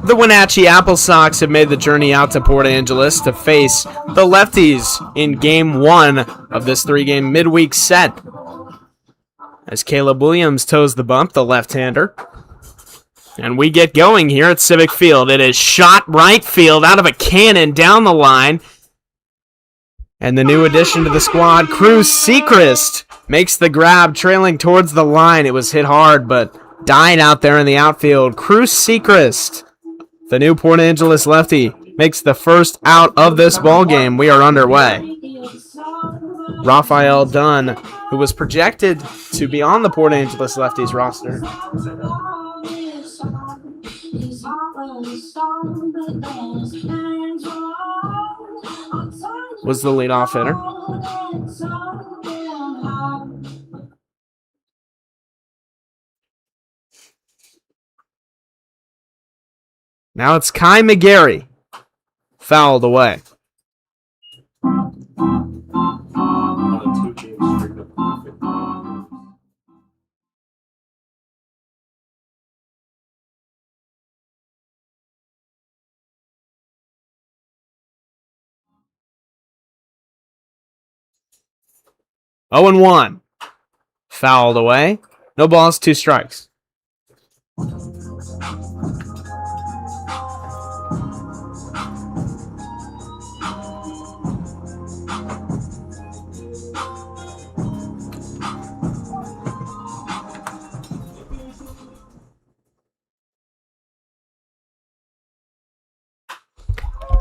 The Wenatchee Applesox have made the journey out to Port Angeles to face the Lefties in Game 1 of this 3-game midweek set. As Caleb Williams toes the bump, the left-hander. And we get going here at Civic Field. It is shot right field out of a cannon down the line. And the new addition to the squad, Cruz Sechrist, makes the grab, trailing towards the line. It was hit hard, but died out there in the outfield. Cruz Sechrist, the new Port Angeles lefty, makes the first out of this ballgame. We are underway. Raphael Dunn, who was projected to be on the Port Angeles Lefties roster, was the leadoff hitter. Now it's Kai McGarry, fouled away. Oh and 1. Fouled away. No balls, 2 strikes.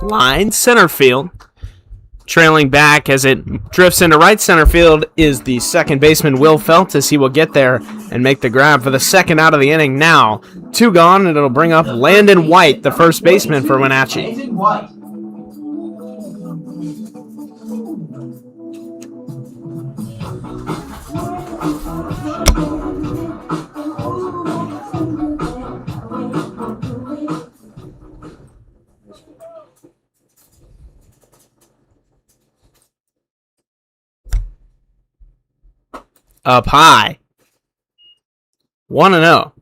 Line center field. Trailing back as it drifts into right center field is the second baseman, Will Feltis. He will get there and make the grab for the second out of the inning now. 2 gone, and it'll bring up Landon White, the first baseman for Wenatchee. Up high. 1-0.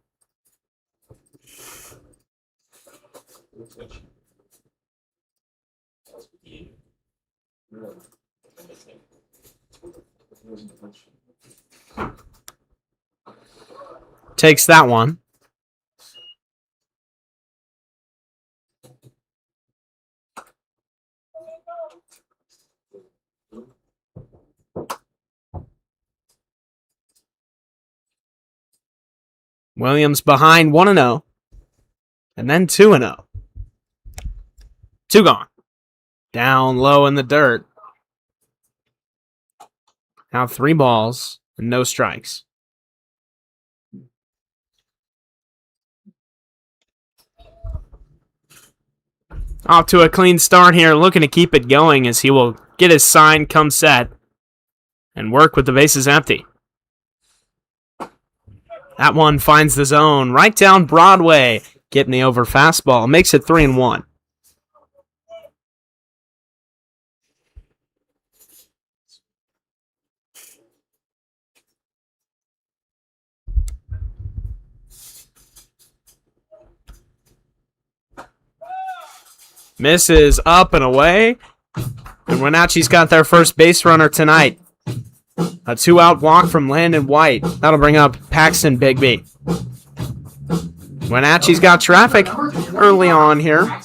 Takes that one. Williams behind 1-0. And then 2-0. 2 gone. Down low in the dirt. Now 3 balls and no strikes. Off to a clean start here, looking to keep it going as he will get his sign come set and work with the bases empty. That one finds the zone right down Broadway, getting the over fastball. Makes it 3-1. Misses up and away. And Wenatchee's got their first base runner tonight. A 2-out walk from Landon White. That'll bring up Paxton Bigby. Wenatchee's got traffic early on here.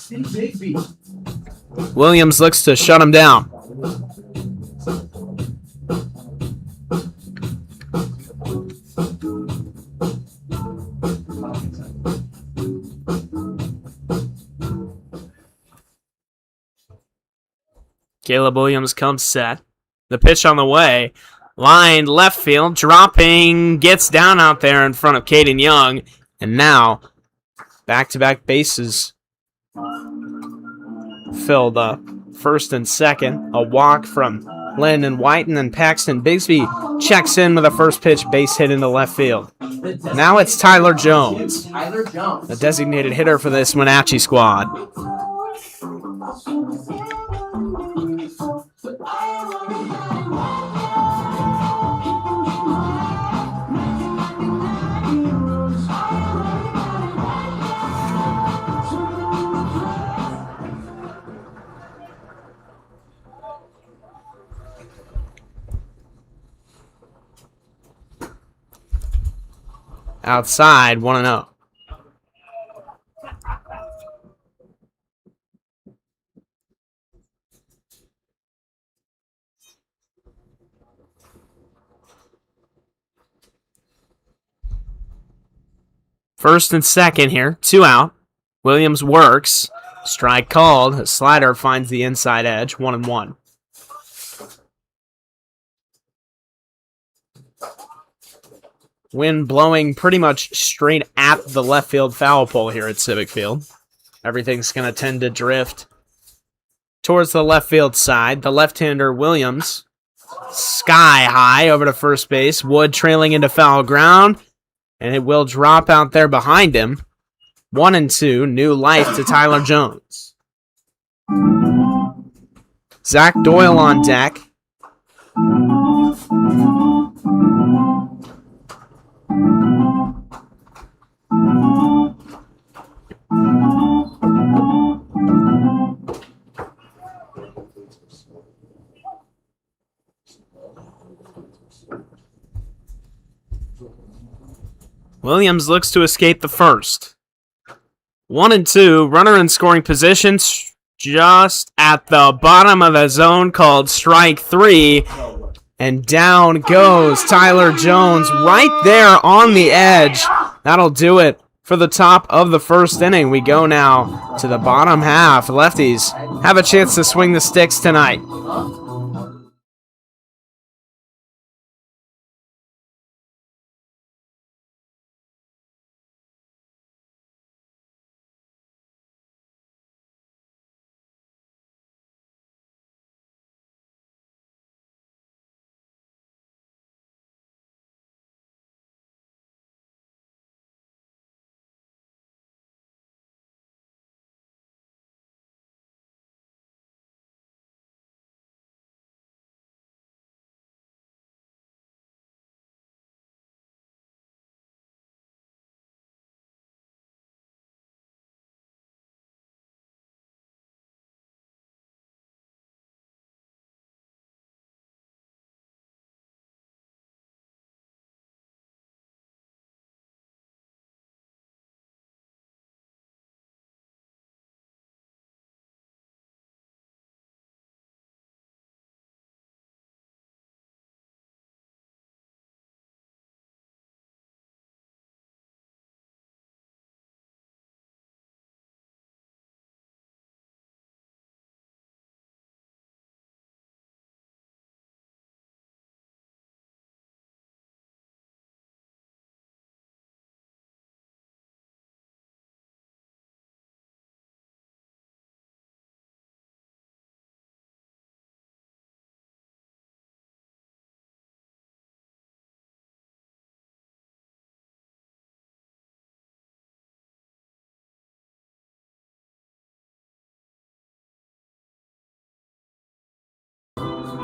Williams looks to shut him down. Caleb Williams comes set. The pitch on the way. Line left field. Dropping. Gets down out there in front of Caden Young. And now, back-to-back bases filled up. First and second. A walk from Landon White. And then Paxton Bigsby checks in with a first pitch base hit into left field. Now it's Tyler Jones, the designated hitter for this Wenatchee squad. outside 1-0. First and second here, 2 out. Williams works. Strike called. A slider finds the inside edge, 1-1. Wind blowing pretty much straight at the left field foul pole here at Civic Field. Everything's going to tend to drift towards the left field side. The left-hander Williams, sky high over to first base. Wood trailing into foul ground, and it will drop out there behind him. 1-2, new life to Tyler Jones. Zach Doyle on deck. Williams looks to escape the first. 1-2, runner in scoring position just at the bottom of the zone called strike 3. And down goes Tyler Jones right there on the edge. That'll do it for the top of the first inning. We go now to the bottom half. Lefties have a chance to swing the sticks tonight.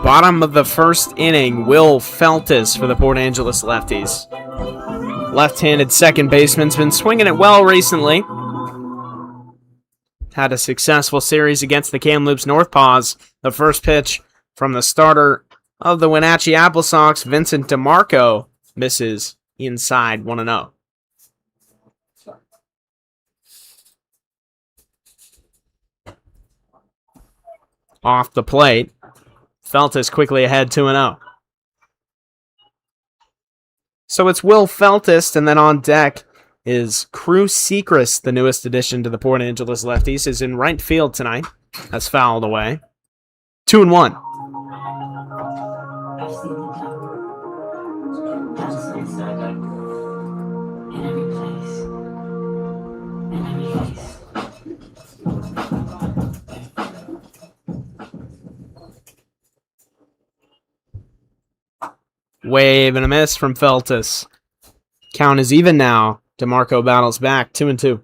Bottom of the first inning, Will Feltis for the Port Angeles Lefties. Left-handed second baseman's been swinging it well recently. Had a successful series against the Kamloops Northpaws. The first pitch from the starter of the Wenatchee Applesox, Vincent DeMarco, misses inside 1-0. Off the plate. Feltis quickly ahead 2-0. So it's Will Feltis, and then on deck is Cruz Sechrist, the newest addition to the Port Angeles Lefties, is in right field tonight. That's fouled away. 2-1. Wave and a miss from Feltis. Count is even now. DeMarco battles back, 2-2.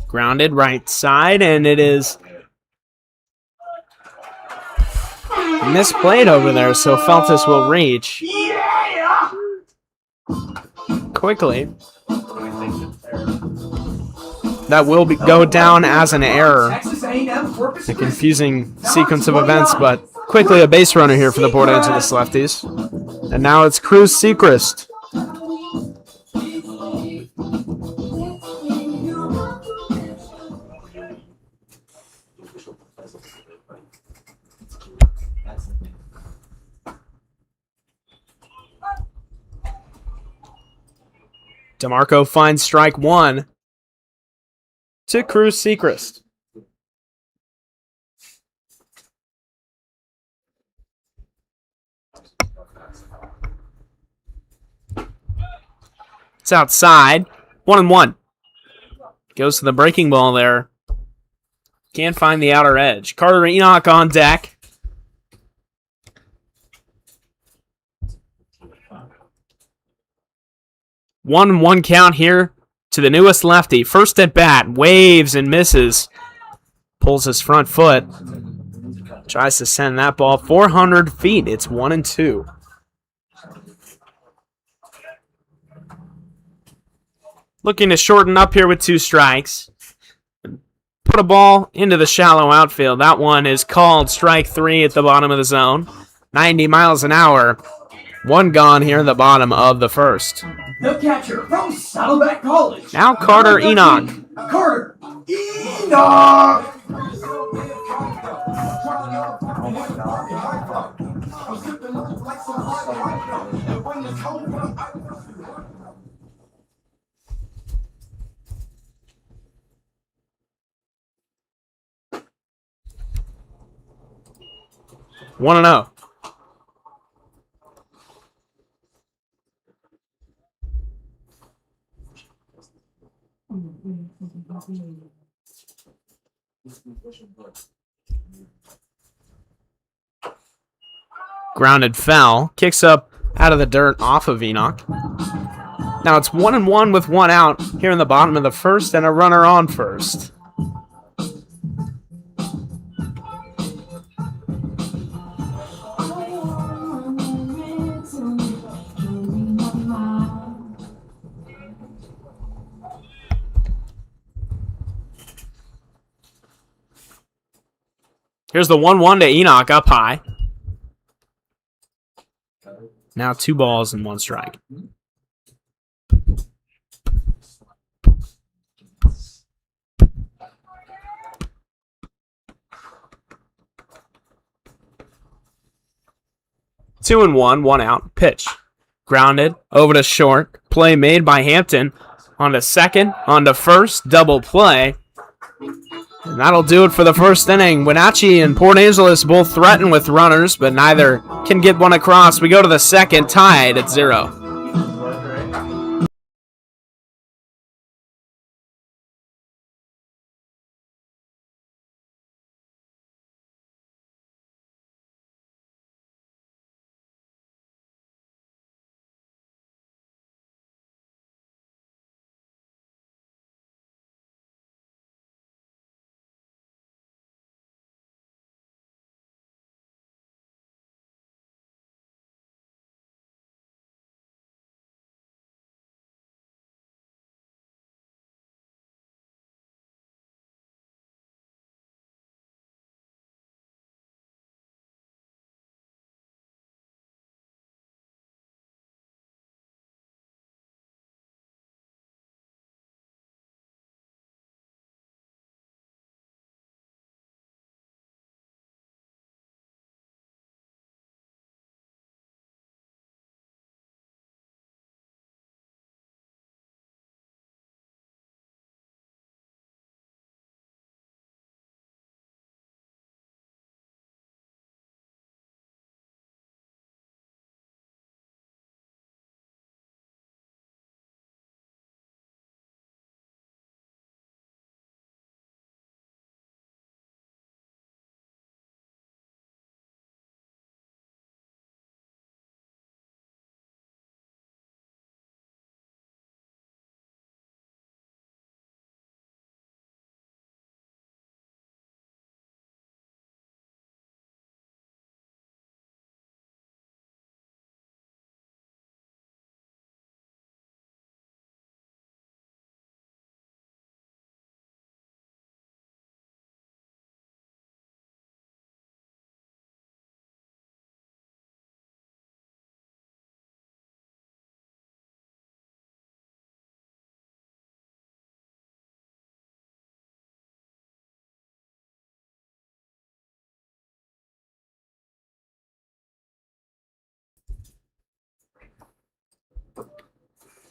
Grounded right side, and it is misplayed over there, so Feltis will reach quickly. That will go down as an error. A confusing sequence of events, but quickly a base runner here for the Port Angeles Lefties. And now it's Cruz Sechrist. DeMarco finds strike one to Cruz Sechrist. It's outside. 1-1. Goes to the breaking ball there. Can't find the outer edge. Carter Enoch on deck. One count here to the newest lefty. First at bat. Waves and misses. Pulls his front foot. Tries to send that ball 400 feet. It's 1-2. Looking to shorten up here with 2 strikes. Put a ball into the shallow outfield. That one is called strike 3 at the bottom of the zone. 90 miles an hour. 1 gone here in the bottom of the first. The catcher from Saddleback College. Now Carter Enoch. Carter Enoch! One and 0. Grounded foul. Kicks up out of the dirt off of Enoch. Now it's 1-1 with 1 out here in the bottom of the first and a runner on first. Here's the 1-1 to Enoch up high. Now 2 balls and 1 strike. Two and one out. Pitch. Grounded over to short. Play made by Hampton. On to second. On to first. Double play. And that'll do it for the first inning. Wenatchee and Port Angeles both threaten with runners, but neither can get one across. We go to the second, tied at 0.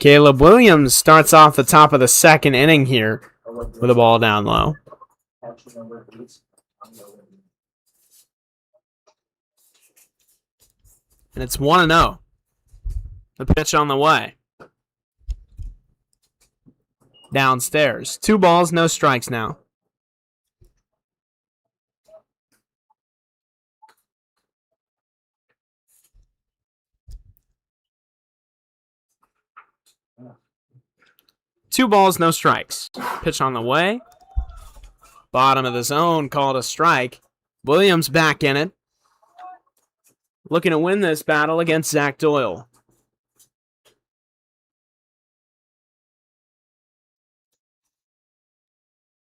Caleb Williams starts off the top of the second inning here with a ball down low. And it's 1-0. The pitch on the way. Downstairs. 2 balls, no strikes now. Two balls, no strikes. Pitch on the way. Bottom of the zone, called a strike. Williams back in it. Looking to win this battle against Zach Doyle.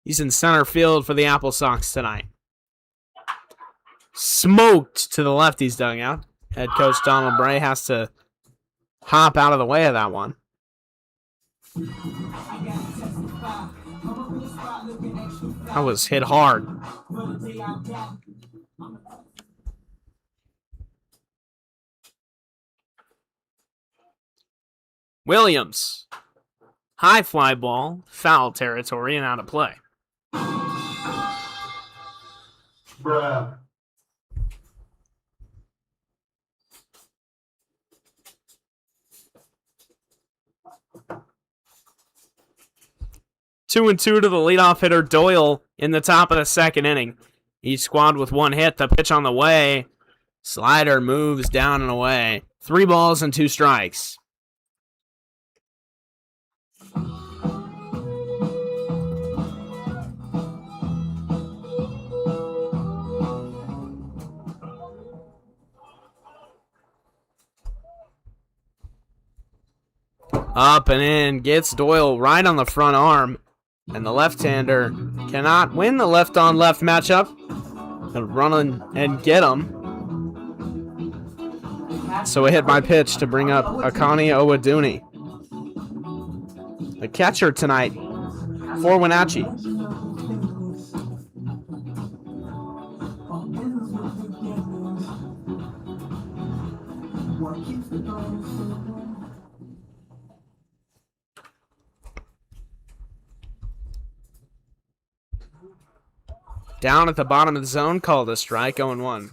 He's in center field for the Applesox tonight. Smoked to the Lefties dugout. Head coach Donald Bray has to hop out of the way of that one. That was hit hard. Williams. High fly ball, foul territory, and out of play. Bruh. Two and two to the leadoff hitter Doyle in the top of the second inning. Each squad with 1 hit. The pitch on the way. Slider moves down and away. 3 balls and 2 strikes. Up and in. Gets Doyle right on the front arm. And the left-hander cannot win the left-on-left matchup. Gonna run and get him. So a hit by pitch to bring up Akani Owaduni. The catcher tonight for Wenatchee. Down at the bottom of the zone, called a strike, 0-1.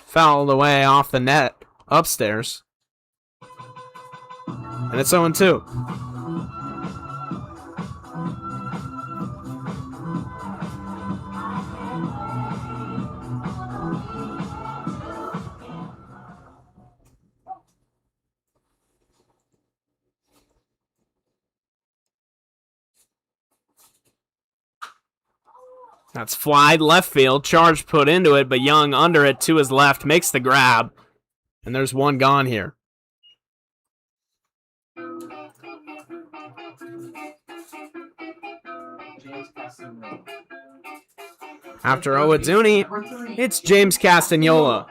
Fouled away off the net, upstairs. And it's 0-2. That's fly left field. Charge put into it, but Young under it to his left makes the grab. And there's one gone here. After Owaduni, it's James Castagnola.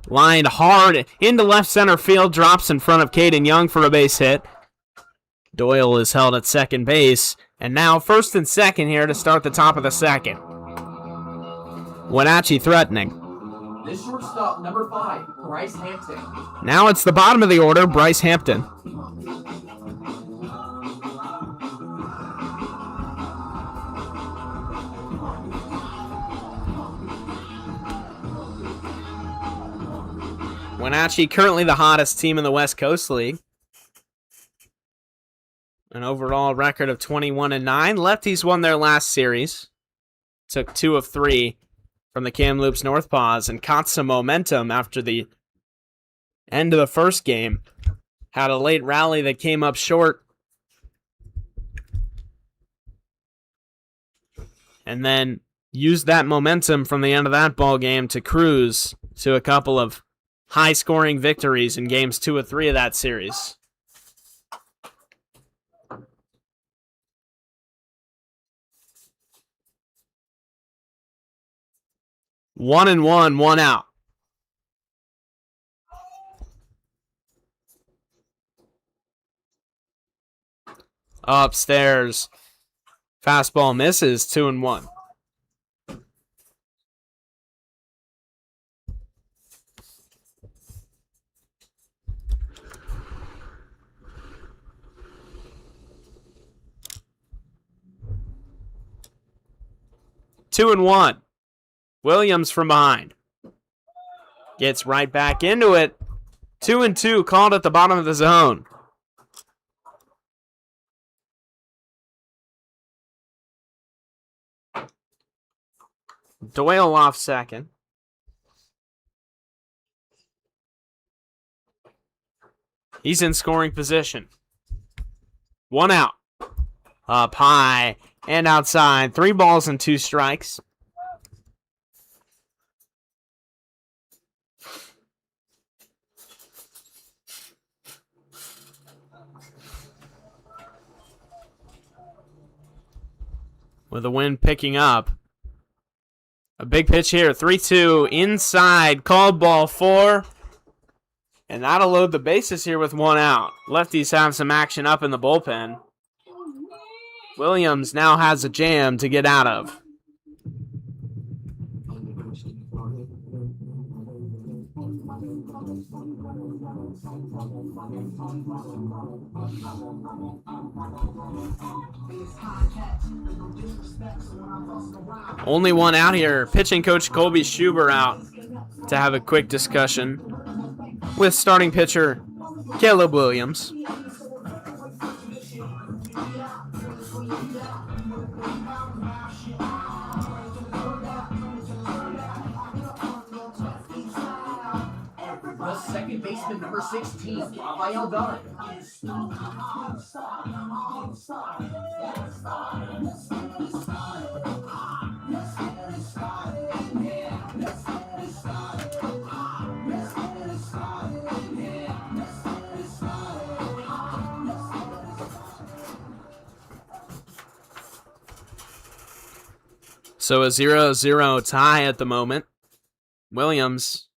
Lined hard into left center field, drops in front of Caden Young for a base hit. Doyle is held at second base, and now first and second here to start the top of the second. Wenatchee threatening. This shortstop, number 5, Bryce Hampton. Now it's the bottom of the order, Bryce Hampton. Wenatchee currently the hottest team in the West Coast League. An overall record of 21-9. Lefties won their last series. Took 2 of 3 from the Kamloops Northpaws and caught some momentum after the end of the first game. Had a late rally that came up short. And then used that momentum from the end of that ball game to cruise to a couple of high-scoring victories in games 2 of 3 of that series. One and one out. Upstairs. Fastball misses, 2-1. Two and one. Williams from behind. Gets right back into it. 2-2, called at the bottom of the zone. Doyle off second. He's in scoring position. One out. Up high and outside. 3 balls and 2 strikes. With the wind picking up. A big pitch here. 3-2 inside. Called ball 4. And that'll load the bases here with 1 out. Lefties have some action up in the bullpen. Williams now has a jam to get out of. Only 1 out here. Pitching coach Colby Schubert out to have a quick discussion with starting pitcher Caleb Williams. The second baseman, number 16, Rafael Dunn. So a 0-0 tie at the moment. Williams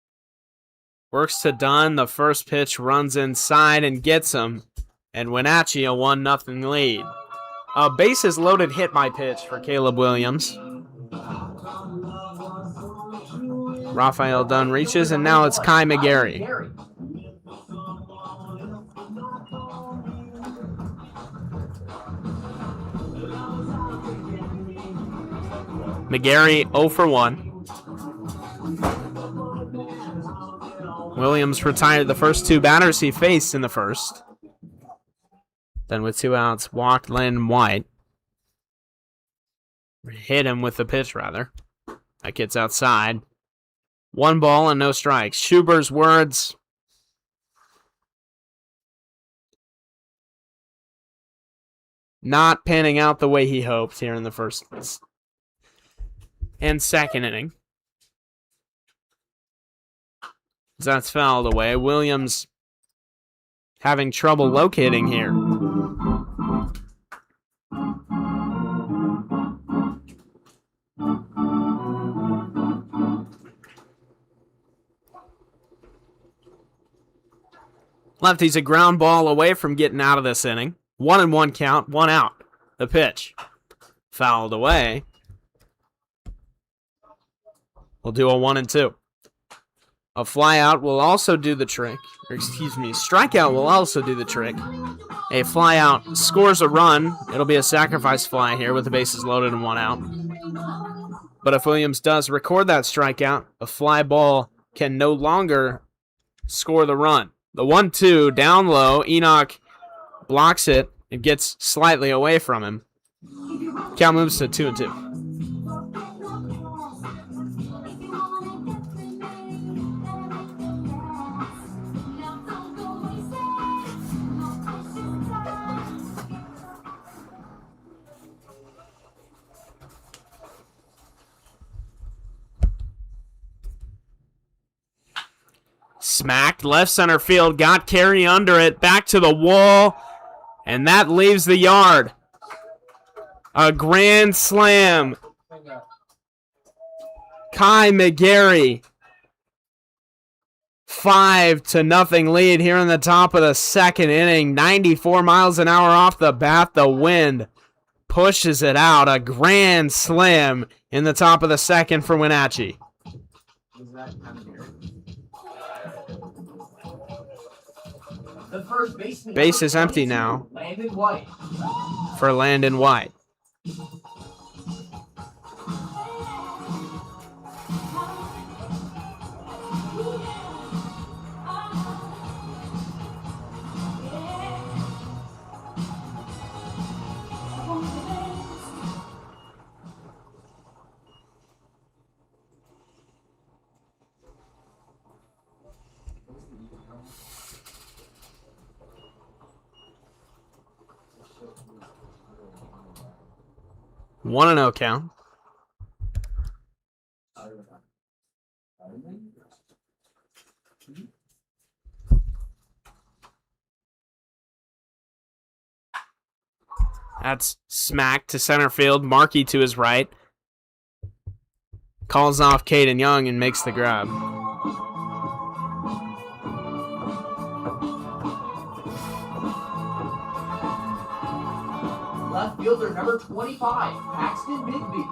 works to Dunn. The first pitch runs inside and gets him. And Wenatchee a 1-0 lead. A bases loaded hit by pitch for Caleb Williams. Rafael Dunn reaches, and now it's Kai McGarry. McGarry 0 for 1. Williams retired the first 2 batters he faced in the first. Then with 2 outs, walked Landon White. Hit him with the pitch, rather. That gets outside. 1 ball and no strikes. Schubert's words. Not panning out the way he hoped here in the first and second inning. That's fouled away. Williams having trouble locating here. Lefty's a ground ball away from getting out of this inning. 1-1 count, 1 out. The pitch. Fouled away. We'll do a 1-2. A flyout will also do the trick. Or excuse me, strikeout will also do the trick. A flyout scores a run. It'll be a sacrifice fly here with the bases loaded and 1 out. But if Williams does record that strikeout, a fly ball can no longer score the run. The 1-2 down low. Enoch blocks it. It gets slightly away from him. Count moves to 2-2. Smacked left center field. Got Carey under it. Back to the wall. And that leaves the yard. A grand slam. Kai McGarry. 5-0 lead here in the top of the second inning. 94 miles an hour off the bat. The wind pushes it out. A grand slam in the top of the second for Wenatchee. The first baseman, Base is empty now Landon White. for Landon White. One and 0 count. That's smacked to center field. Markey to his right. Calls off Caden Young and makes the grab. Left fielder number 25, Paxton Bigby.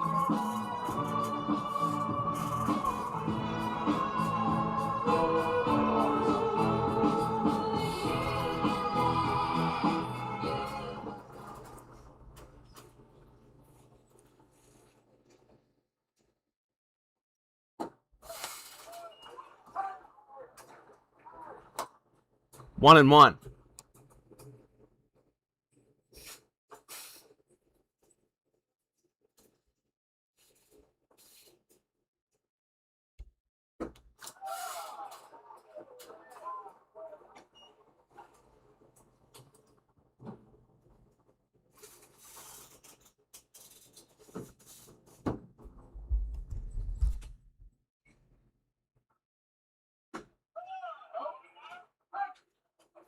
One and one.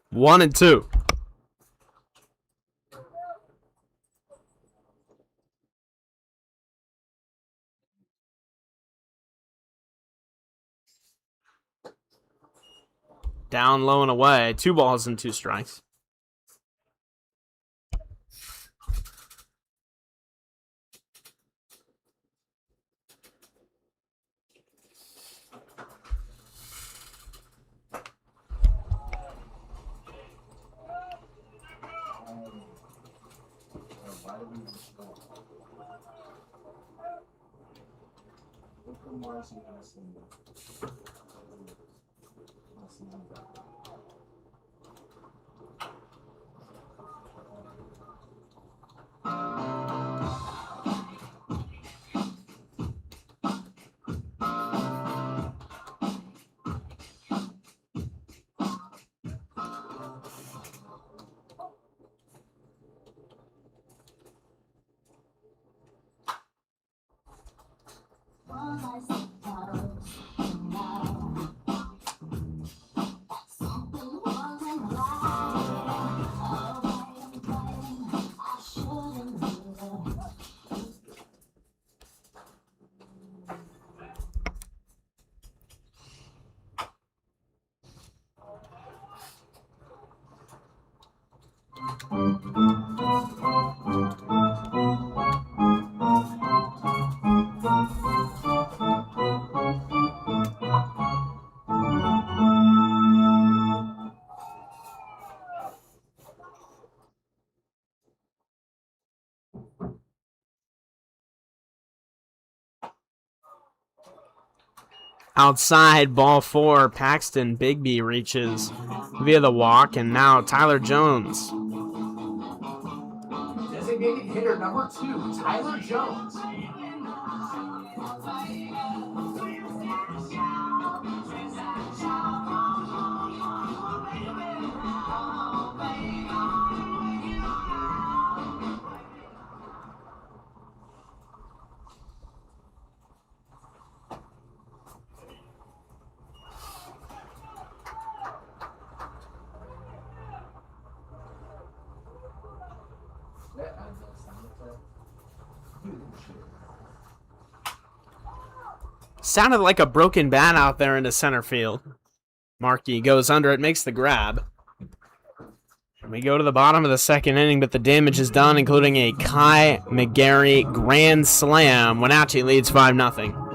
One and two. Down, low, and away. 2 balls and 2 strikes. Outside, ball 4. Paxton Bigby reaches via the walk, and now Tyler Jones. Designated hitter number 2, Tyler Jones. Sounded like a broken bat out there into center field. Markey goes under it, makes the grab. We go to the bottom of the second inning, but the damage is done, including a Kai McGarry grand slam. Wenatchee leads 5-0.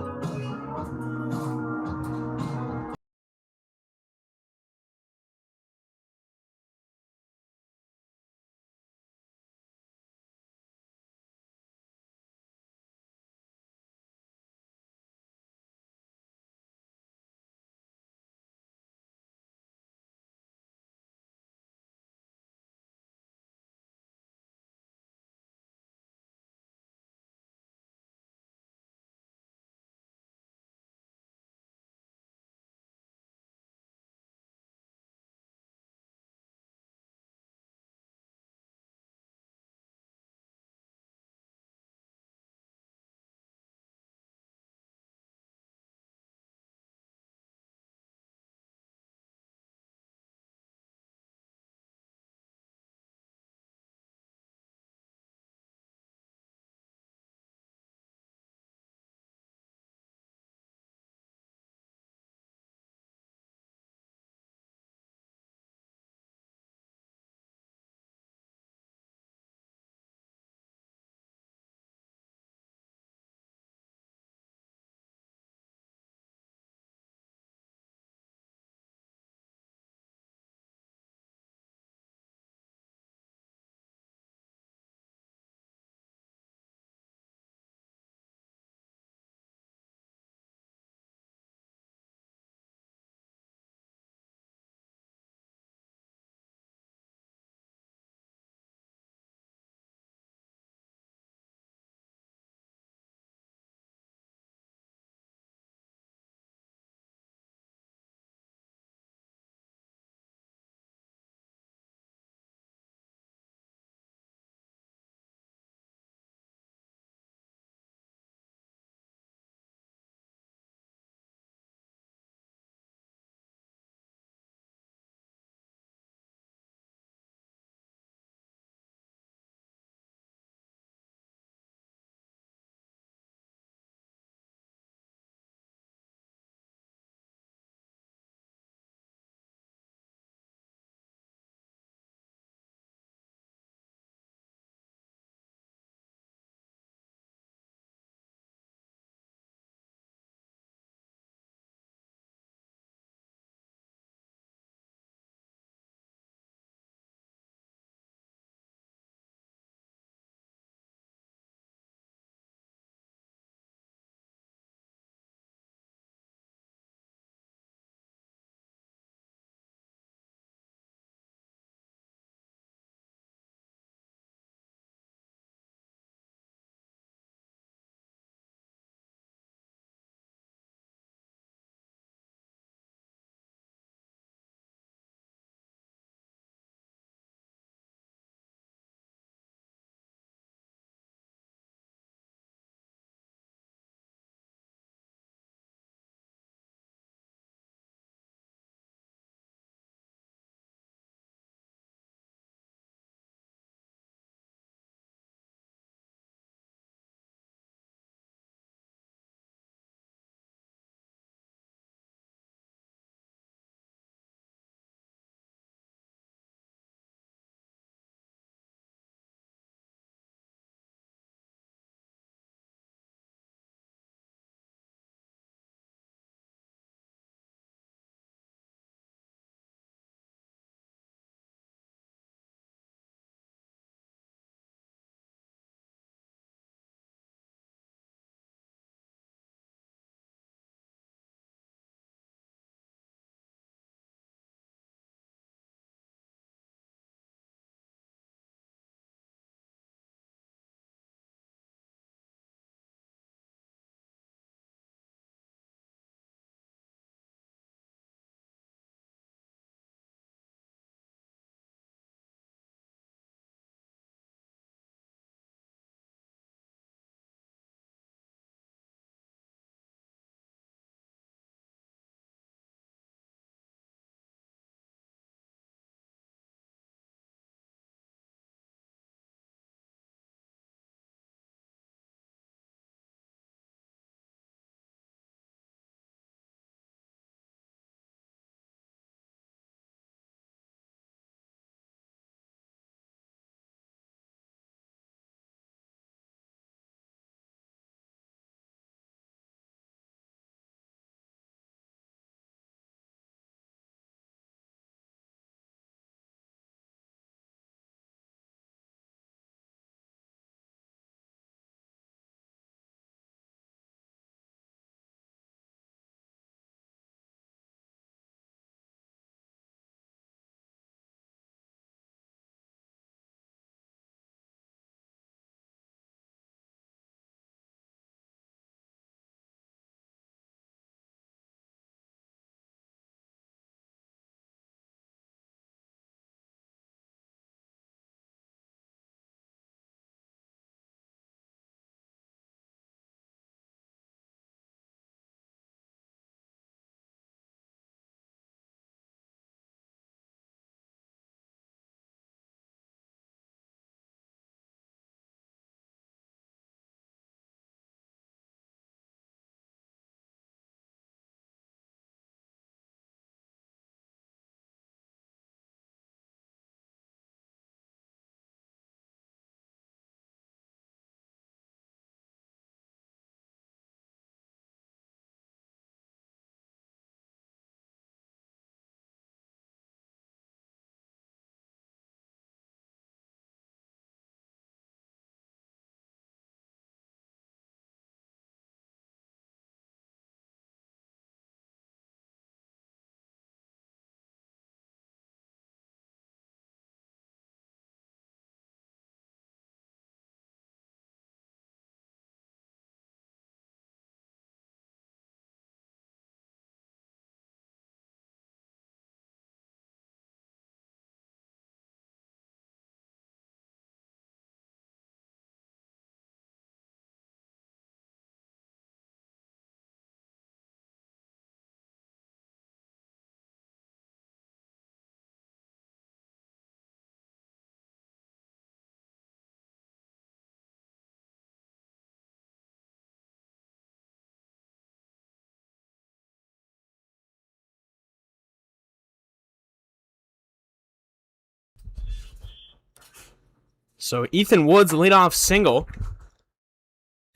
So Ethan Wood's leadoff single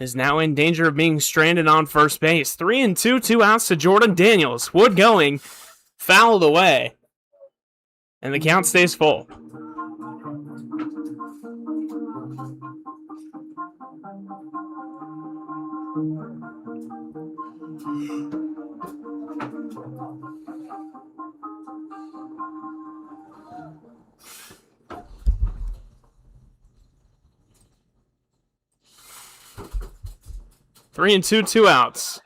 is now in danger of being stranded on first base. 3-2, 2 outs to Jordan Daniels. Wood going, fouled away, and the count stays full. Three and two, 2 outs.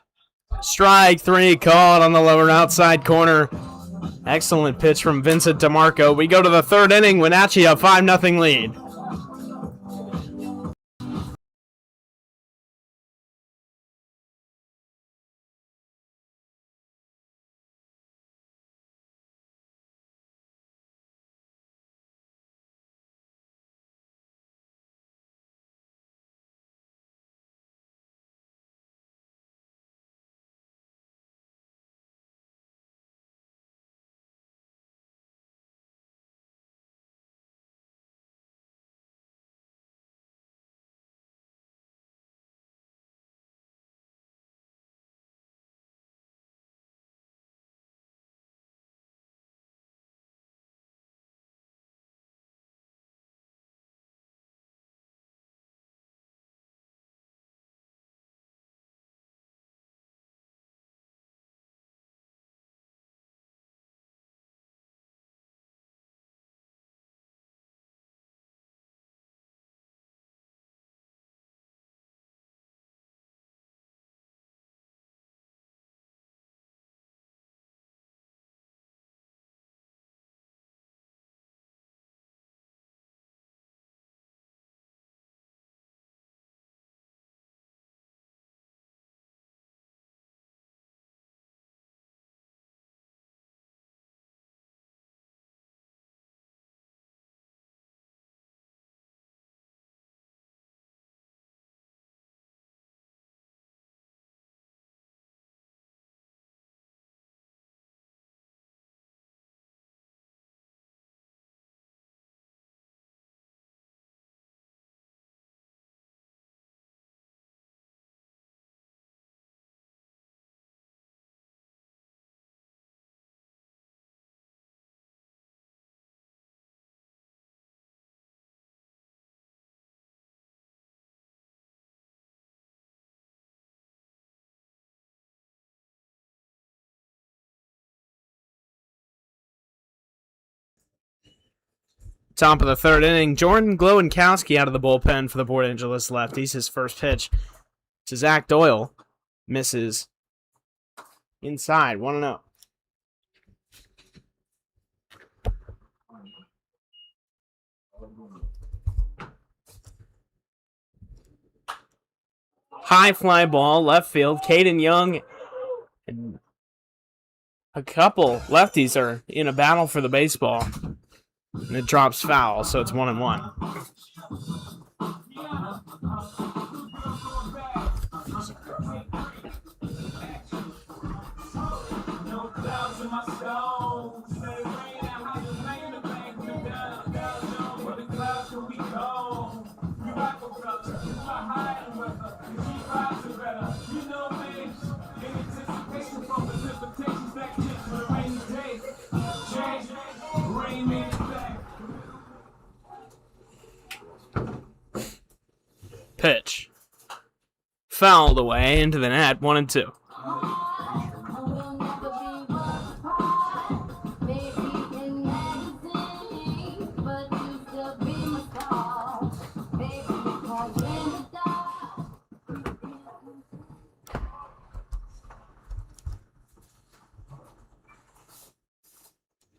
Strike three called on the lower outside corner. Excellent pitch from Vincent DeMarco. We go to the third inning. Wenatchee a 5-0 lead. Top of the third inning, Jordan Glowinkowski out of the bullpen for the Port Angeles Lefties. His first pitch to Zach Doyle. Misses inside, 1-0. High fly ball, left field. Caden Young and a couple lefties are in a battle for the baseball. And it drops foul, so it's 1-1. Pitch. Fouled away into the net, 1-2.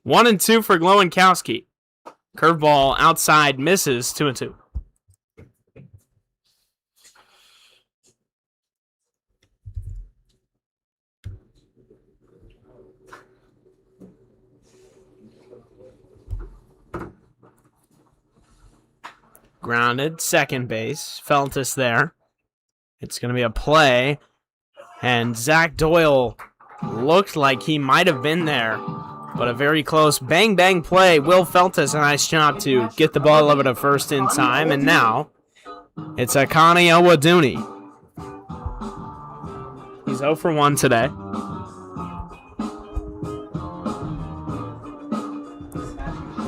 One and two for Glowinkowski. Curveball outside, misses, 2-2. Grounded, second base. Feltus there. It's going to be a play. And Zach Doyle looked like he might have been there But a very close bang-bang play. Will Felt does a nice job to get the ball over to first in time. And now it's Akani Owaduni. He's 0 for 1 today.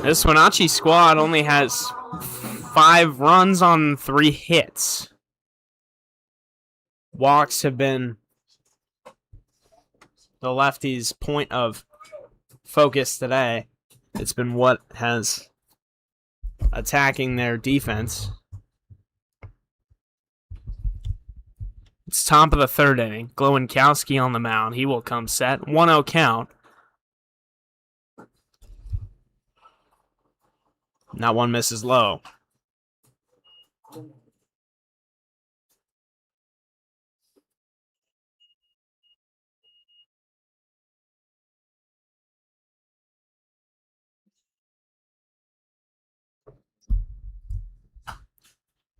This Wenatchee squad only has 5 runs on 3 hits. Walks have been the Lefties' point of focus today. It's been what has attacking their defense. It's top of the 3rd inning. Glowinowski on the mound. He will come set. 1-0 count. Not one misses low.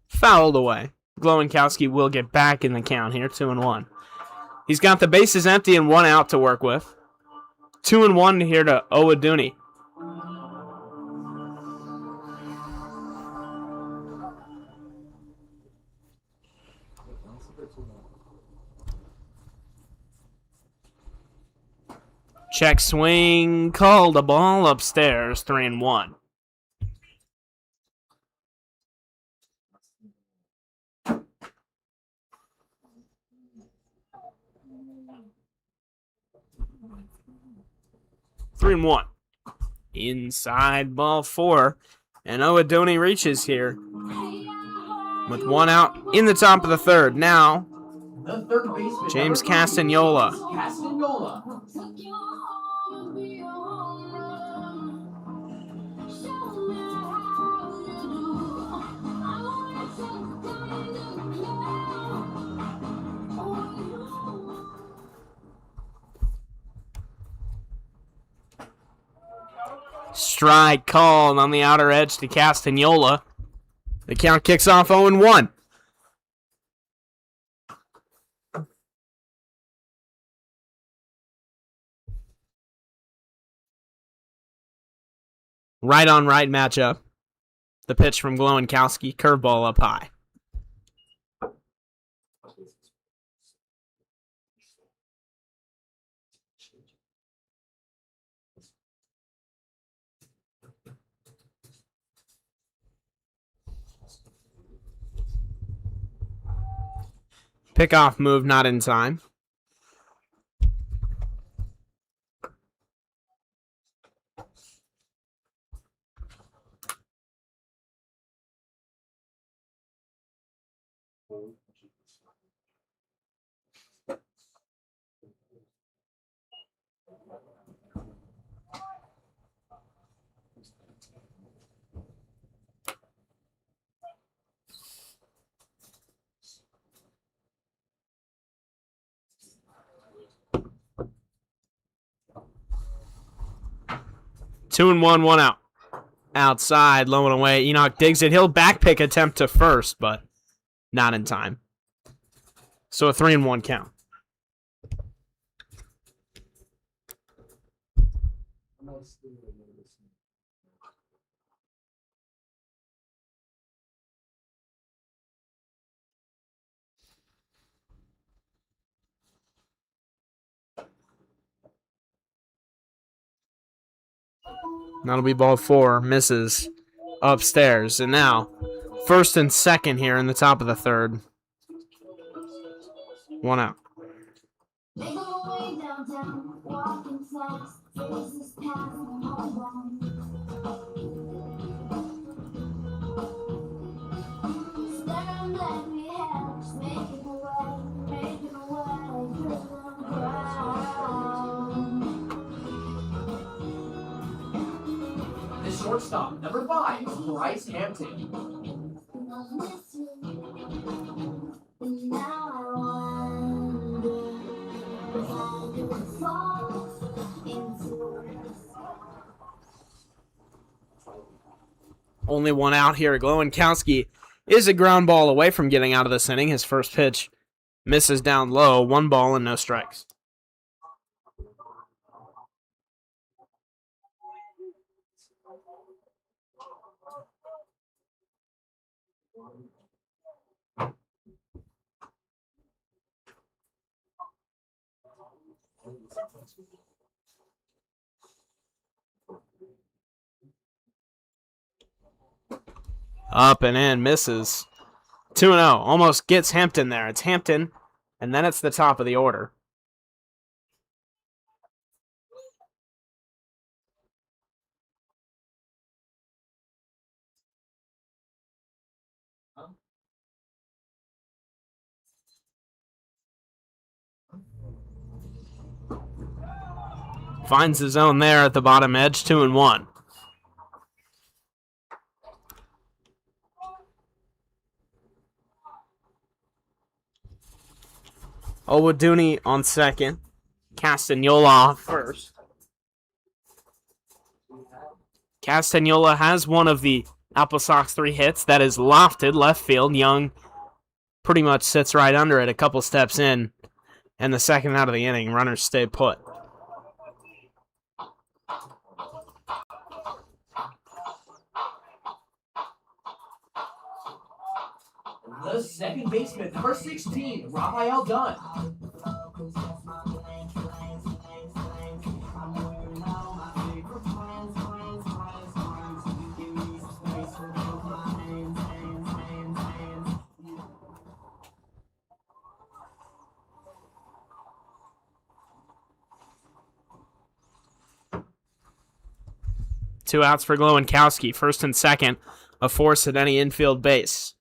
Fouled away. Glowinowski will get back in the count here, 2-1. He's got the bases empty and 1 out to work with. 2-1 here to Owaduni. Check swing, called a ball upstairs, 3-1. Inside ball 4. And Owaduni reaches here with 1 out in the top of the 3rd. Now, The third baseman, James number 5, Castagnola. Castagnola. Strike called on the outer edge to Castagnola. The count kicks off 0-1. Right on right matchup. The pitch from Glowinowski, curveball up high. Pickoff move not in time. Two and one out. Outside, low and away. Enoch digs it. He'll backpick attempt to first, but not in time. So a 3-1 count. That'll be ball 4. Misses upstairs. And now, first and second here in the top of the 3rd. 1 out. The shortstop, number 5, Bryce Hampton. Only 1 out here. Glowinowski is a ground ball away from getting out of this inning. His first pitch misses down low. 1 ball and no strikes. Up and in, misses. 2-0, almost gets Hampton there. It's Hampton, and then it's the top of the order. Finds his own there at the bottom edge, 2-1. Owaduni on second. Castagnola first. Castagnola has one of the Applesox 3 hits that is lofted left field. Young pretty much sits right under it a couple steps in. And the second out of the inning, runners stay put. The second baseman, number 16, Raphael Dunn. Two outs for Glowikowski, first and second, a force at any infield base.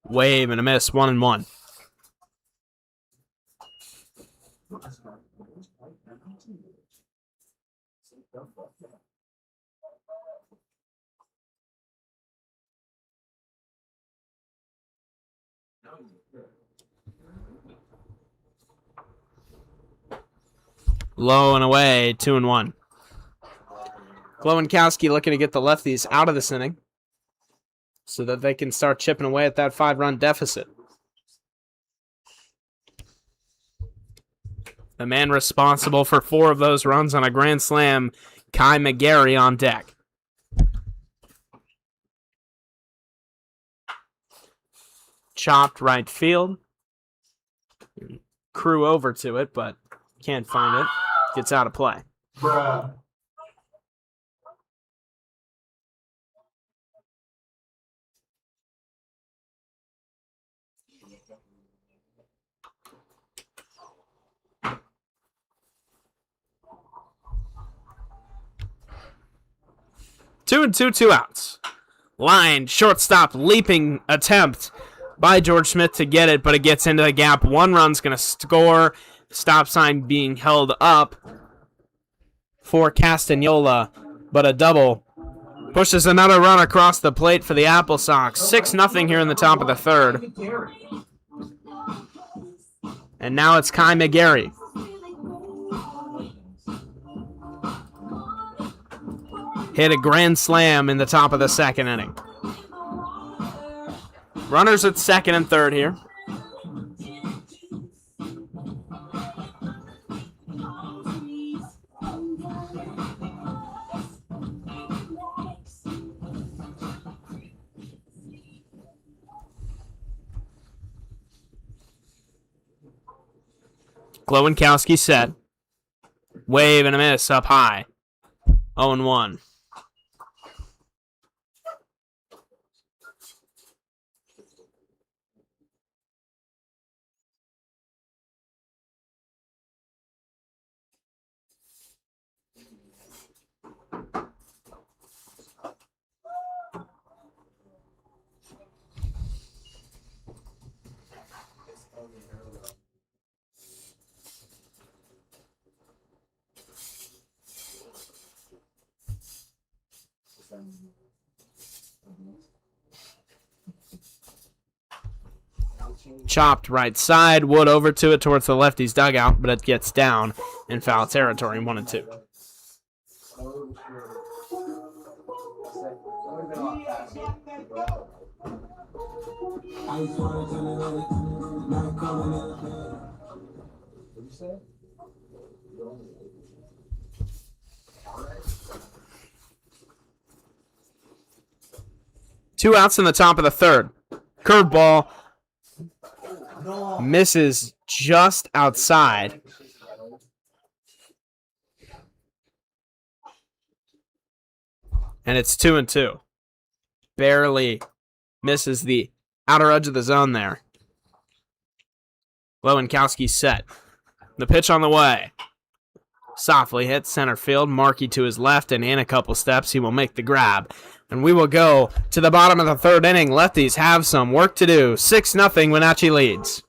Wave and a miss, 1-1. Low and away, 2-1. Glowikowski looking to get the lefties out of this inning so that they can start chipping away at that 5-run deficit. The man responsible for 4 of those runs on a grand slam, Kai McGarry, on deck. Chopped right field. Crew over to it, but can't find it. Gets out of play. Bruh. 2-2, 2 outs. Line, shortstop, leaping attempt by George Smith to get it, but it gets into the gap. 1 run's going to score. Stop sign being held up for Castagnola, but a double pushes another run across the plate for the Applesox. 6-0 here in the top of the third. And now it's Kai McGarry. Hit a grand slam in the top of the second inning. Runners at second and third here. Glowikowski set. Wave and a miss up high. 0-1. Chopped right side. Wood over to it towards the lefty's dugout, but it gets down in foul territory, 1-2. Two outs in the top of the third. Curveball misses just outside. And it's 2-2. Barely misses the outer edge of the zone there. Lowenkowski set. The pitch on the way. Softly hit center field. Markey to his left, and in a couple steps, he will make the grab. And we will go to the bottom of the third inning. Lefties have some work to do. 6-0, Wenatchee leads.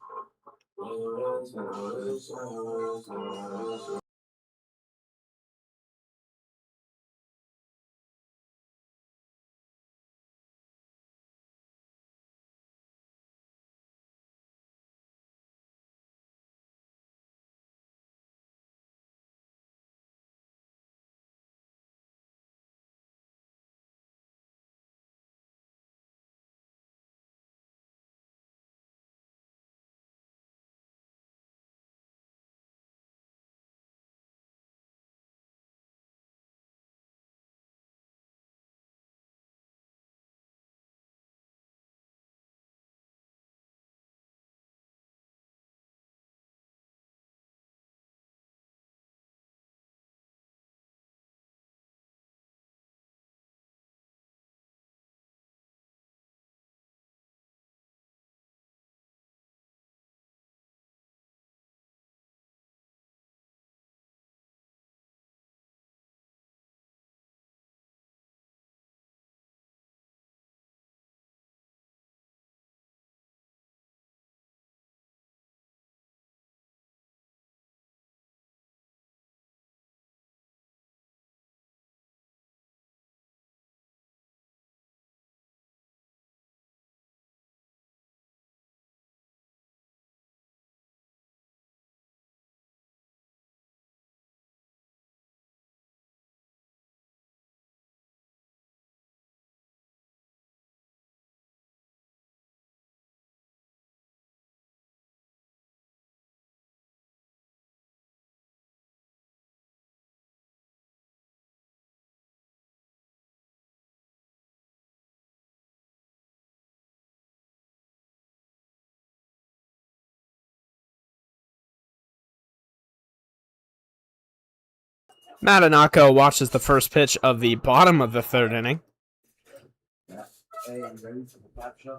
Madanako watches the first pitch of the bottom of the third inning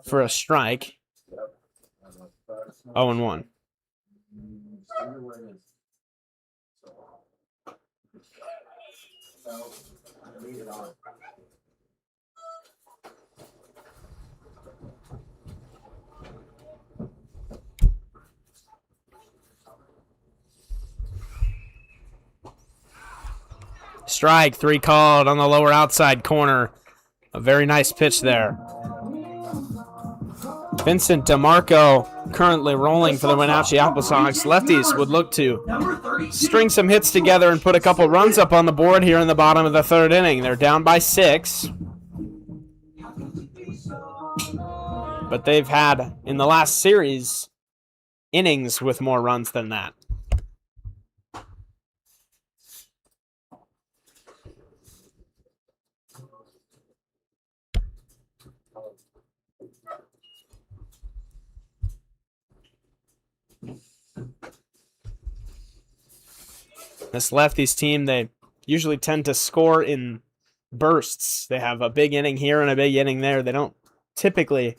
for a strike. 0-1. Strike, 3 called on the lower outside corner. A very nice pitch there. Vincent DeMarco currently rolling for the Wenatchee Applesox. Lefties would look to string some hits together and put a couple runs up on the board here in the bottom of the third inning. They're down by 6. But they've had, in the last series, innings with more runs than that. This Lefties team, they usually tend to score in bursts. They have a big inning here and a big inning there. They don't typically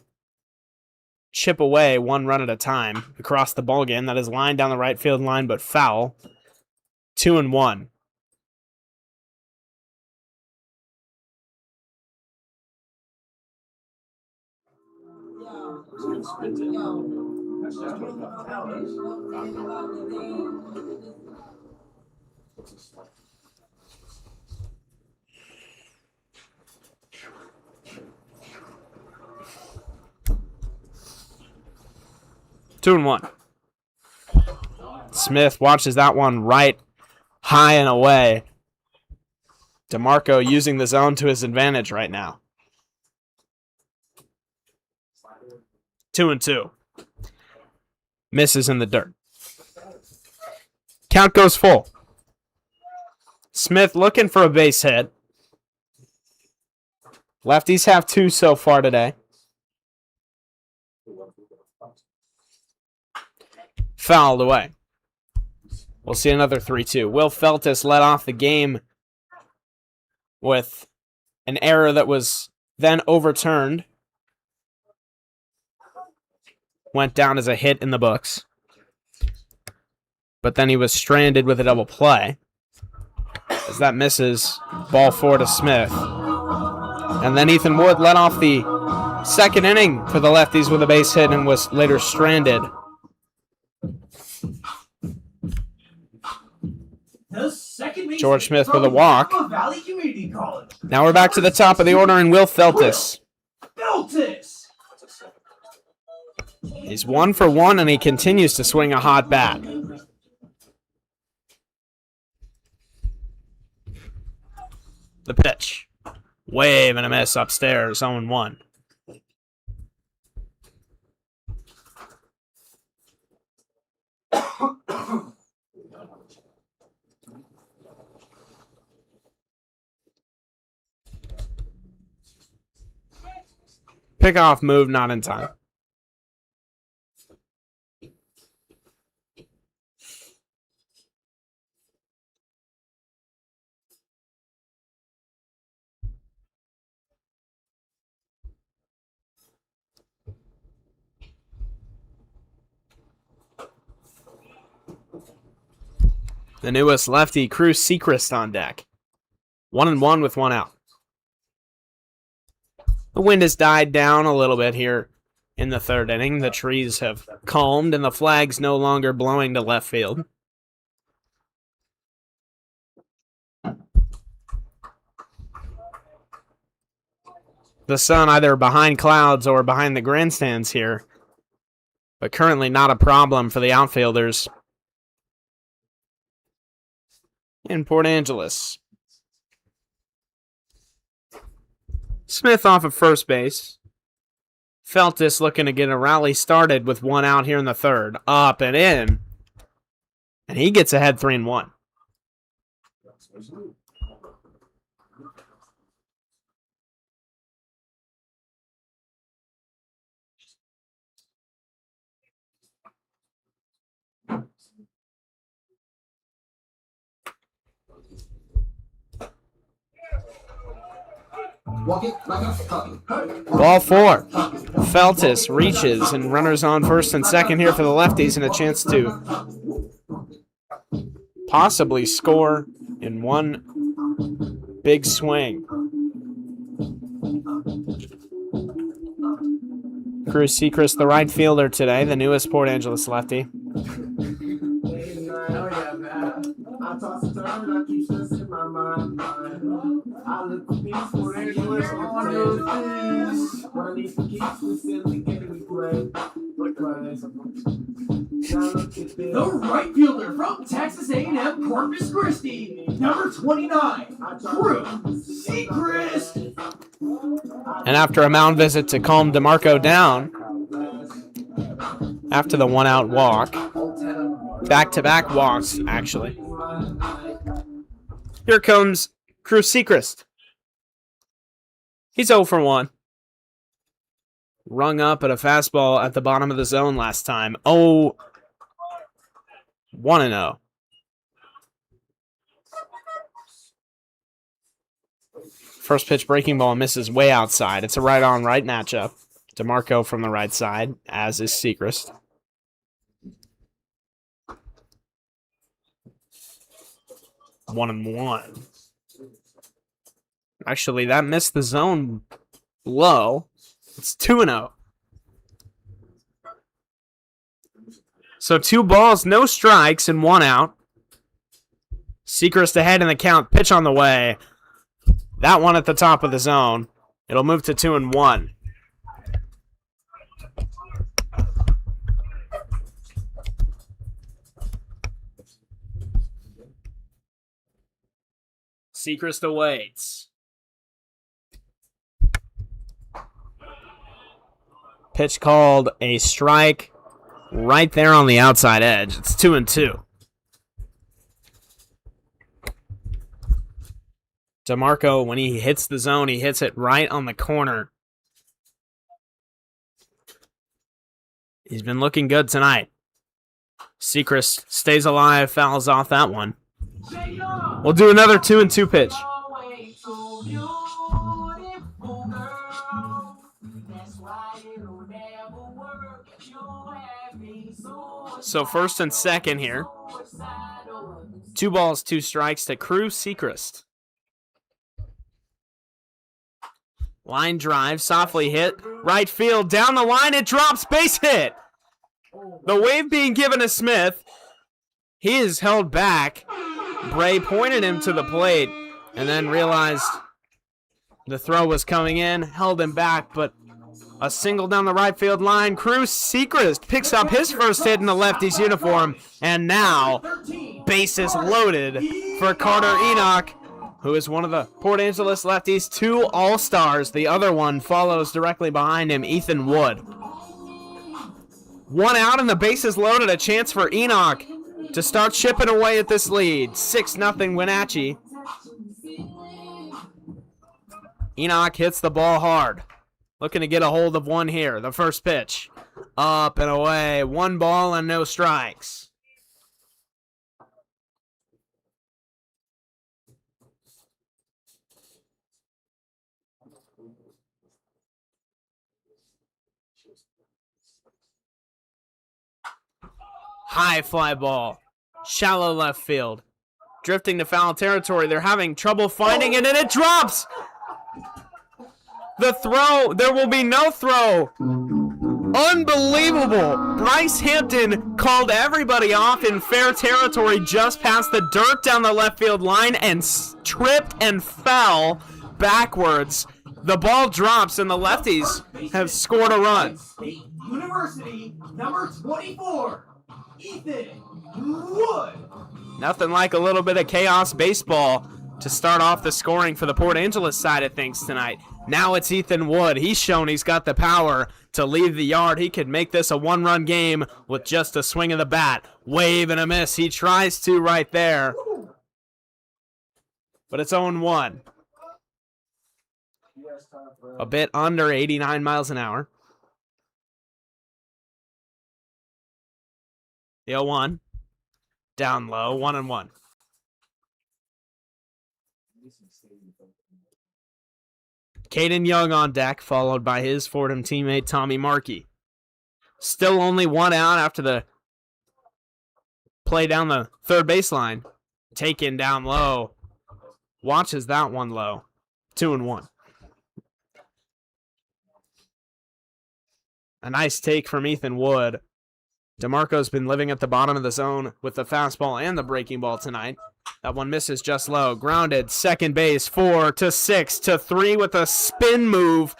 chip away 1 run at a time across the ballgame. That is lined down the right field line, but foul. 2-1. Two and one. Smith watches that one right high and away. DeMarco using the zone to his advantage right now. 2-2. Misses in the dirt. Count goes full. Smith looking for a base hit. Lefties have 2 so far today. Fouled away. We'll see another 3-2. Will Feltis led off the game with an error that was then overturned. Went down as a hit in the books. But then he was stranded with a double play. As that misses, ball 4 to Smith. And then Ethan Wood led off the second inning for the Lefties with a base hit and was later stranded. George Smith with a walk. Now we're back to the top of the order and Will Feltis. He's 1 for 1 and he continues to swing a hot bat. The pitch. Wave and a miss upstairs, 0-1. Pickoff move not in time. The newest lefty, Cruz Sechrist, on deck. 1-1 with 1 out. The wind has died down a little bit here in the third inning. The trees have calmed and the flag's no longer blowing to left field. The sun either behind clouds or behind the grandstands here, but currently not a problem for the outfielders in Port Angeles. Smith off of first base. Feltis looking to get a rally started with 1 out here in the third. Up and in. And he gets ahead 3-1. Ball 4. Feltis reaches and runners on first and second here for the Lefties and a chance to possibly score in one big swing. Cruz Sechrist, the right fielder today, the newest Port Angeles lefty. I toss and turn, I keep stressing my mind. I look for peace, Port Angeles, on this. What I need to keep sincerely getting me play. The right fielder from Texas A&M Corpus Christi, number 29, Cruz Sechrist. And after a mound visit to calm DeMarco down, after the 1-out walk, back-to-back walks, actually. Here comes Cruz Sechrist. He's 0 for 1. Rung up at a fastball at the bottom of the zone last time. 1-0. First pitch breaking ball misses way outside. It's a right-on, right matchup. DeMarco from the right side, as is Sechrist. One and one. Actually, that missed the zone low. It's 2-0. So 2 balls, no strikes, and 1 out. Sechrist ahead in the count. Pitch on the way. That one at the top of the zone. It'll move to 2-1. Sechrist awaits. Pitch called a strike right there on the outside edge. It's 2-2. DeMarco, when he hits the zone, he hits it right on the corner. He's been looking good tonight. Sechrist stays alive, fouls off that one. We'll do another 2-2 pitch. So first and second here. 2 balls, 2 strikes to Cruz Sechrist. Line drive, softly hit. Right field, down the line, it drops, base hit. The wave being given to Smith. He is held back. Bray pointed him to the plate and then realized the throw was coming in, held him back, but a single down the right field line. Cruz Sechrist picks up his first hit in the Lefties uniform, and now bases loaded for Carter Enoch, who is one of the Port Angeles Lefties' 2 All-Stars. The other one follows directly behind him, Ethan Wood. 1 out and the bases loaded, a chance for Enoch to start chipping away at this lead. 6-0 Wenatchee. Enoch hits the ball hard. Looking to get a hold of one here. The first pitch. Up and away. 1 ball and no strikes. High fly ball. Shallow left field. Drifting to foul territory. They're having trouble finding it, and it drops. The throw. There will be no throw. Unbelievable. Bryce Hampton called everybody off in fair territory just past the dirt down the left field line and tripped and fell backwards. The ball drops, and the Lefties have scored a run. State University, number 24, Ethan Wood. Nothing like a little bit of chaos baseball to start off the scoring for the Port Angeles side of things tonight. Now it's Ethan Wood. He's shown he's got the power to leave the yard. He could make this a 1-run game with just a swing of the bat. Wave and a miss. He tries to right there. But it's 0-1. A bit under 89 miles an hour. The 0-1. Down low, 1-1. Caden Young on deck, followed by his Fordham teammate Tommy Markey. Still only 1 out after the play down the third baseline. Taken down low. Watches that one low. 2-1. A nice take from Ethan Wood. DeMarco's been living at the bottom of the zone with the fastball and the breaking ball tonight. That one misses just low. Grounded, second base, 4-6-3 with a spin move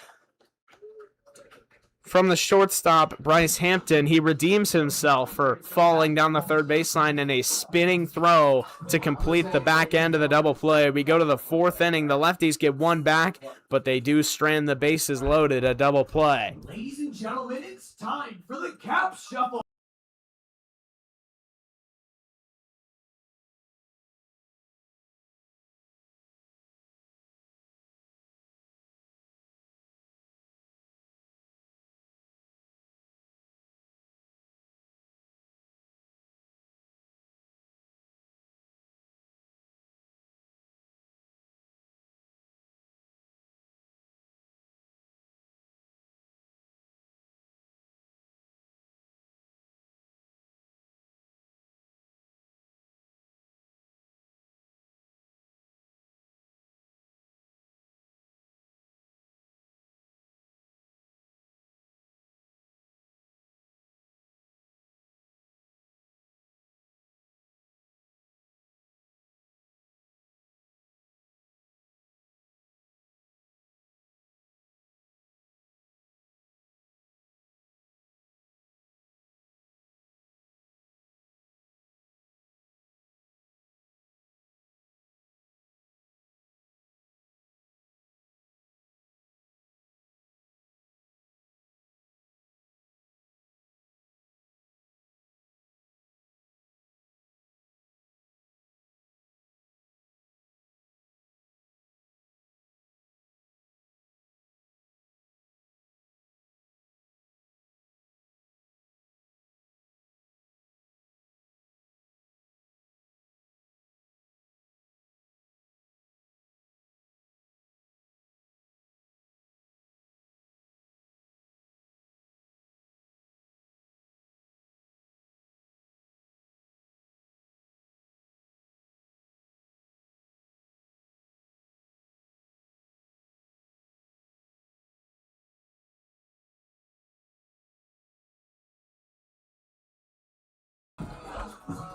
from the shortstop, Bryce Hampton. He redeems himself for falling down the third baseline in a spinning throw to complete the back end of the double play. We go to the 4th inning. The Lefties get 1 back, but they do strand the bases loaded, a double play. Ladies and gentlemen, it's time for the Cap Shuffle.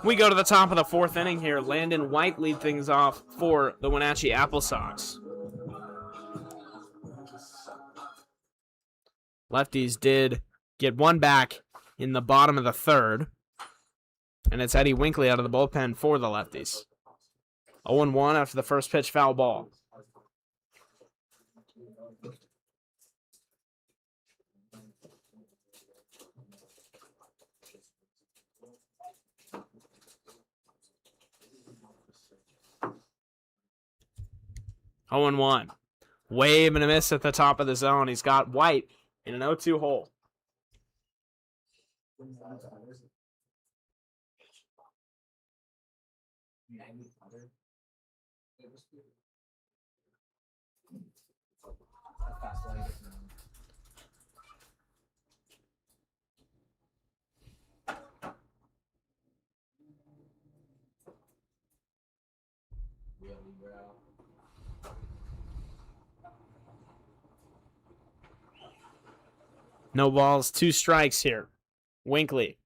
We go to the top of the 4th inning here. Landon White lead things off for the Wenatchee Applesox. Lefties did get one back in the bottom of the 3rd. And it's Eddie Winkley out of the bullpen for the Lefties. 0-1 after the first pitch, foul ball. Oh and 1. Wave and a miss at the top of the zone. He's got White in an 0-2 hole. No balls, 2 strikes here. Winkley.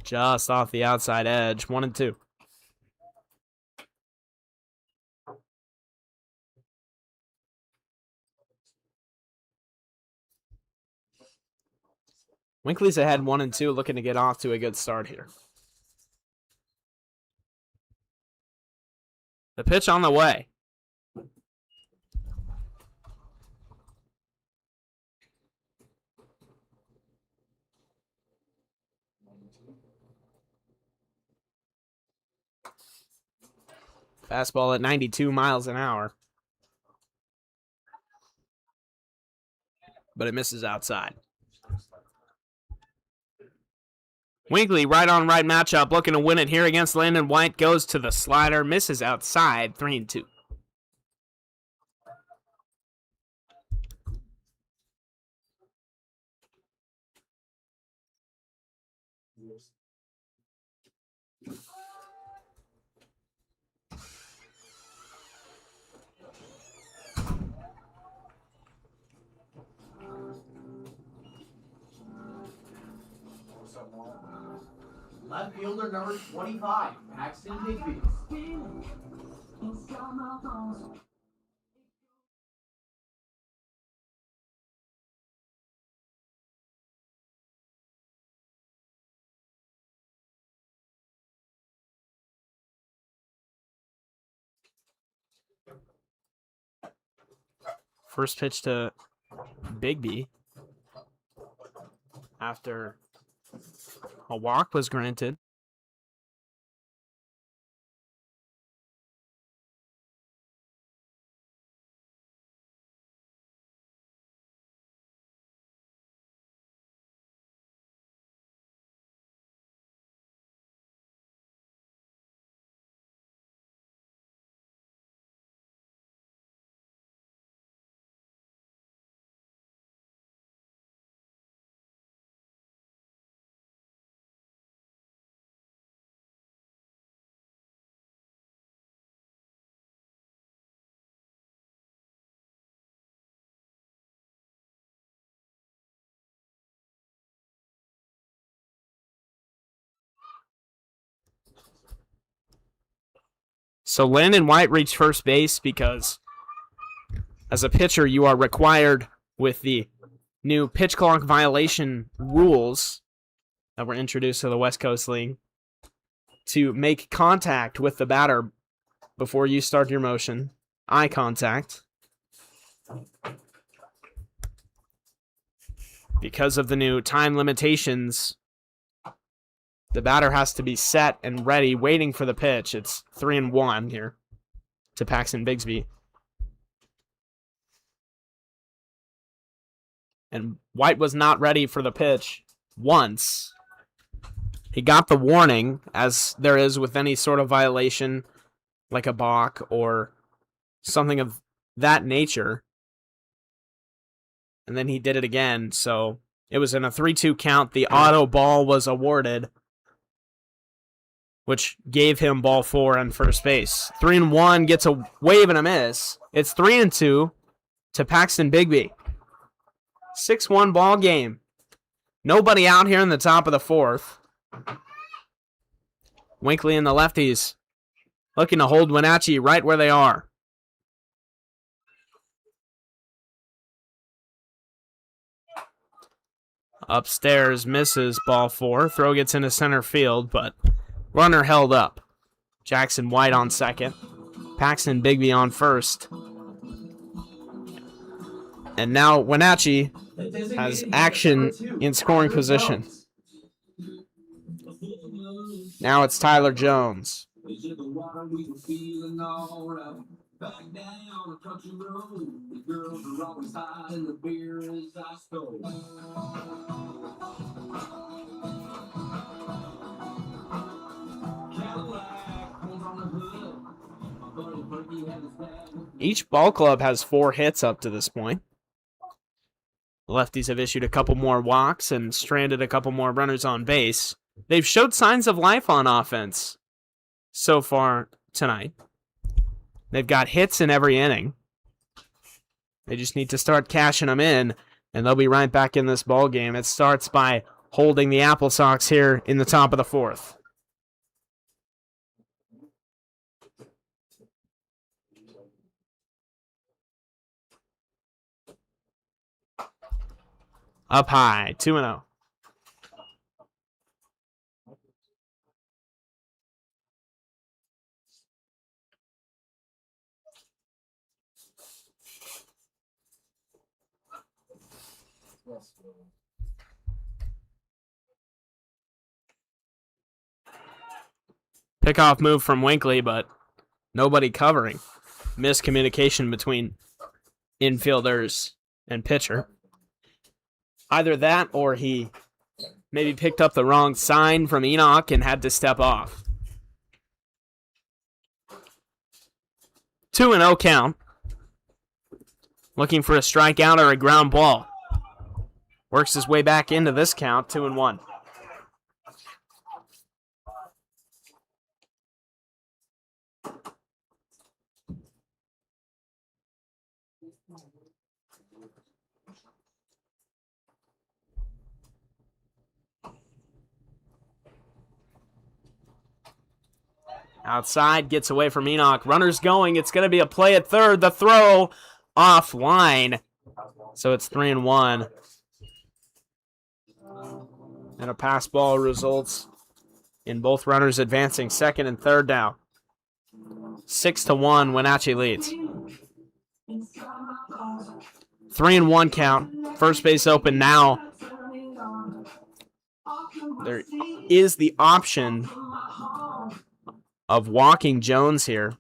Just off the outside edge. 1-2. Winkley's ahead 1-2, looking to get off to a good start here. The pitch on the way. Fastball at 92 miles an hour. But it misses outside. Winkley, right on right matchup, looking to win it here against Landon White. Goes to the slider, misses outside, 3-2. Left fielder number 25, Paxton Bigby. First pitch to Bigby after a walk was granted. So Landon White reached first base because as a pitcher, you are required with the new pitch clock violation rules that were introduced to the West Coast League to make contact with the batter before you start your motion. Eye contact. Because of the new time limitations, the batter has to be set and ready, waiting for the pitch. It's 3-1 here to Paxton Bigsby. And White was not ready for the pitch once. He got the warning, as there is with any sort of violation, like a balk or something of that nature. And then he did it again, so it was in a 3-2 count. The auto ball was awarded, which gave him ball 4 on first base. 3-1 gets a wave and a miss. It's 3-2 to Paxton Bigby. 6-1 ball game. Nobody out here in the top of the 4th. Winkley and the lefties looking to hold Wenatchee right where they are. Upstairs misses ball 4. Throw gets into center field, but runner held up. Jackson White on second. Paxton Bigby on first. And now Wenatchee has action in scoring position. Now it's Tyler Jones. Each ball club has 4 hits up to this point. The lefties have issued a couple more walks and stranded a couple more runners on base. They've showed signs of life on offense so far tonight. They've got hits in every inning. They just need to start cashing them in, and they'll be right back in this ball game. It starts by holding the Applesox here in the top of the 4th. Up high, 2-0. Pickoff move from Winkley, but nobody covering. Miscommunication between infielders and pitcher. Either that or he maybe picked up the wrong sign from Enoch and had to step off. 2-0 count. Looking for a strikeout or a ground ball. Works his way back into this count, 2-1. Outside, gets away from Enoch. Runner's going. It's going to be a play at third. The throw offline. So it's 3-1. And a pass ball results in both runners advancing second and third down. 6-1, Wenatchee leads. 3-1 count. First base open now. There is the option of walking Jones here.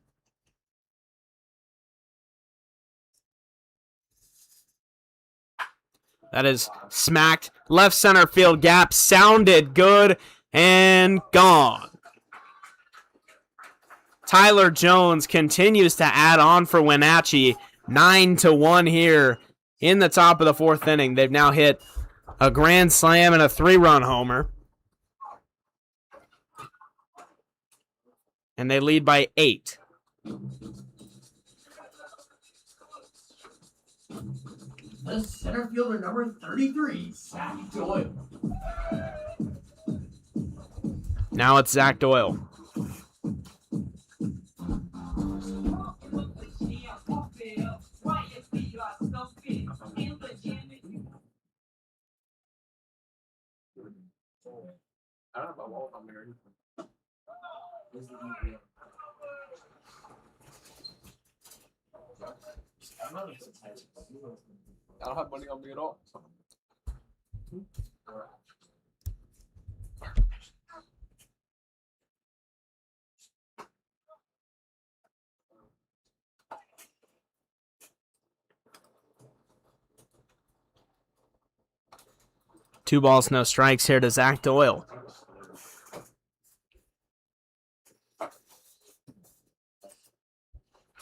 That is smacked left center field gap. Sounded good and gone. Tyler Jones continues to add on for Wenatchee. 9-1 here in the top of the 4th inning. They've now hit a grand slam and a 3-run homer. And they lead by 8. The center fielder number 33, Zach Doyle. Now it's Zach Doyle. I don't know about all of them, Mary. I don't have money on me at all. Two balls, no strikes here to Zach Doyle.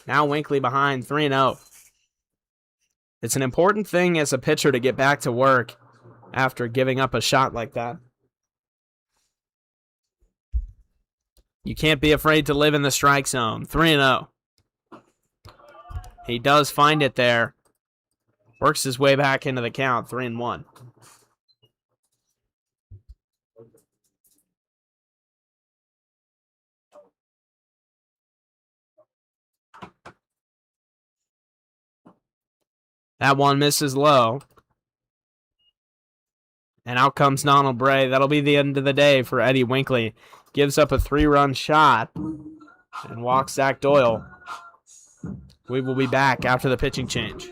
Now Winkley behind 3-0. It's an important thing as a pitcher to get back to work after giving up a shot like that. You can't be afraid to live in the strike zone. 3-0. He does find it there. Works his way back into the count. 3-1. That one misses low. And out comes Donald Bray. That'll be the end of the day for Eddie Winkley. Gives up a 3-run shot and walks Zach Doyle. We will be back after the pitching change.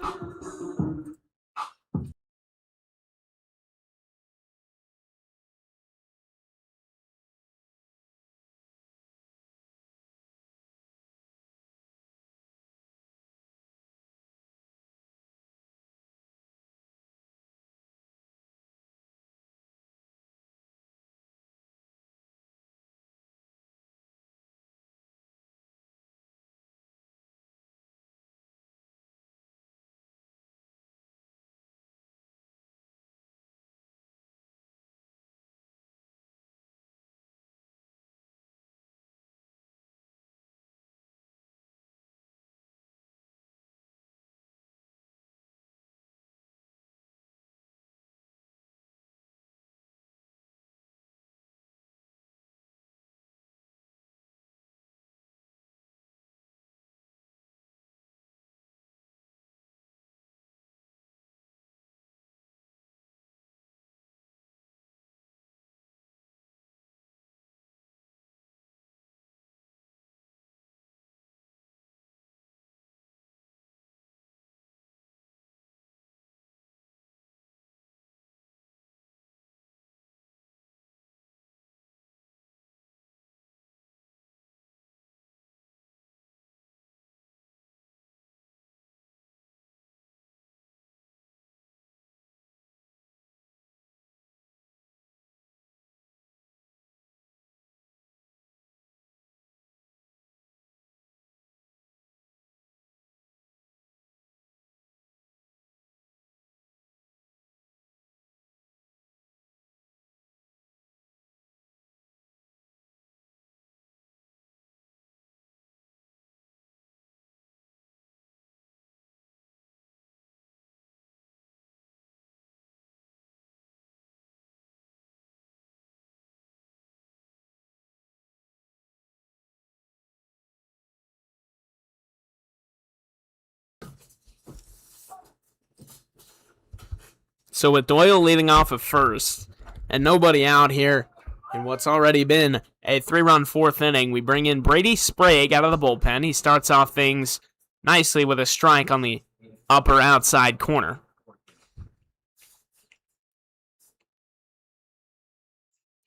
So with Doyle leading off at first and nobody out here in what's already been a 3-run fourth inning, we bring in Brady Sprague out of the bullpen. He starts off things nicely with a strike on the upper outside corner.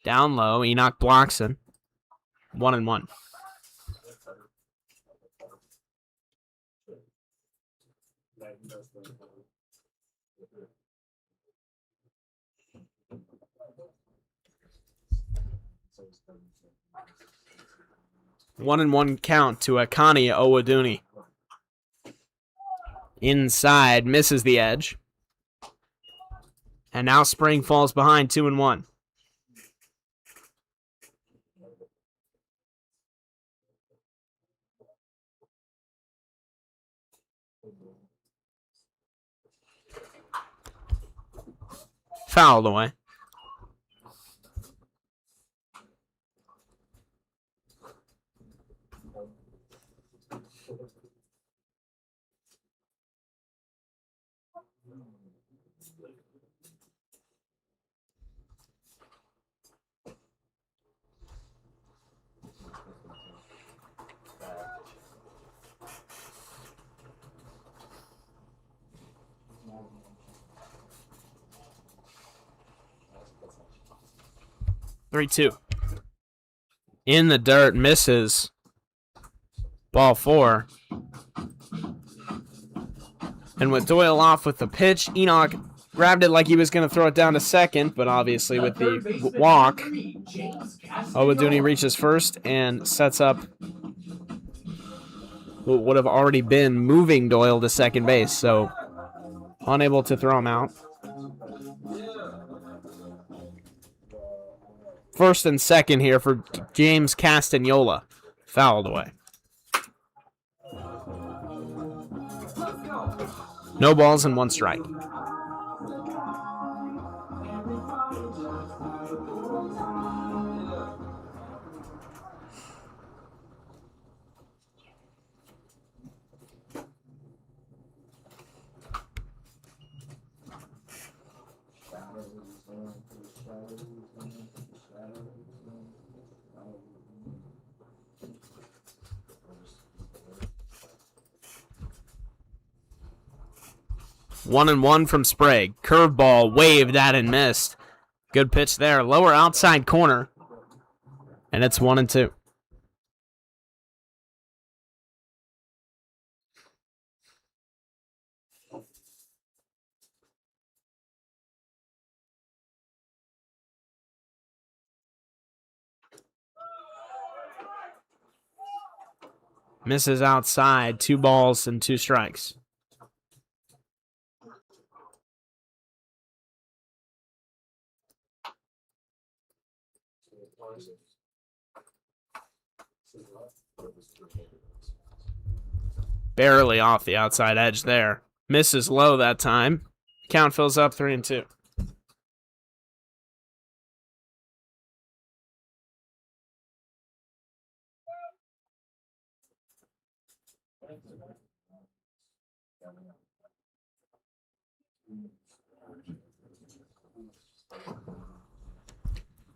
Down low, Enoch Blockson. 1-1. One and one count to Akani Owaduni. Inside, misses the edge. And now Spring falls behind 2-1. Fouled away. Three-two. In the dirt, misses. Ball 4. And with Doyle off with the pitch, Enoch grabbed it like he was going to throw it down to second, but obviously with the walk, Owaduni reaches first and sets up what would have already been moving Doyle to second base, so unable to throw him out. First and second here for James Castagnola. Fouled away. No balls and one strike. 1-1 from Sprague. Curveball waved at and missed. Good pitch there. Lower outside corner. And it's 1-2. Misses outside. 2 balls and 2 strikes. Barely off the outside edge there. Misses low that time. Count fills up 3-2.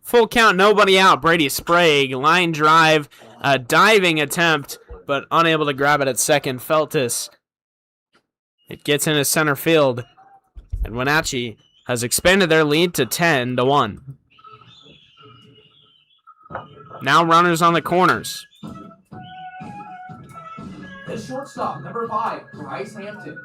Full count, nobody out. Brady Sprague, line drive, a diving attempt, but unable to grab it at second. Feltis. It gets into center field, and Wenatchee has expanded their lead to 10-1. Now runners on the corners. The shortstop, number 5, Bryce Hampton.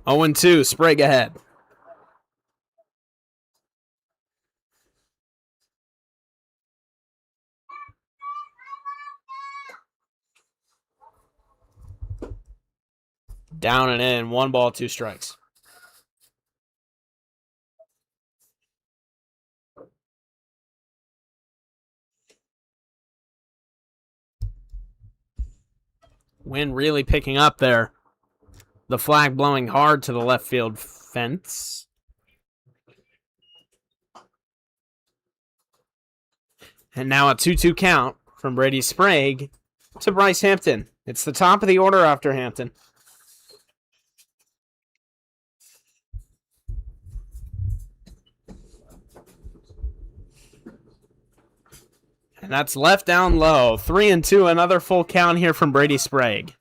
Oh, 0-2, Sprague ahead. Down and in, 1 ball, 2 strikes. Wind really picking up there. The flag blowing hard to the left field fence. And now a 2-2 count from Brady Sprague to Bryce Hampton. It's the top of the order after Hampton. And that's left down low. 3-2, another full count here from Brady Sprague.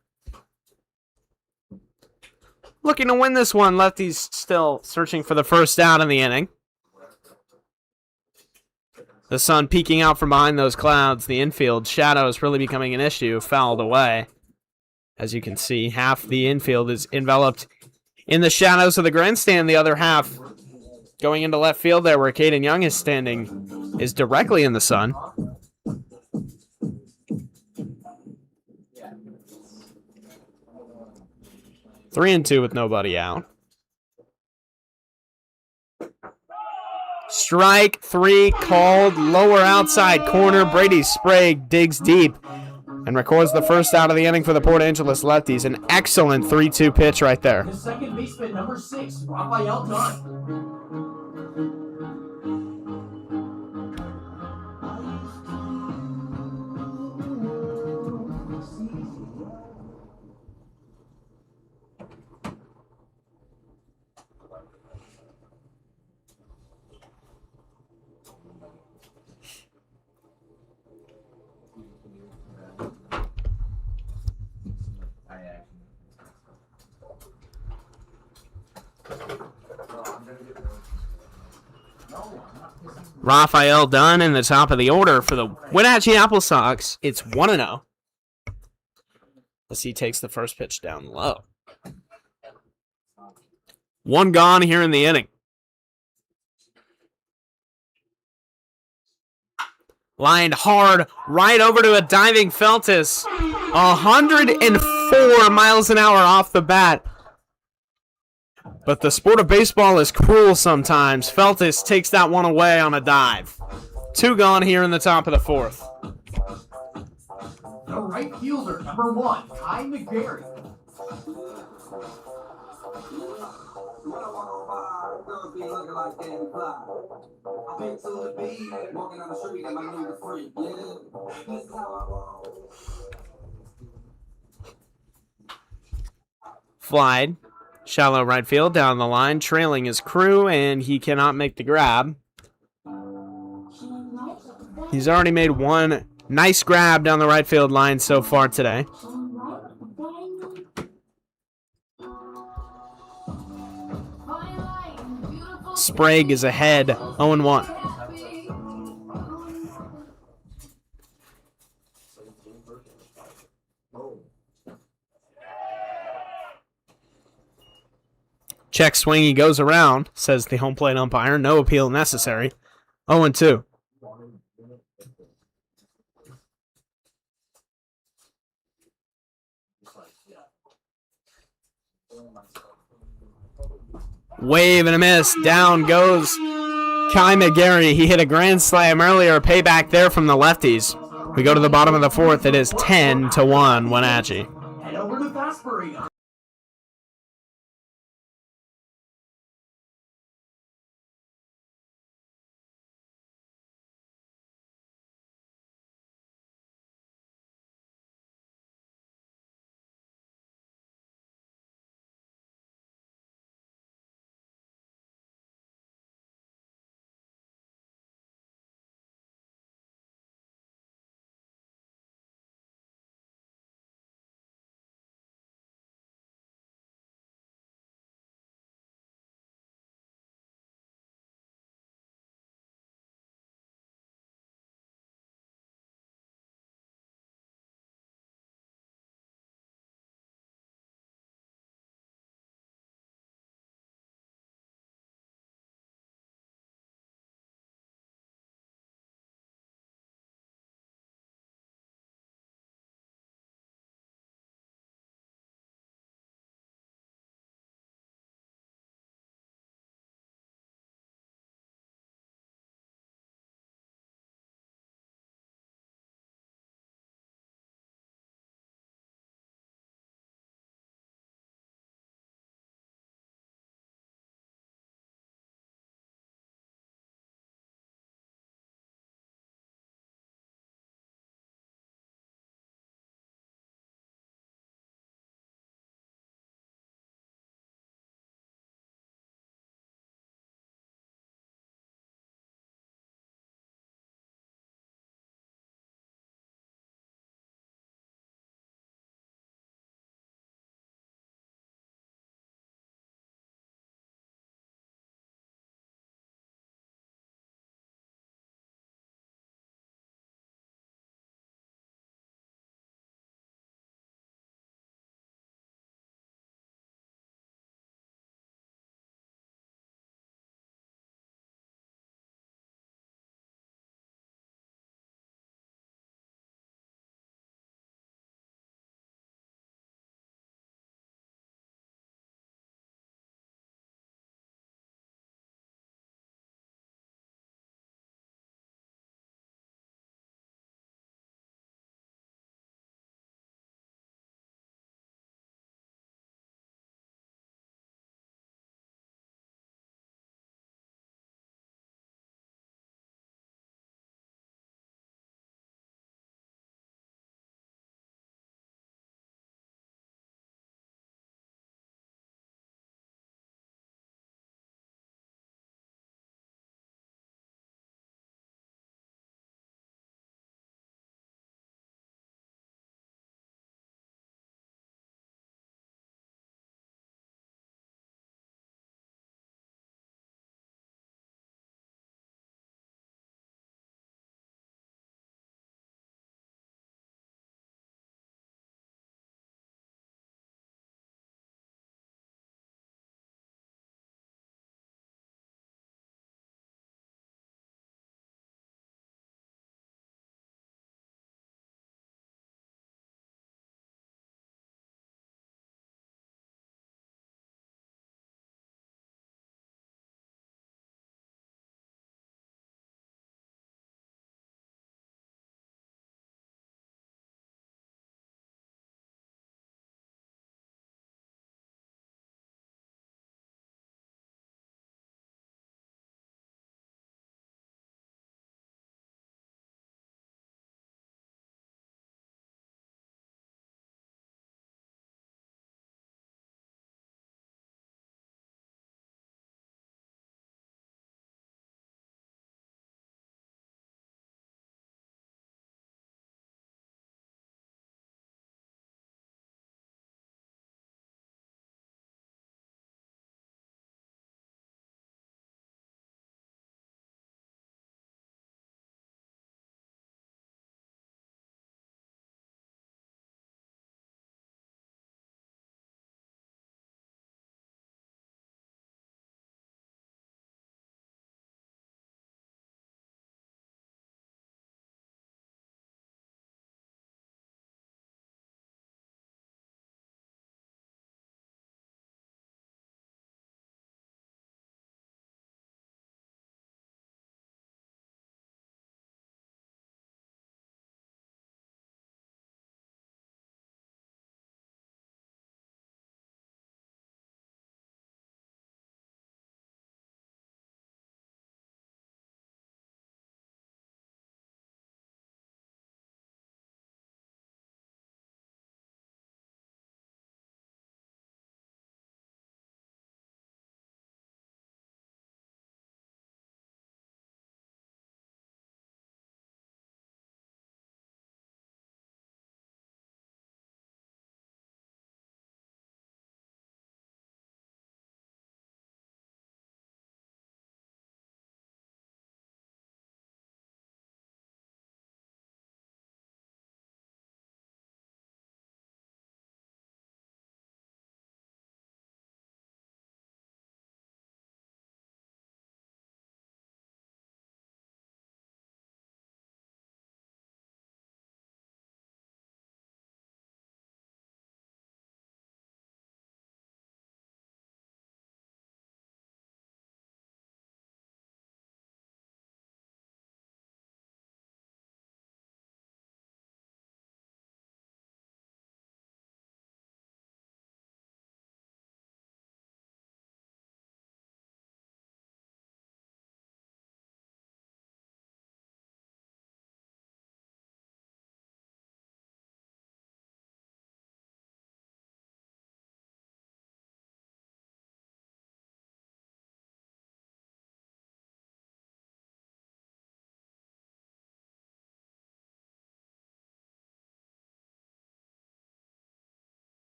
Looking to win this one. Lefties still searching for the first out in the inning. The sun peeking out from behind those clouds. The infield shadows really becoming an issue. Fouled away. As you can see, half the infield is enveloped in the shadows of the grandstand. The other half going into left field there where Caden Young is standing is directly in the sun. Three and two with nobody out. Strike three called, lower outside corner. Brady Sprague digs deep and records the first out of the inning for the Port Angeles Lefties. An excellent 3-2 pitch right there. The second baseman, number 6, Raphael Dunn. Raphael Dunn in the top of the order for the Wenatchee Applesox. It's 1-0 as he takes the first pitch down low. One gone here in the inning. Lined hard right over to a diving Feltis. 104 miles an hour off the bat. But the sport of baseball is cruel sometimes. Feltis takes that one away on a dive. 2 gone here in the top of the 4th. The right fielder, number 1, Kai McGarry. Flied. Shallow right field down the line, trailing his crew, and he cannot make the grab. He's already made one nice grab down the right field line so far today. Sprague is ahead, 0-1. Check swing, he goes around, says the home plate umpire. No appeal necessary. 0-2. Wave and a miss. Down goes Kai McGarry. He hit a grand slam earlier. Payback there from the lefties. We go to the bottom of the 4th. It is 10-1 Wenatchee. Head over to Fastbury.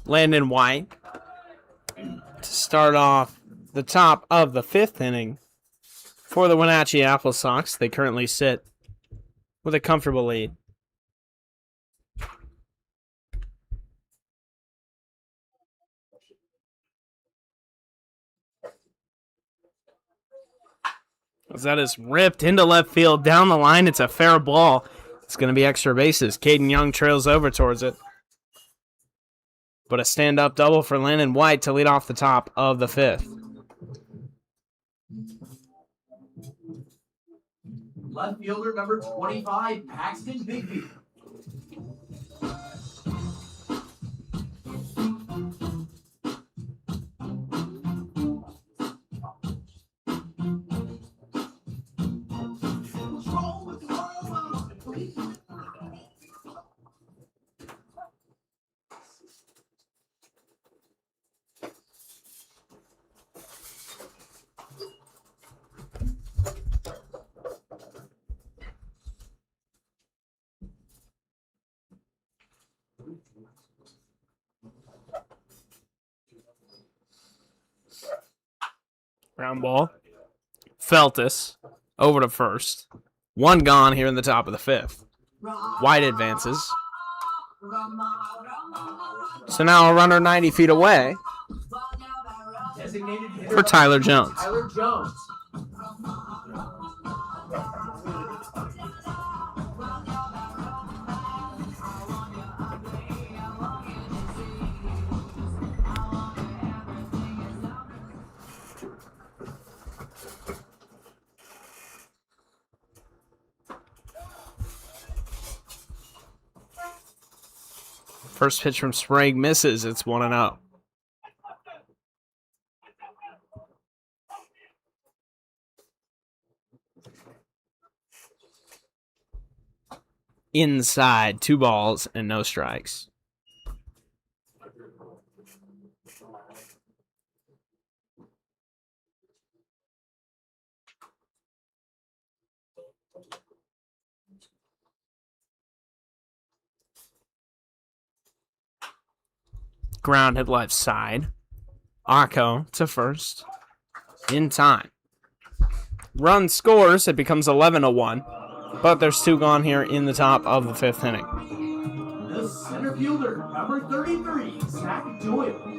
Landon White to start off the top of the 5th inning for the Wenatchee Applesox. They currently sit with a comfortable lead. As that is ripped into left field down the line, it's a fair ball. It's going to be extra bases. Caden Young trails over towards it. But a stand-up double for Landon White to lead off the top of the 5th. Left fielder number 25, Paxton Bigby. Ground ball. Feltus over to first. One gone here in the top of the 5th. White advances. So now a runner 90 feet away Designated hitter for Tyler Jones. Tyler Jones. First pitch from Sprague misses. It's 1-0. Inside, 2 balls and no strikes. Ground hit left side. Akko to first. In time. Run scores. It becomes 11-1. But there's 2 gone here in the top of the 5th inning. The center fielder, number 33, Zach Doyle.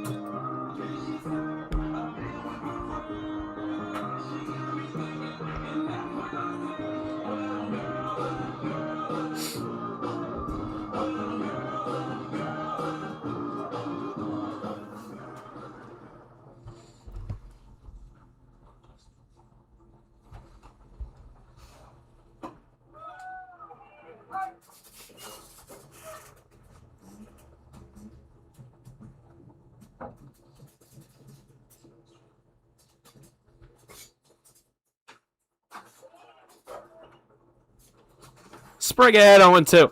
Sprague ahead 0-2.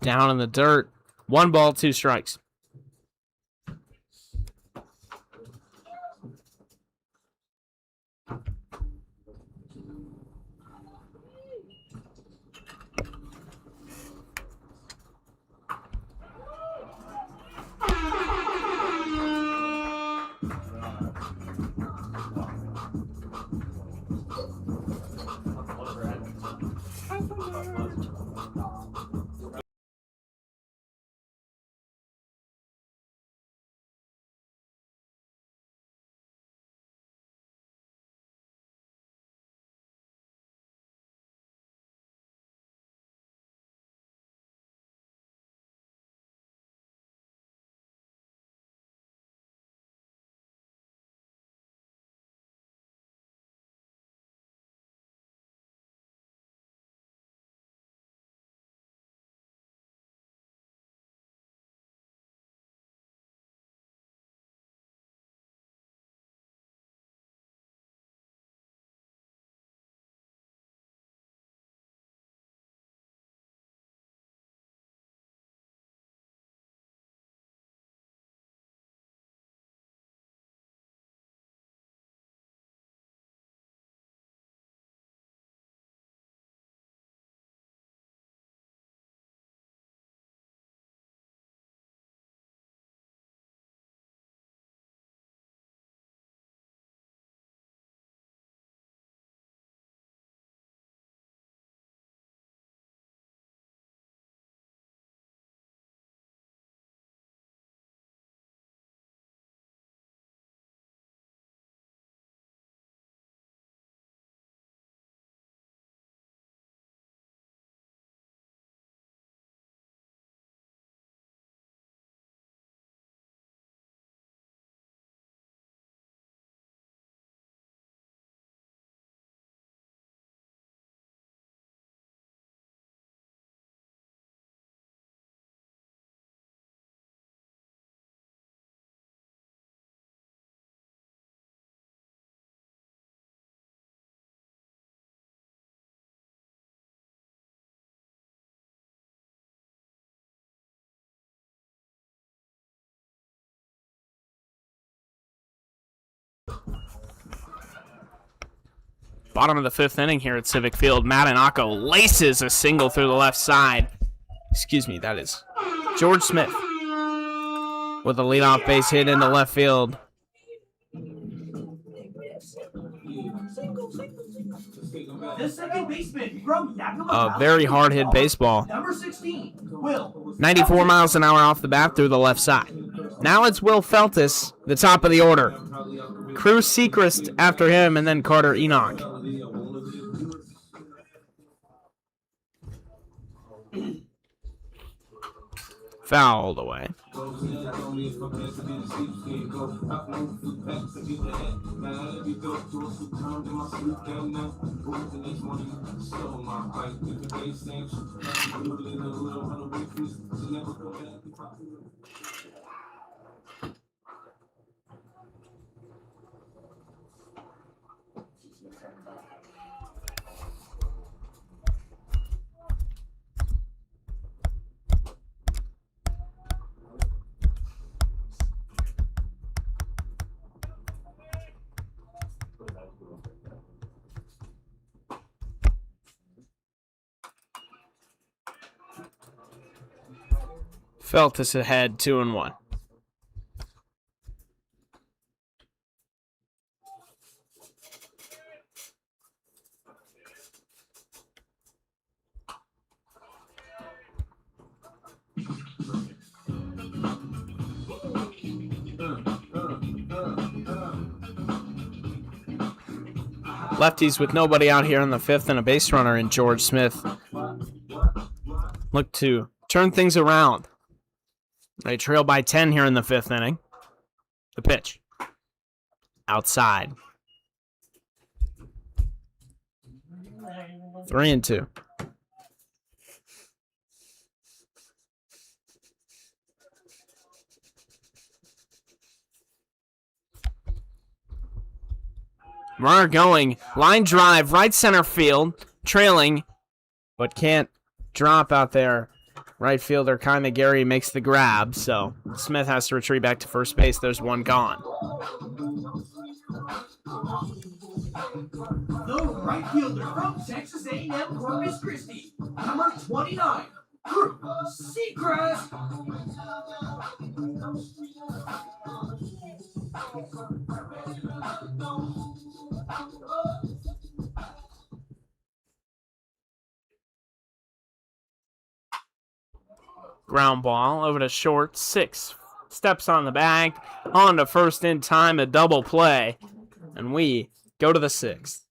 Down in the dirt. 1 ball, 2 strikes. Bottom of the 5th inning here at Civic Field. Matanako laces a single through the left side. Excuse me, that is George Smith with a leadoff base hit into left field. The second baseman from A very hard hit baseball. Number 16, Will. 94 miles an hour off the bat through the left side. Now it's Will Feltis, the top of the order. Cruz Sechrist after him, and then Carter Enoch. Fouled away. Feltis ahead, 2-1. Lefties with nobody out here in the 5th and a base runner in George Smith. Look to turn things around. They trail by 10 here in the 5th inning. The pitch. Outside. 3-2. Runner going. Line drive, right center field. Trailing, but can't drop out there. Right fielder Kai Gary makes the grab, so Smith has to retreat back to first base. There's one gone. The right fielder from Texas A&M Corpus Christi, number 29, Cruz Sechrist. Ground ball over to short. 6 steps on the bag. On to first in time. A double play. And we go to the 6th.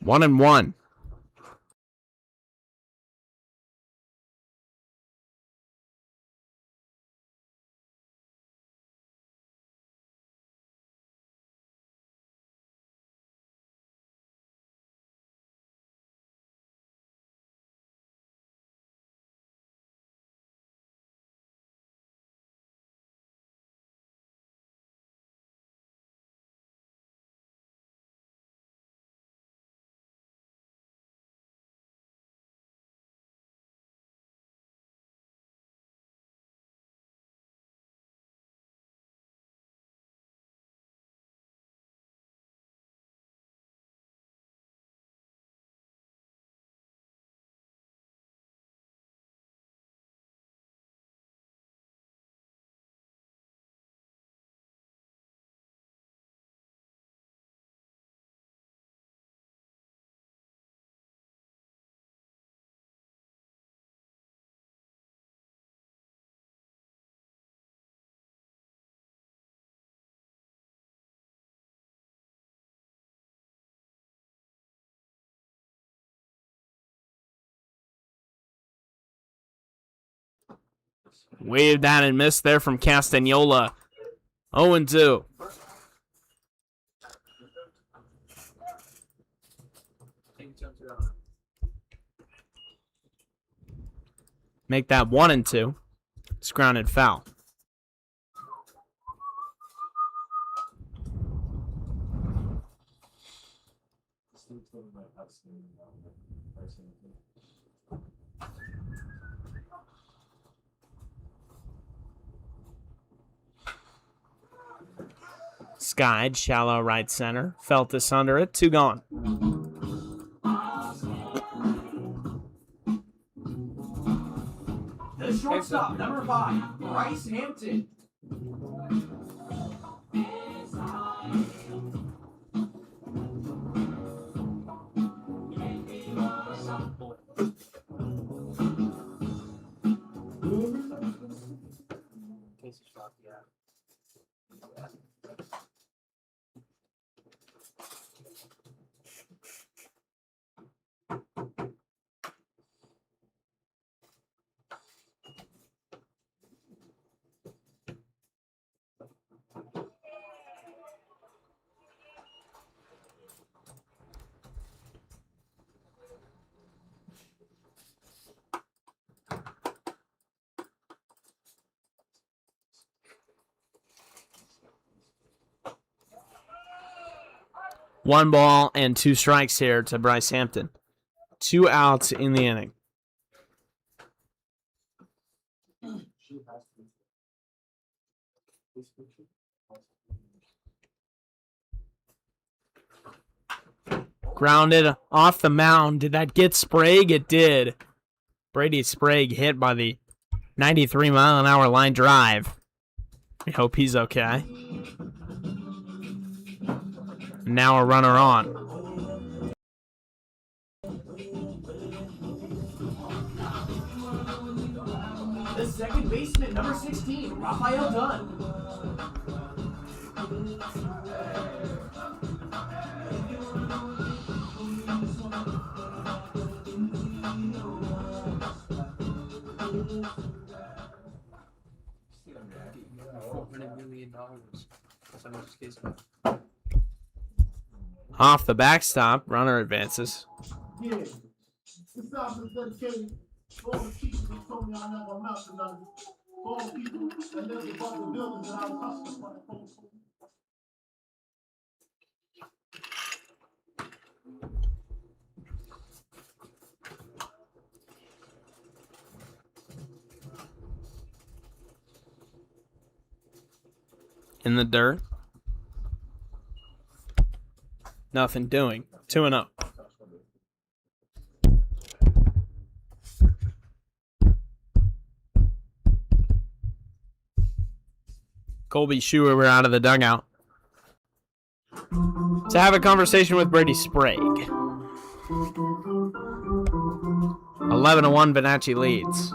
One and one. Waved that and missed there from Castagnola. 0-2. Make that 1-2. It's grounded foul. Skied, shallow right center. Feltus under it. 2 gone. The shortstop, number 5, Bryce Hampton. One ball and 2 strikes here to Bryce Hampton. 2 outs in the inning. Grounded off the mound. Did that get Sprague? It did. Brady Sprague hit by the 93-mile-an-hour line drive. We hope he's okay. Now a runner on. The second baseman, number 16, Raphael Dunn. Off the backstop, runner advances. Yeah, this song is dedicated to all the teachers that told me I never amount to nothing. To all the people that lived above the buildings that I was hustling for. In the dirt. Nothing doing. 2-0. Colby Schuer out of the dugout to have a conversation with Brady Sprague. 11-1 Wenatchee leads.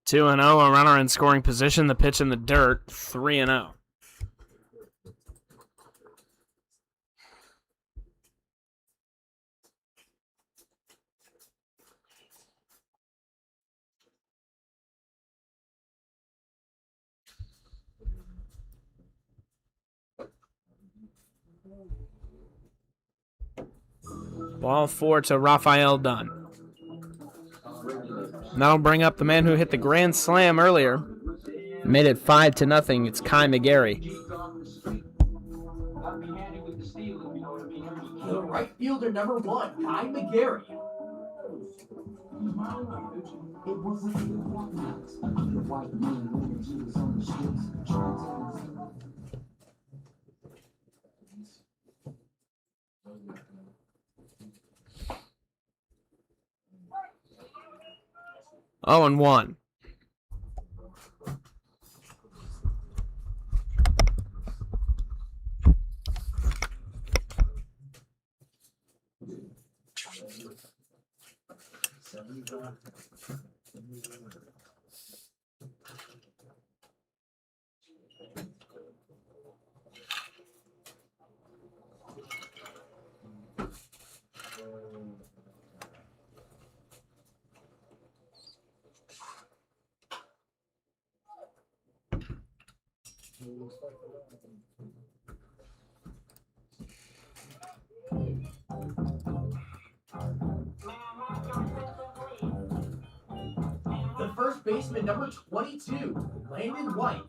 Two and 0, a runner in scoring position. The pitch in the dirt. 3-0. Ball 4 to Raphael Dunn. And that'll bring up the man who hit the grand slam earlier. Made it 5-0. It's Kai McGarry. The right fielder number 1, Kai McGarry. Oh, and 1. The first baseman number 22, Landon White.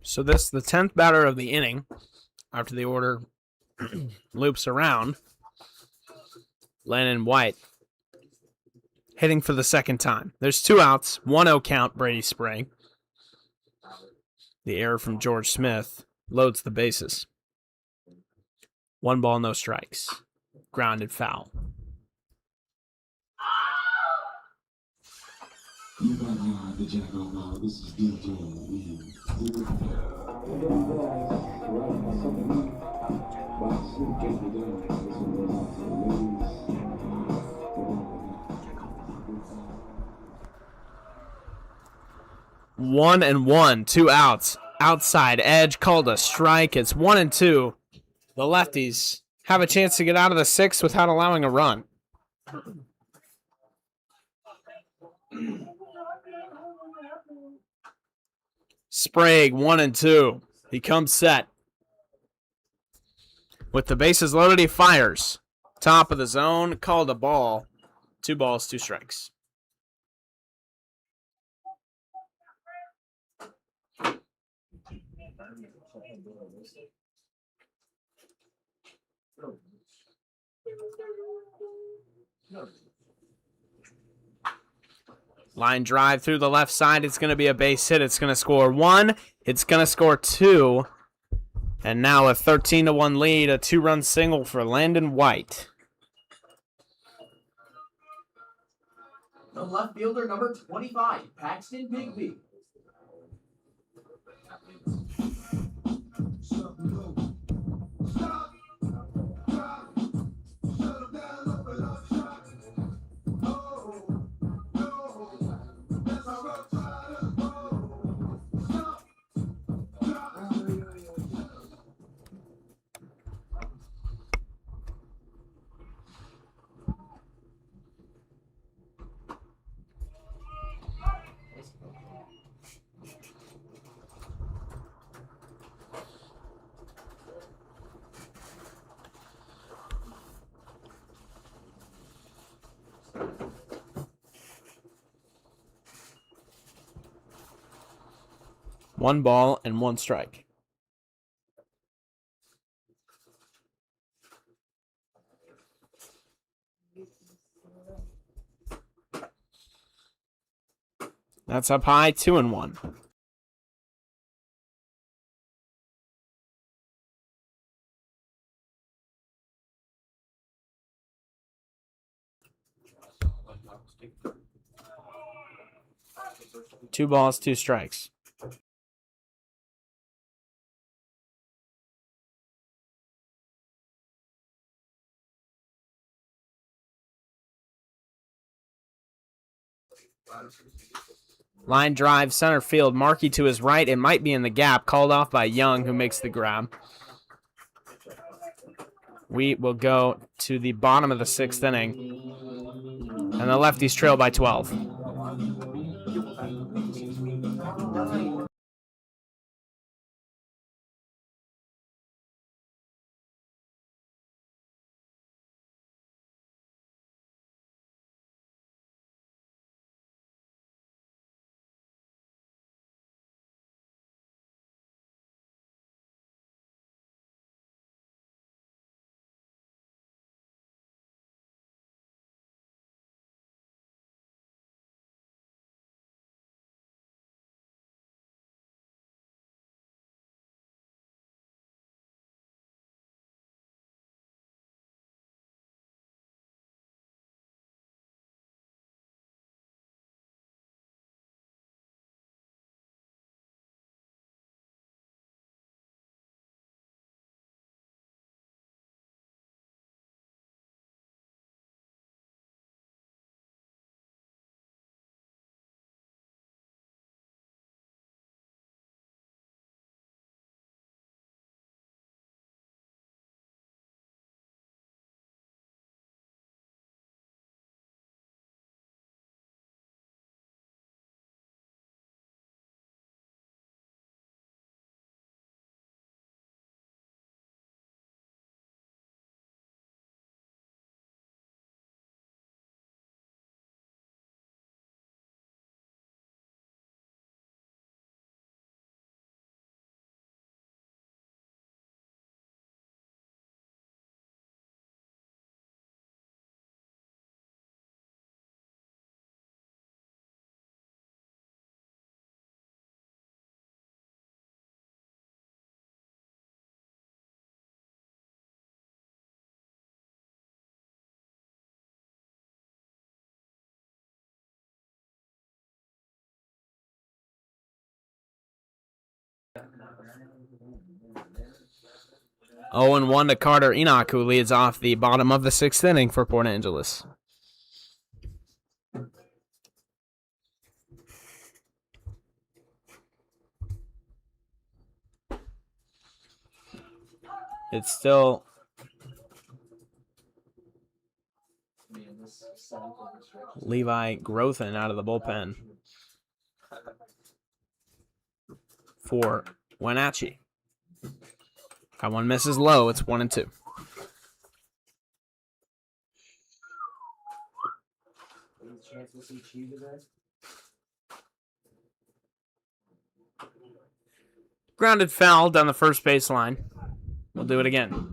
So this is the 10th batter of the inning after the order loops around. Landon White hitting for the second time. There's 2 outs, 1-0 count, Brady Sprague. The error from George Smith loads the bases. 1 ball, no strikes. Grounded foul. This is DJ. 1-1, 2 outs. Outside edge called a strike. It's 1-2. The Lefties have a chance to get out of the 6th without allowing a run. Sprague 1-2. He comes set. With the bases loaded, he fires. Top of the zone, called a ball. 2 balls, 2 strikes. Line drive through the left side. It's going to be a base hit. It's going to score 1. It's going to score 2. And now a 13-1 lead, a 2-run single for Landon White. The left fielder number 25, Paxton Bigby. One ball and 1 strike. That's up high, 2-1. Two balls, two strikes. Line drive, center field. Markey to his right. It might be in the gap. Called off by Young, who makes the grab. We will go to the bottom of the 6th inning. And the Lefties trail by 12. Oh, and 1 to Carter Enoch, who leads off the bottom of the 6th inning for Port Angeles. It's still Levi Grothin out of the bullpen for Wenatchee. That one misses low. It's 1-2. Grounded foul down the first baseline. We'll do it again.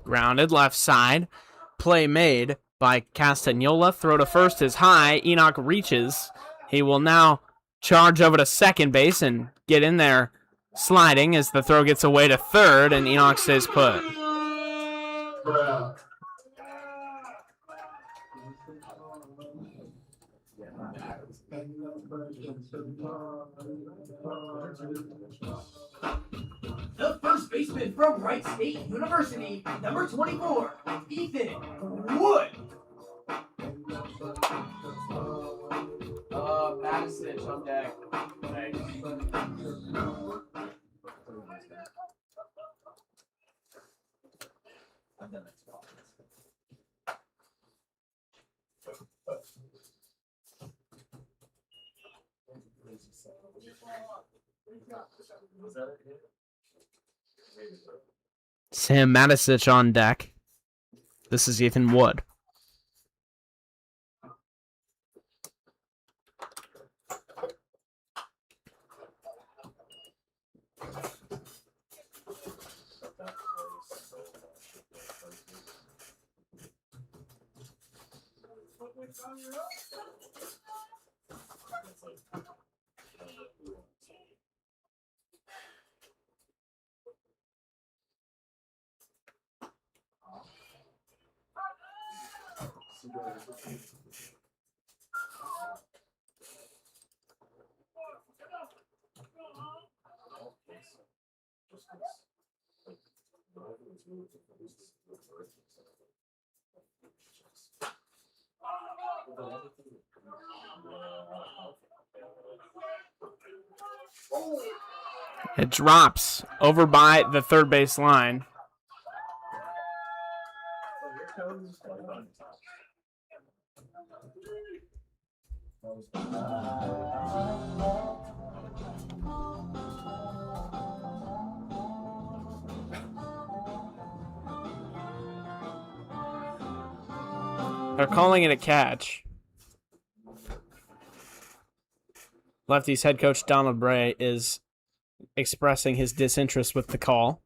Grounded left side. Play made by Castagnola. Throw to first is high. Enoch reaches. He will now charge over to second base and get in there sliding as the throw gets away to third, and Enoch stays put. The first baseman from Wright State University, number 24, Ethan Wood. Madison on deck. Thanks. Sam Matisich on deck. This is Ethan Wood. It drops over by the third base line. They're calling it a catch. Lefties head coach Donald Bray is expressing his disinterest with the call.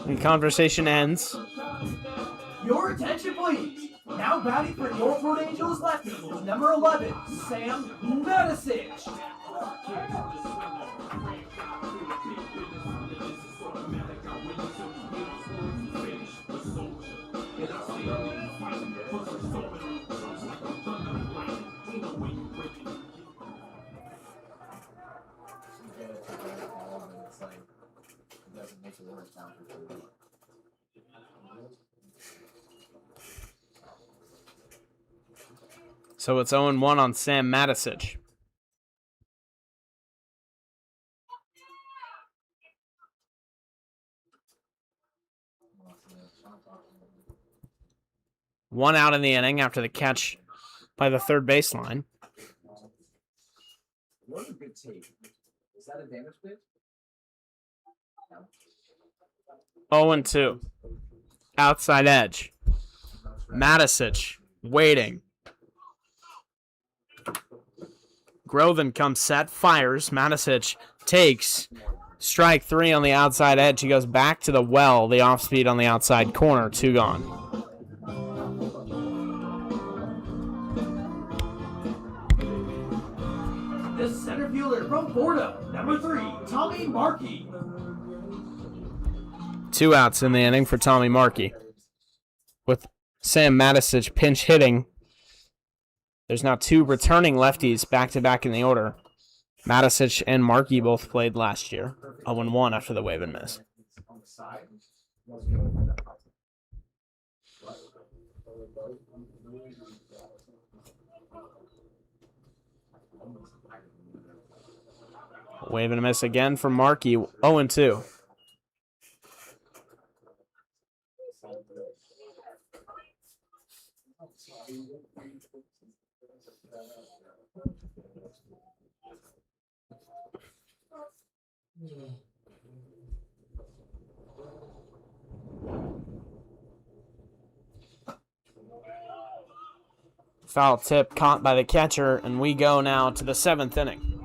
And conversation ends. Your attention, please. Now batting for your Port Angels lefties is number 11, Sam Matisich. So it's 0-1 on Sam Matisich. One out in the inning after the catch by the third baseline. What a good take. Is that a damage bit? 0-2. Outside edge. Matisich waiting. Groven comes set, fires. Matisich takes strike 3 on the outside edge. He goes back to the well. The off speed on the outside corner. 2 gone. The center fielder from Florida, number 3, Tommy Markey. 2 outs in the inning for Tommy Markey. With Sam Matisich pinch hitting, there's now 2 returning lefties back-to-back in the order. Matisich and Markey both played last year. 0-1 after the wave and miss. Wave and a miss again for Markey. 0-2. Foul tip caught by the catcher, and we go now to the 7th inning.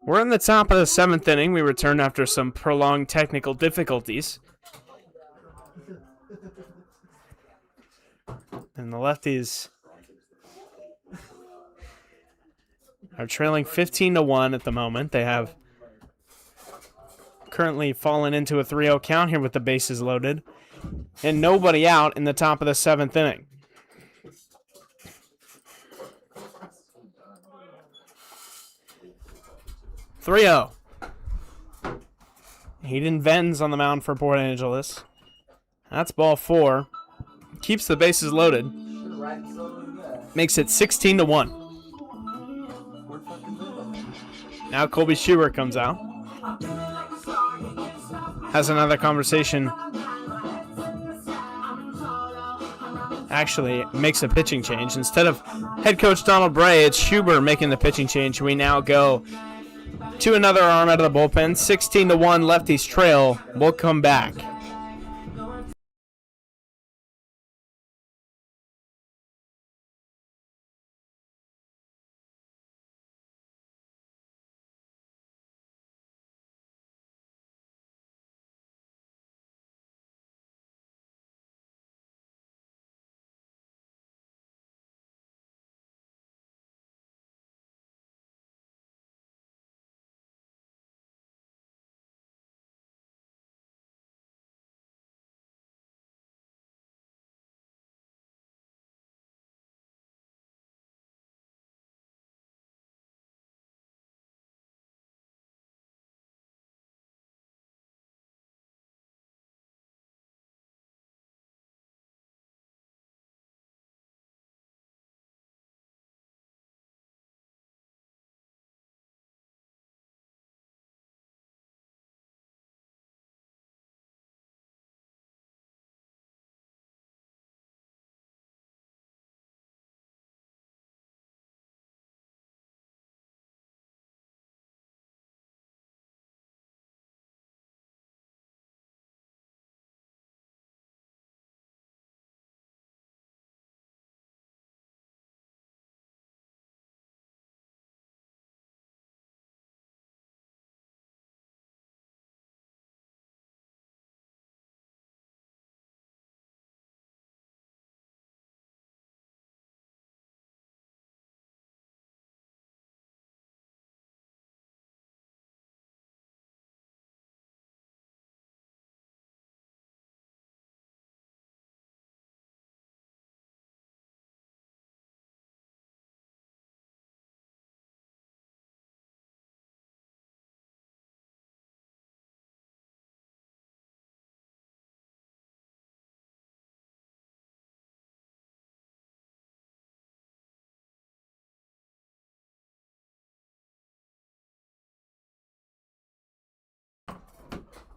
We're in the top of the 7th inning. We return after some prolonged technical difficulties. And the Lefties are trailing 15-1 at the moment. They have currently fallen into a 3-0 count here with the bases loaded. And nobody out in the top of the 7th inning. "3-0. Hayden Venz on the mound for Port Angeles. That's ball 4. Keeps the bases loaded. Makes it 16-1. Now Colby Schubert comes out. Has another conversation. Actually, makes a pitching change. Instead of head coach Donald Bray, it's Schubert making the pitching change. We now go to another arm out of the bullpen. 16-1 Lefties trail. We'll come back.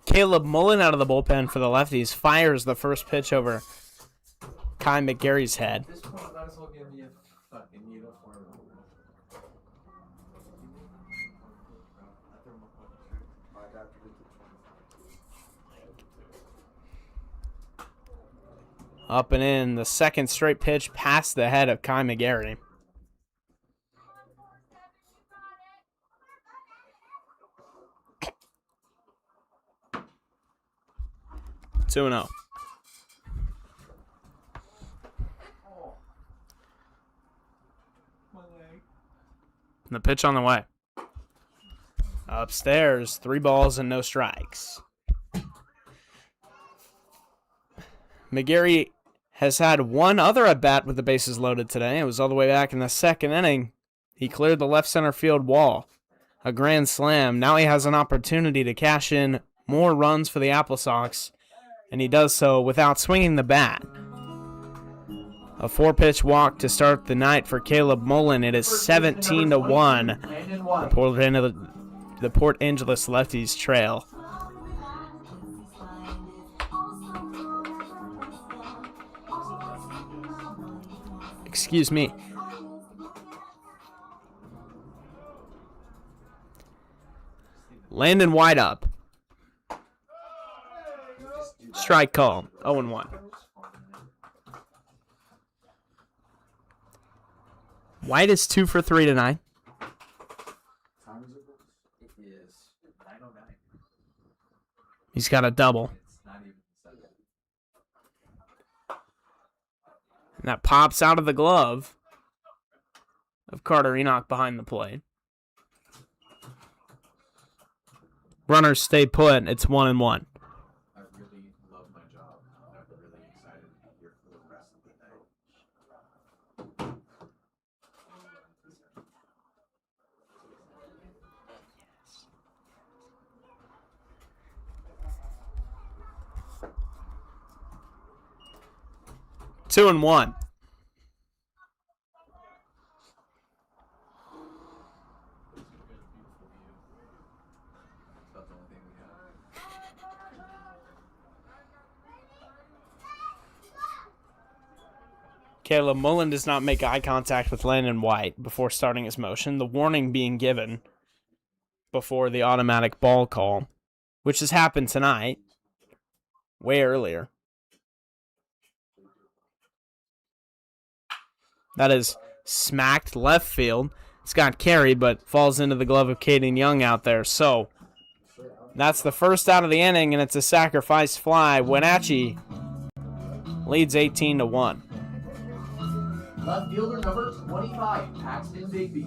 Caleb Mullen out of the bullpen for the Lefties fires the first pitch over Kai McGarry's head. At this point, might as well give me a fucking uniform. Up and in, the second straight pitch past the head of Kai McGarry. Two and 0. The pitch on the way. Upstairs, 3 balls and no strikes. McGarry has had one other at-bat with the bases loaded today. It was all the way back in the 2nd inning. He cleared the left center field wall. A grand slam. Now he has an opportunity to cash in more runs for the Applesox, and he does so without swinging the bat. A 4-pitch walk to start the night for Caleb Mullen. It is 17-1. The Port Angeles Lefties trail. Excuse me. Landon wide up. Strike call. 0-1. White is 2 for 3 tonight. It is 909. He's got a double. It's not even 7. And that pops out of the glove of Carter Enoch behind the plate. Runners stay put. It's 1-1. I really love my job. I'm really excited to be here for the rest of the day. 2-1. It's about the only thing we have. Caleb Mullen does not make eye contact with Landon White before starting his motion, the warning being given before the automatic ball call, which has happened tonight, way earlier. That is smacked left field. It's got carried, but falls into the glove of Caden Young out there. So that's the first out of the inning, and it's a sacrifice fly. Wenatchee leads 18-1. Left fielder number 25, Paxton Bigby.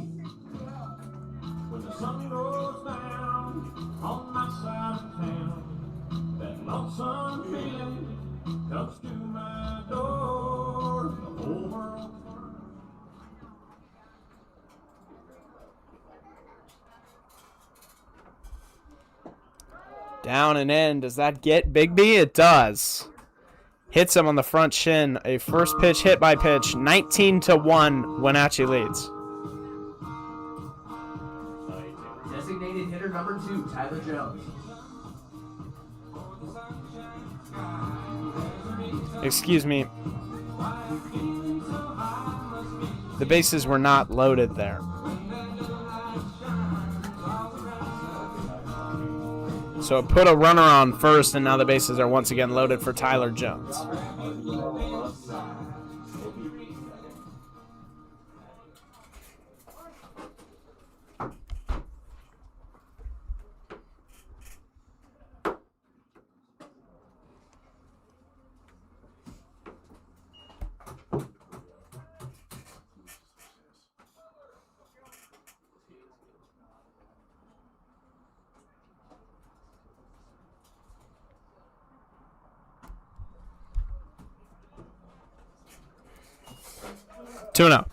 When the sun goes down on my side of town, that lonesome feeling comes to my door. The whole world. Down and in. Does that get Bigby? It does. Hits him on the front shin. A first pitch hit by pitch. 19-1. Wenatchee leads. Designated hitter number 2, Tyler Jones. Excuse me. The bases were not loaded there. So it put a runner on first, and now the bases are once again loaded for Tyler Jones. Tuna.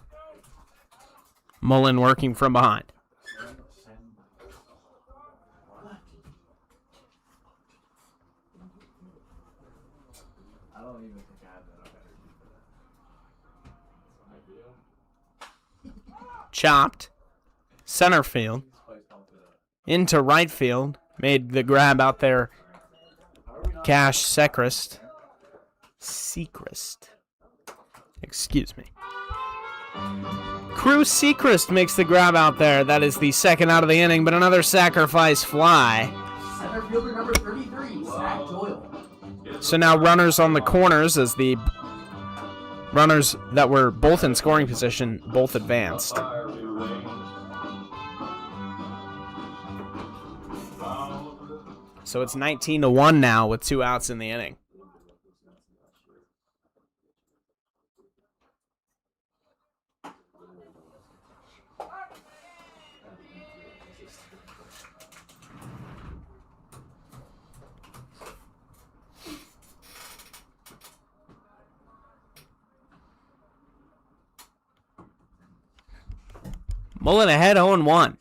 Mullen working from behind. I don't even think I have that energy. Chopped. Center field. Into right field. Made the grab out there. Cash Sechrist. Excuse me. Cruz Sechrist makes the grab out there. That is the second out of the inning, but another sacrifice fly. Center fielder number 33, Zach Doyle. So now runners on the corners as the runners that were both in scoring position both advanced. So it's 19-1 now with 2 outs in the inning. Mullen ahead 0-1.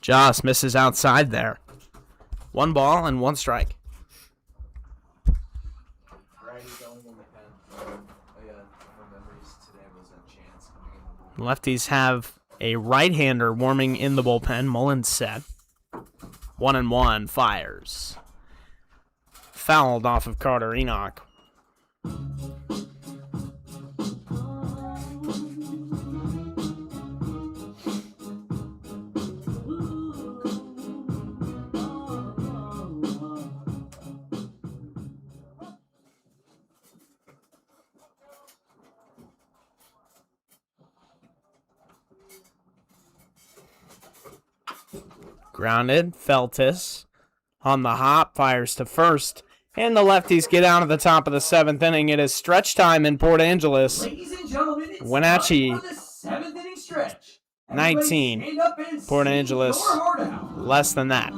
Joss misses outside there. 1 ball and 1 strike. Lefties have a right-hander warming in the bullpen. Mullen's set. 1-1, fires. Fouled off of Carter Enoch. Grounded. Feltis on the hop, fires to first. And the Lefties get out of the top of the 7th inning. It is stretch time in Port Angeles. Ladies and gentlemen, it's Wenatchee, time for the 7th inning stretch. 19. Stand up and Port sing Angeles, your heart out. less than that.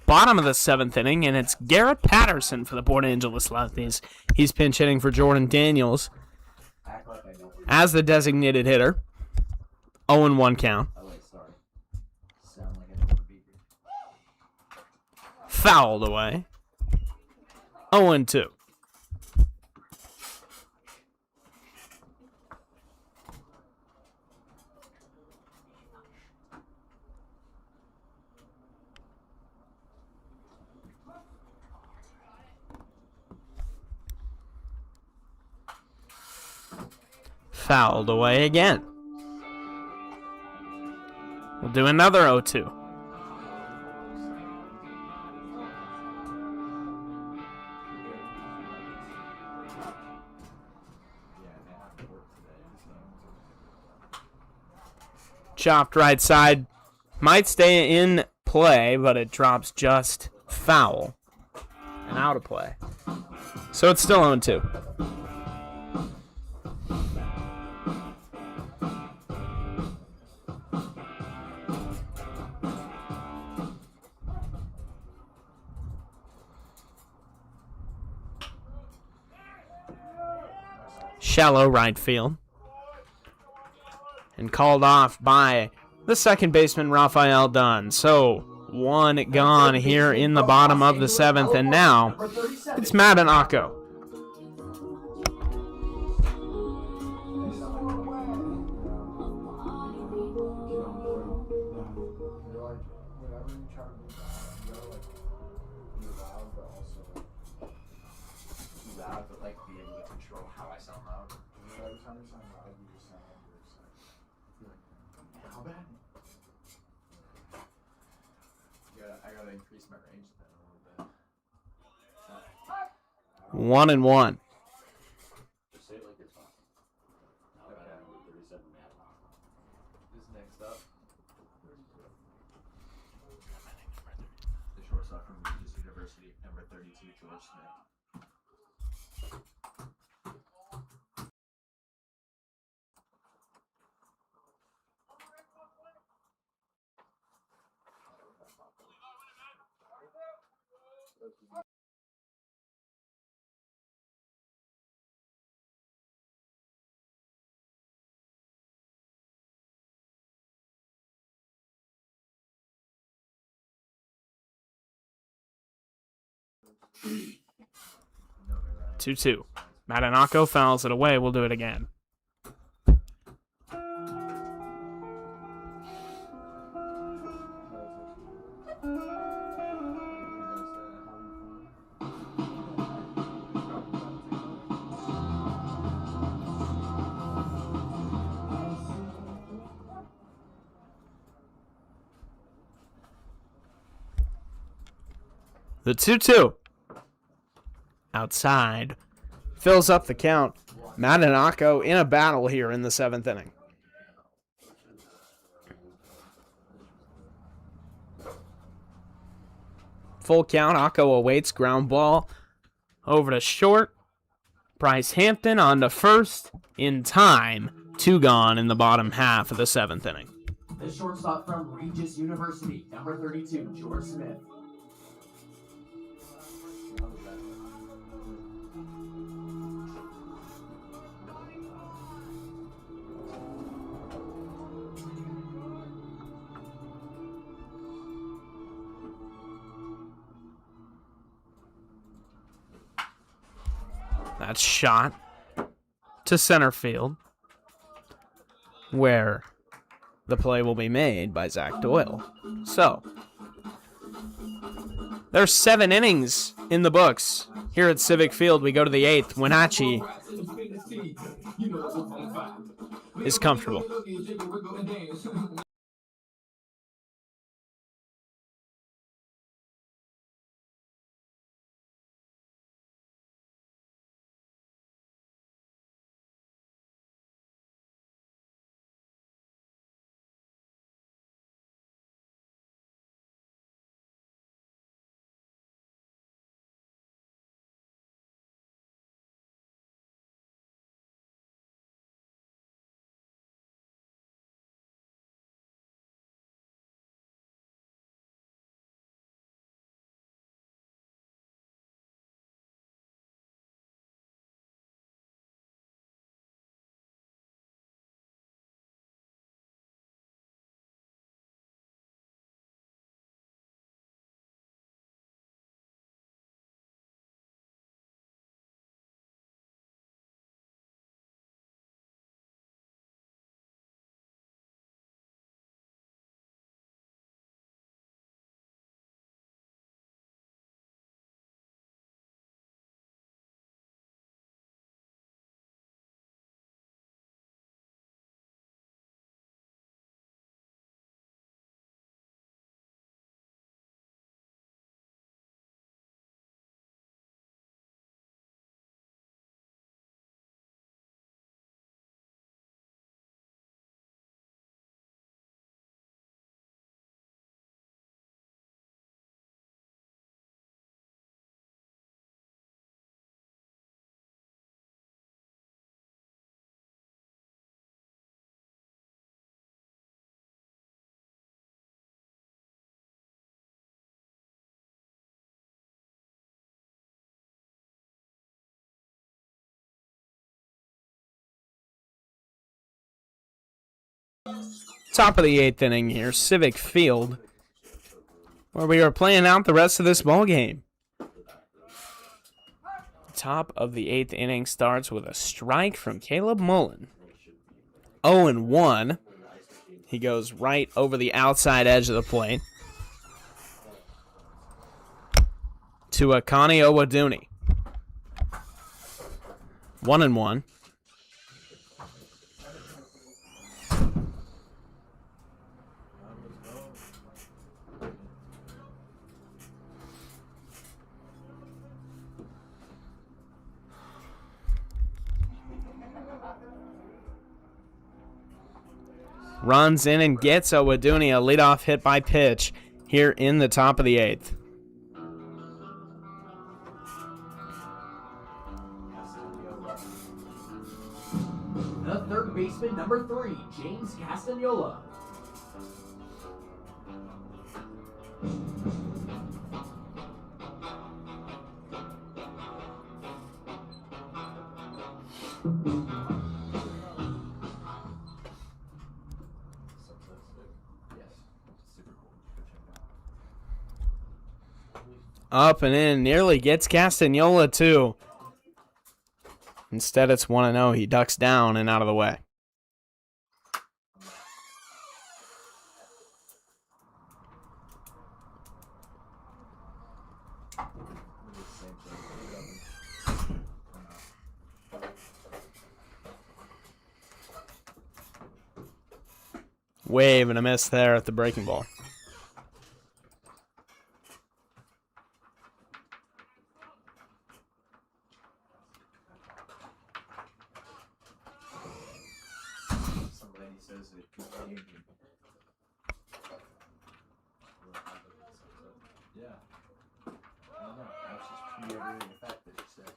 Bottom of the 7th inning, and it's Garrett Patterson for the Port Angeles Lefties. He's pinch hitting for Jordan Daniels as the designated hitter. 0-1 count. Fouled away. 0-2. Fouled away again. We'll do another 0-2. Chopped right side. Might stay in play, but it drops just foul and out of play. So it's still 0-2. Shallow right field. And called off by the second baseman, Rafael Dunn. So, one gone here in the bottom of the 7th, and now it's Madanako. I gotta increase my range then a little bit. 1-1. Just say it like it's fun. This next up. The shortstop from Regis University, number 32, George Smith. 2-2. Madanako fouls it away. We'll do it again. The 2-2. Outside. Fills up the count. Madanako in a battle here in the 7th inning. Full count. Ako awaits. Ground ball over to short. Bryce Hampton on to first in time. 2 gone in the bottom half of the 7th inning. The shortstop from Regis University, number 32, George Smith. That's shot to center field, where the play will be made by Zach Doyle. So, there's 7 innings in the books. Here at Civic Field, we go to the 8th. Wenatchee is comfortable. Top of the 8th inning here, Civic Field, where we are playing out the rest of this ball game. Top of the 8th inning starts with a strike from Caleb Mullen. 0-1. He goes right over the outside edge of the plate to Akani Owaduni. 1-1. Runs in and gets Owaduni a leadoff hit by pitch here in the top of the 8th. The third baseman, number 3, James Castagnola. up and in. Nearly gets Castagnola, too. Instead, it's 1-0. He ducks down and out of the way. Wave and a miss there at the breaking ball. Some lady says it could be yeah. I don't know. That's just reiterating the fact that she said.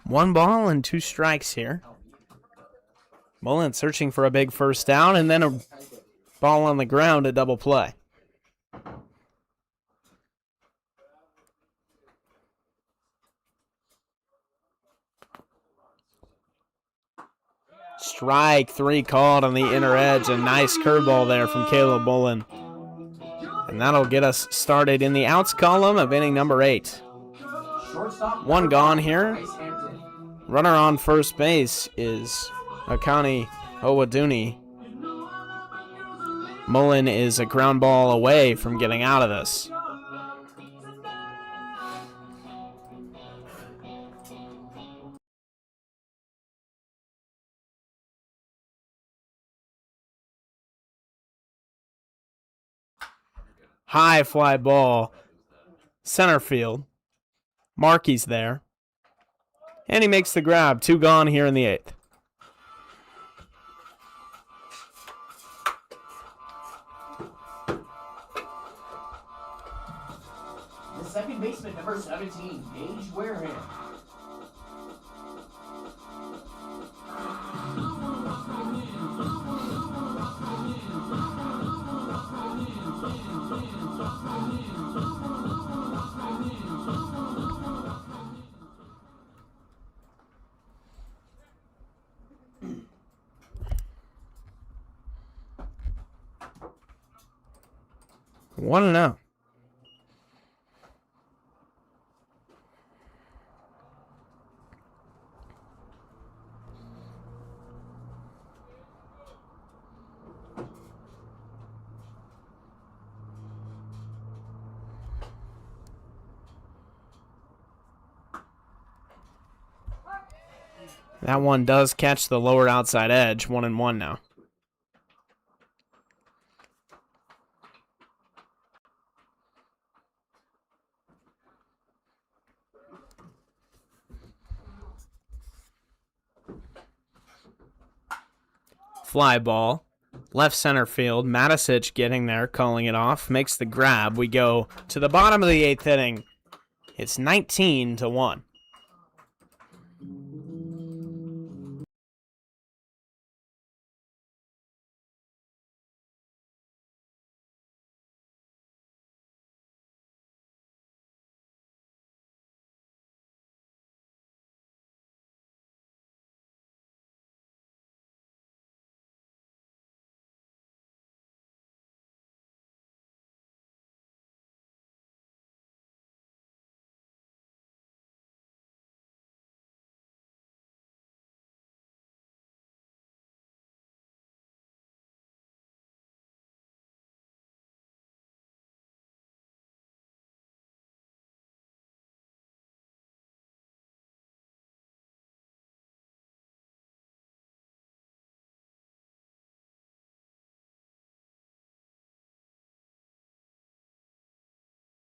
One ball and 2 strikes here. Mullen searching for a big first down, and then a ball on the ground, a double play. Strike 3 called on the inner edge. A nice curveball there from Caleb Mullen. And that'll get us started in the outs column of inning number 8. Shortstop. One gone here. Bryce Hampton. Runner on first base is Akani Owaduni. Mullen is a ground ball away from getting out of this. High fly ball. Center field. Markey's there. And he makes the grab. 2 gone here in the 8th. The second baseman, number 17, Gage Wareham. One and out. That one does catch the lower outside edge. 1-1 now. Fly ball. Left center field. Matisic getting there, calling it off. Makes the grab. We go to the bottom of the 8th inning. It's 19-1.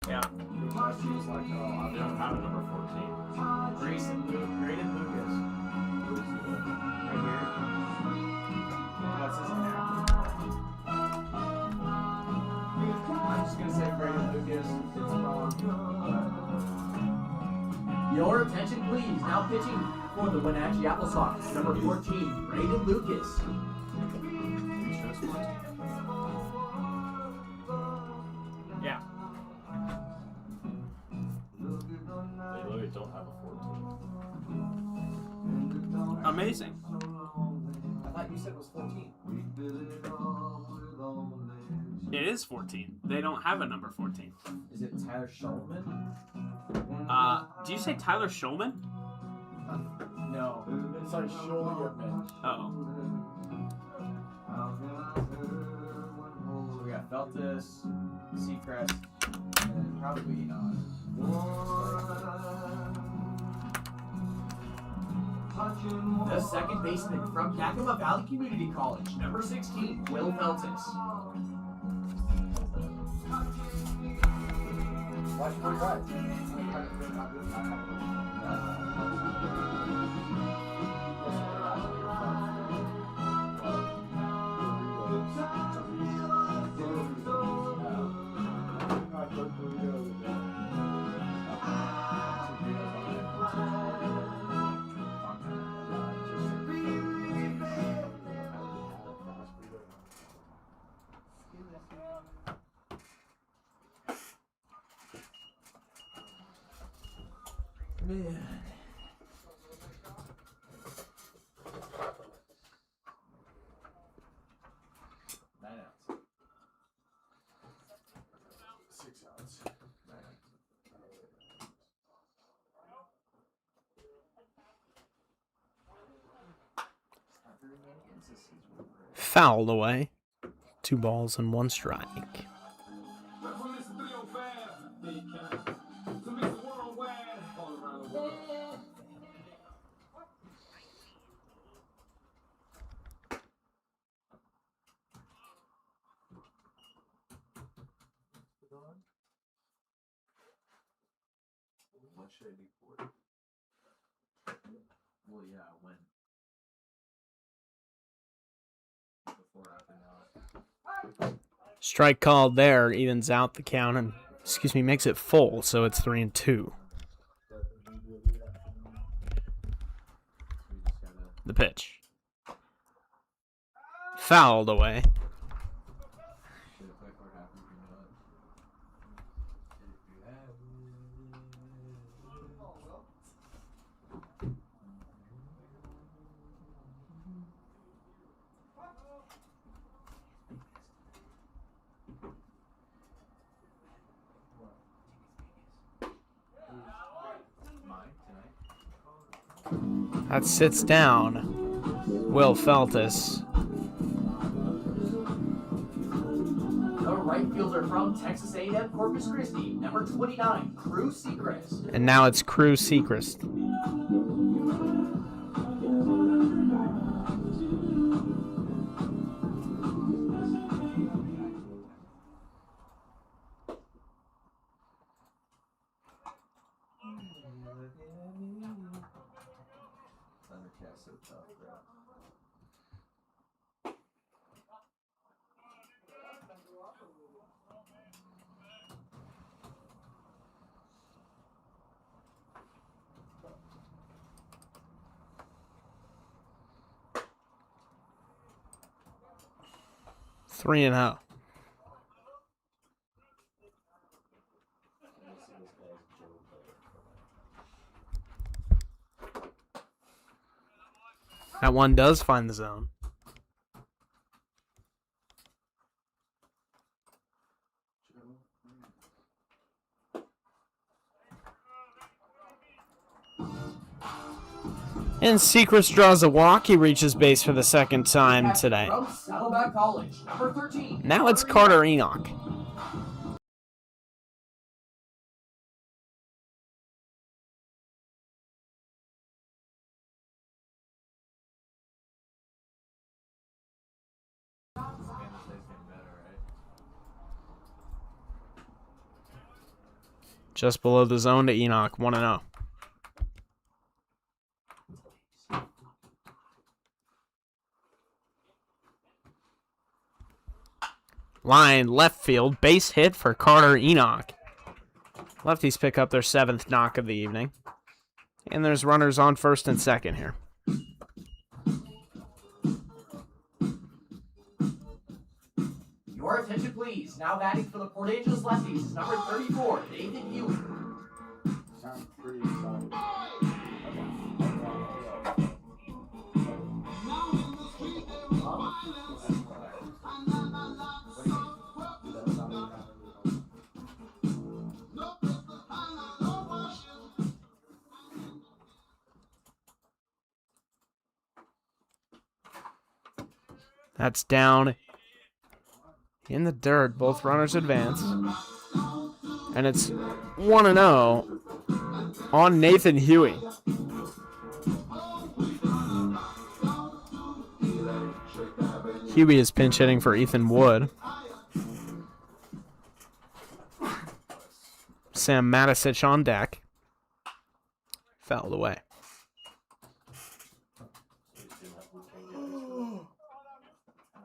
Yeah. She was like, oh, I don't have a number 14. Graydon Lucas. Right here. What's his name? I'm just going to say Graydon Lucas. It's wrong. Your attention, please. Now pitching for the Wenatchee Applesox, number 14, Graydon Lucas. Yeah. They literally don't have a 14. Amazing. I thought you said it was 14. It is 14. They don't have a number 14. Is it Tyler Schulman? Do you say Tyler Schulman? No. It's like Schulman. Uh-oh. So we got Feltus, Seacrest, and then probably Enoch. The second baseman from Yakima Valley Community College, number 16, Will Feltus. Watch 45. Man. Nine outs. 6 outs. Fouled away. 2 balls and 1 strike. What should I do for it? Well, yeah, when? Before, after, now. Strike called there, evens out the count and, makes it full, so it's 3-2. The pitch. Fouled away. That sits down Will Feltus. The right fielder from Texas A&M Corpus Christi, number 29, Crew Seacrest. And now it's Crew Seacrest. Three and out. That one does find the zone. And Seacrest draws a walk. He reaches base for the second time today. From Saddleback College, number 13. Now it's Carter Enoch. Just below the zone to Enoch, 1-0. Line left field, base hit for Carter Enoch. Lefties pick up their 7th knock of the evening. And there's runners on first and second here. Your attention, please. Now batting for the Port Angeles Lefties is number 34, Nathan Ewing. Sounds pretty exciting. That's down in the dirt. Both runners advance. And it's 1-0 on Nathan Huey. Huey is pinch hitting for Ethan Wood. Sam Matisich on deck. Fouled away. I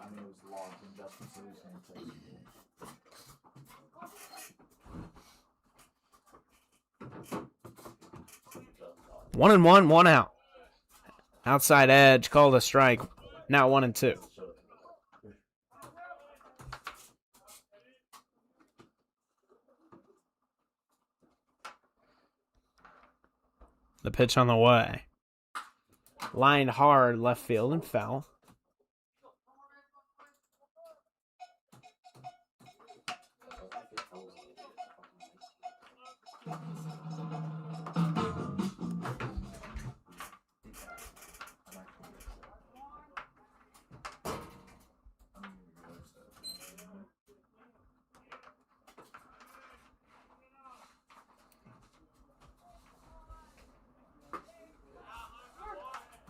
mean, it was logged in Justin Series and it's 1-1, 1 out. Outside edge, called a strike. Now 1-2. The pitch on the way. Line hard, left field, and foul.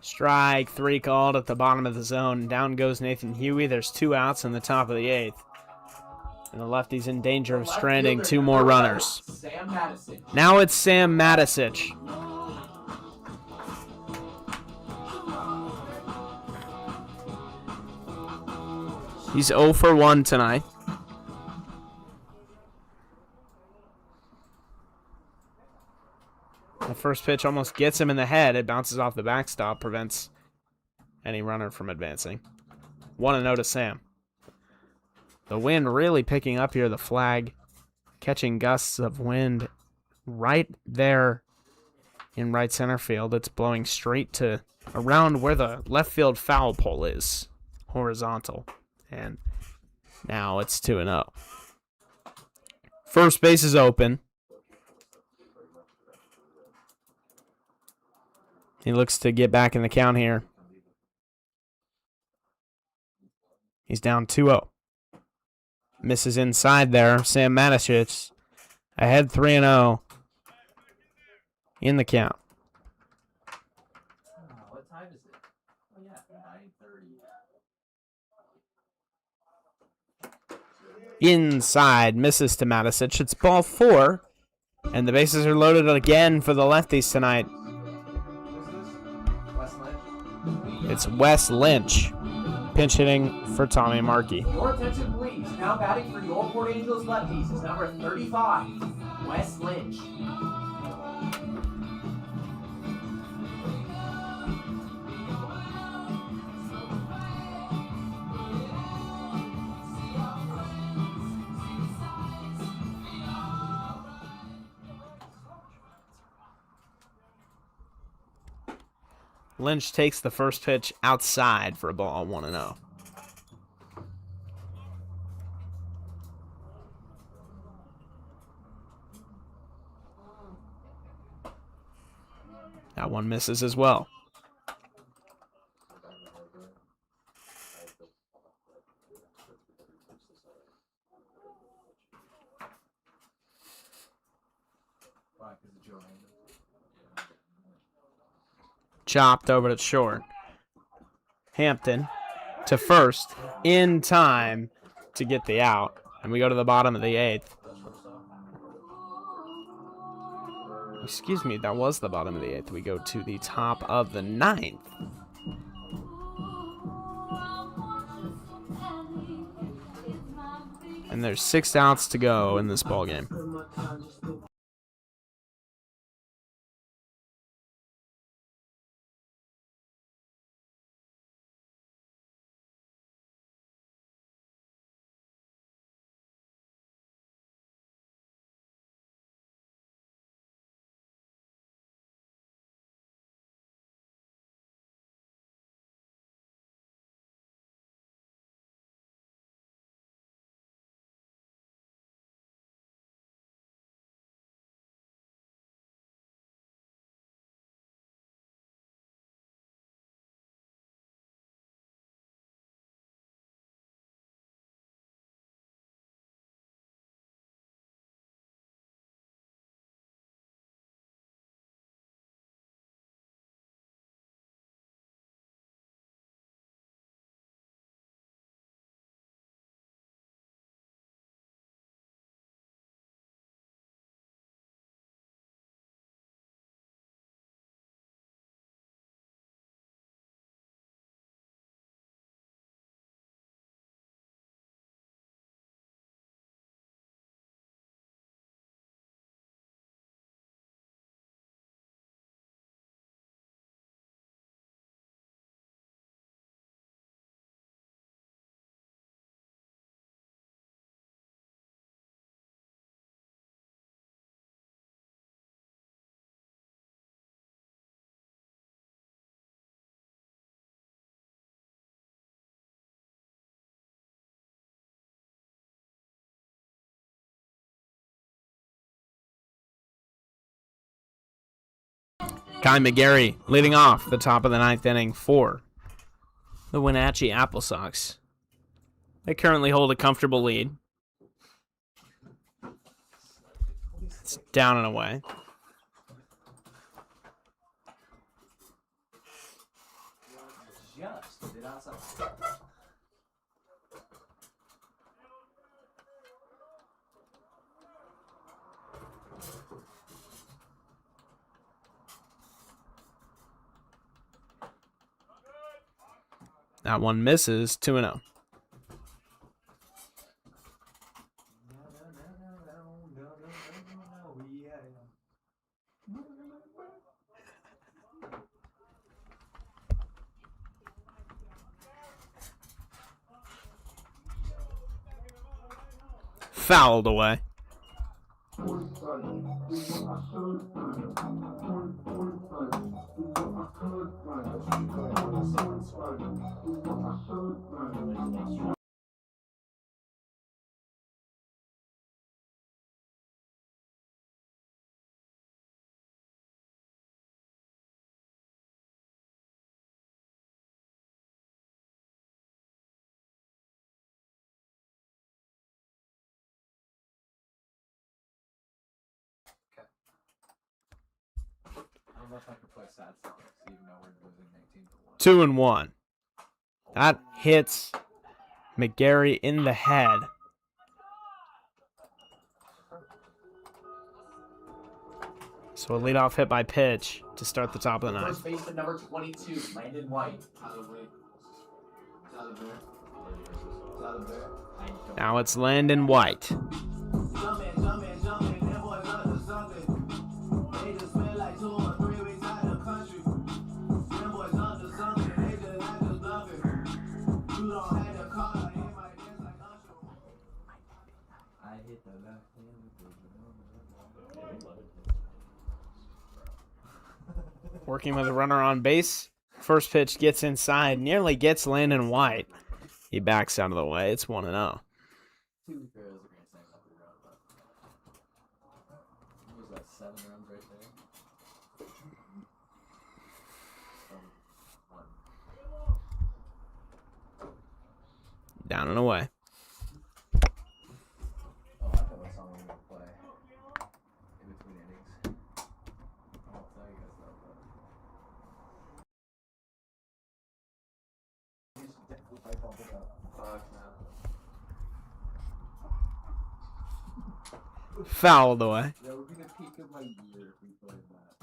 Strike 3 called at the bottom of the zone. Down goes Nathan Huey. There's 2 outs in the top of the 8th. And the lefty's in danger of stranding 2 more runners. Now it's Sam Matisich. He's 0 for 1 tonight. The first pitch almost gets him in the head. It bounces off the backstop, prevents any runner from advancing. 1-0 to Sam. The wind really picking up here. The flag catching gusts of wind right there in right center field. It's blowing straight to around where the left field foul pole is, horizontal. And now it's 2-0. First base is open. He looks to get back in the count here. He's down 2-0. Misses inside there. Sam Matisich ahead 3-0 in the count. What time is it? Oh, yeah, 9:30. Inside, misses to Matisich. It's ball 4, and the bases are loaded again for the lefties tonight. It's Wes Lynch, pinch hitting for Tommy Markey. Your attention, please. Now batting for your Port Angeles Lefties is number 35, Wes Lynch. Lynch takes the first pitch outside for a ball, 1-0. That one misses as well. Chopped over to short. Hampton to first in time to get the out. And we go to the bottom of the 8th. Excuse me, that was the bottom of the 8th. We go to the top of the 9th. And there's 6 outs to go in this ballgame. Kai McGarry leading off the top of the 9th inning for the Wenatchee Applesox. They currently hold a comfortable lead. It's down and away. Just did outside. That one misses, 2-0. No. Yeah. Fouled away. I don't know if I can play sad songs, even though we're losing 19-1. 2-1. That hits McGarry in the head. So a leadoff hit by pitch to start the top of the 9th. First baseman number 22, Landon White. Now it's Landon White. I hit the left hand. Working with a runner on base. First pitch gets inside, nearly gets Landon White. He backs out of the way. It's 1-0. 2 girls are going to say nothing wrong about that. What was that, 7 runs right there? One. Down and away. Oh, I thought that song was going to play in between innings. I'll tell you guys about that. You should definitely play bump it up. Fuck now. Fouled away. That would be the peak of my year if we played that.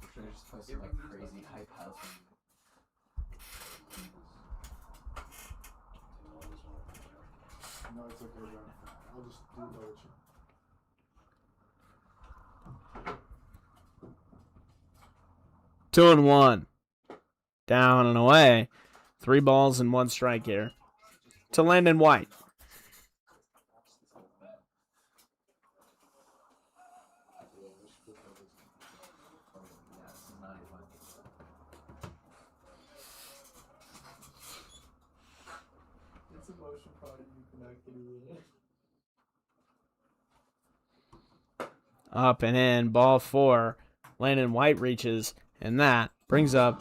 We should have just posted like crazy hype house music. No, it's okay, bro. I'll just do that with you. 2-1. Down and away. 3 balls and 1 strike here. To Landon White. It's emotion part you cannot get it. Up and in. Ball 4. Landon White reaches. And that brings up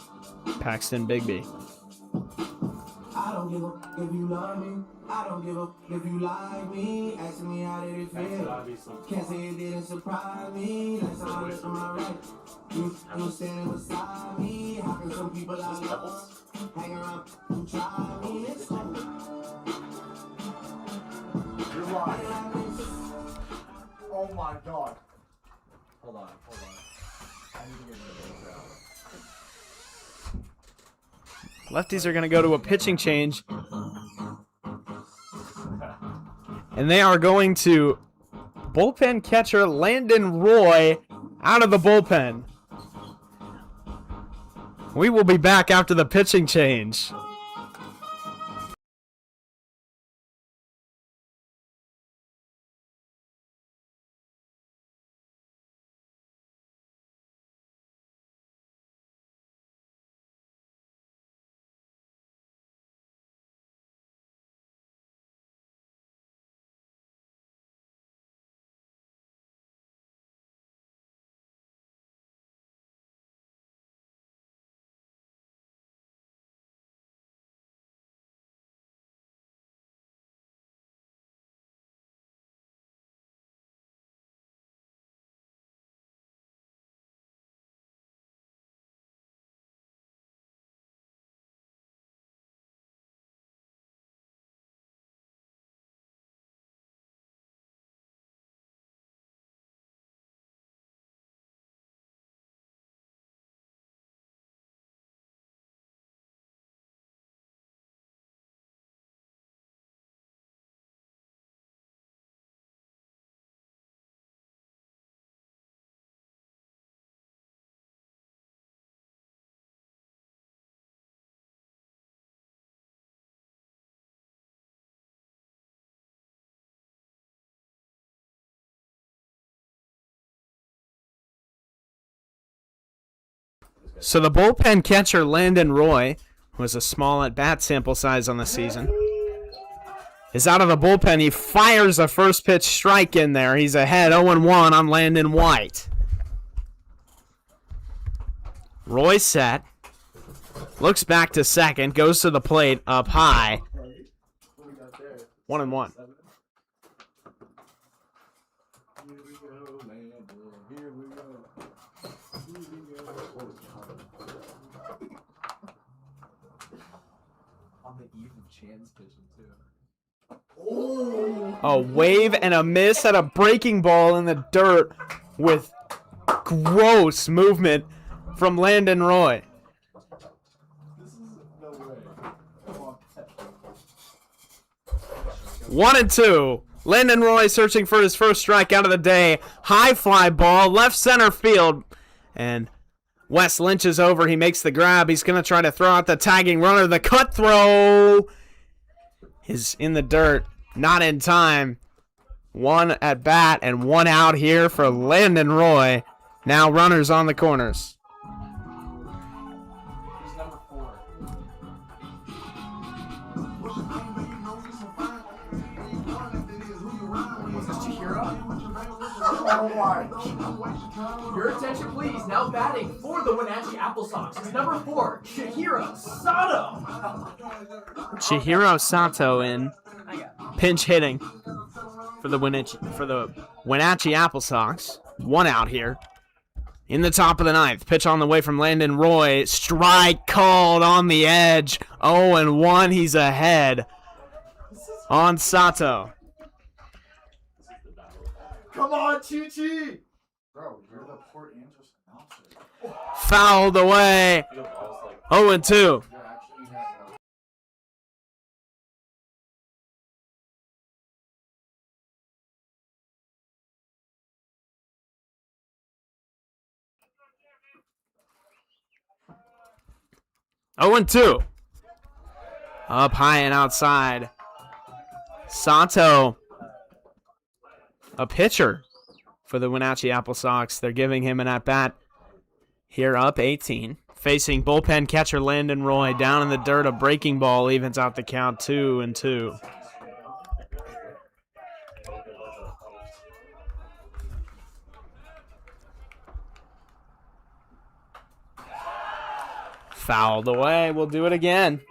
Paxton Bigby. I don't give up if you love me. I don't give up if you like me. Ask me how did it feel. Can't say it didn't surprise me. That's how I look to my right. You standing beside me. How can some people I love hang around who try me? It's fun. You're lying. Oh my god. Hold on. I need to get rid of this out. Lefties are going to go to a pitching change. And they are going to bullpen catcher Landon Roy out of the bullpen. We will be back after the pitching change. So the bullpen catcher, Landon Roy, who has a small at-bat sample size on the season, is out of the bullpen. He fires a first pitch strike in there. He's ahead 0-1 on Landon White. Roy set. Looks back to second. Goes to the plate up high. 1-1. On the eve of Chan's pitching, too. A wave and a miss at a breaking ball in the dirt with gross movement from Landon Roy. This is no way. Come on. 1-2. Landon Roy searching for his first strikeout of the day. High fly ball, left center field. And Wes Lynch is over. He makes the grab. He's going to try to throw out the tagging runner. The cut throw is in the dirt. Not in time. One at bat and one out here for Landon Roy. Now runners on the corners. He's number 4. Was this Chihiro? Oh my. Your attention, please. Now batting for the Wenatchee Applesox is number 4, Chihiro Sato. Chihiro Sato in pinch hitting for the Wenatchee Applesox. One out here. In the top of the ninth. Pitch on the way from Landon Roy. Strike called on the edge. 0-1. He's ahead on Sato. Come on, Chi-Chi! Bro, you're the Port Angeles announcer. Fouled away. 0-2. You're actually not. 0-2. Up high and outside. Sato, a pitcher for the Wenatchee Applesox. They're giving him an at-bat here up 18. Facing bullpen catcher Landon Roy. Down in the dirt, a breaking ball evens out the count 2-2. Fouled away. We'll do it again.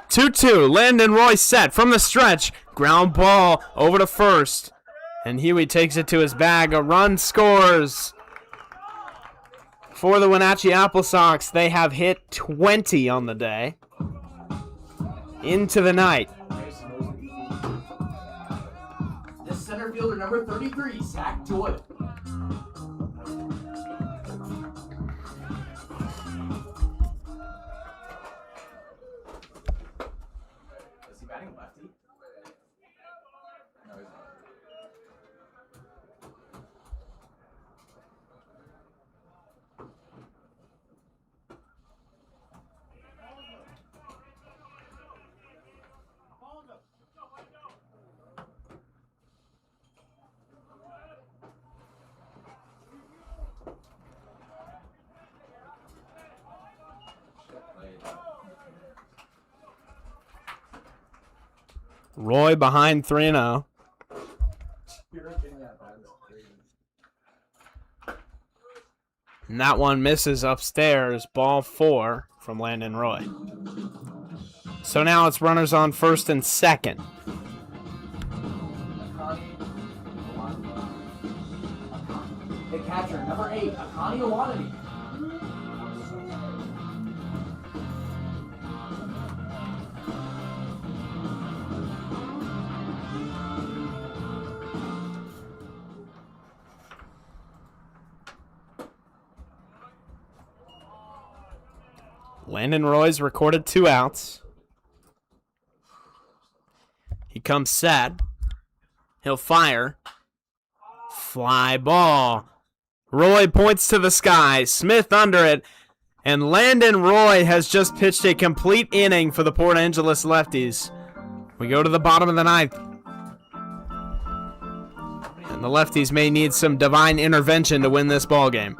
Two. Landon Roy set from the stretch. Ground ball over to first. And Huey takes it to his bag. A run scores for the Wenatchee Applesox. They have hit 20 on the day. Into the night. This center fielder number 33, Zach Doyle. Is he batting lefty? No, he's not. Roy behind 3-0. You're getting that bad. That's crazy. And that one misses upstairs. Ball 4 from Landon Roy. So now it's runners on first and second. The catcher, number 8, Akani Iwanami. Landon Roy's recorded 2 outs. He comes set. He'll fire. Fly ball. Roy points to the sky. Smith under it. And Landon Roy has just pitched a complete inning for the Port Angeles Lefties. We go to the bottom of the ninth. And the Lefties may need some divine intervention to win this ball game.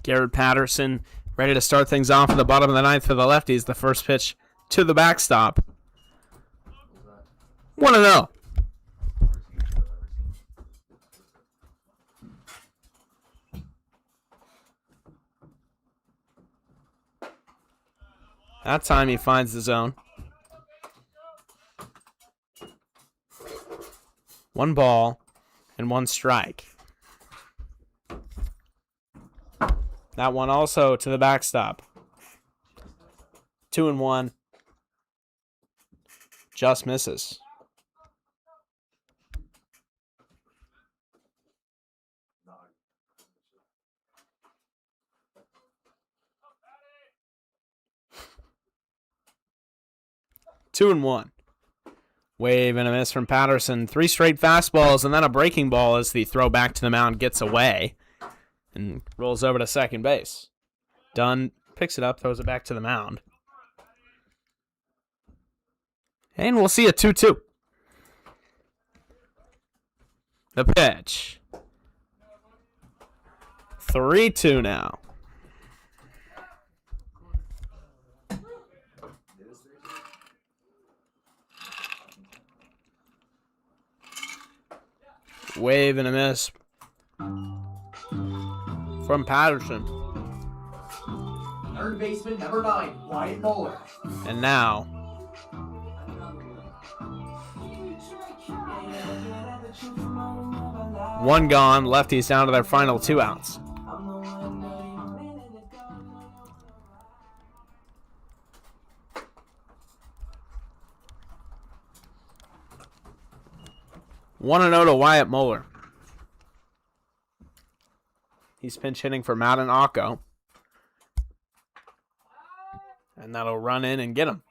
Garrett Patterson ready to start things off at the bottom of the ninth for the Lefties. The first pitch to the backstop. 1-0. That time he finds the zone. 1 ball and 1 strike. That one also to the backstop. 2-1. Just misses. Two and one. Wave and a miss from Patterson. 3 straight fastballs and then a breaking ball as the throw back to the mound gets away and rolls over to second base. Dunn picks it up, throws it back to the mound. And we'll see a 2-2. The pitch. 3-2 now. Wave and a miss from Patterson. Third baseman, number 9, Wyatt Muller. And now, one gone. Lefties down to their final 2 outs. One and 0 to Wyatt Muller. He's pinch hitting for Madden Occo. And that'll run in and get him.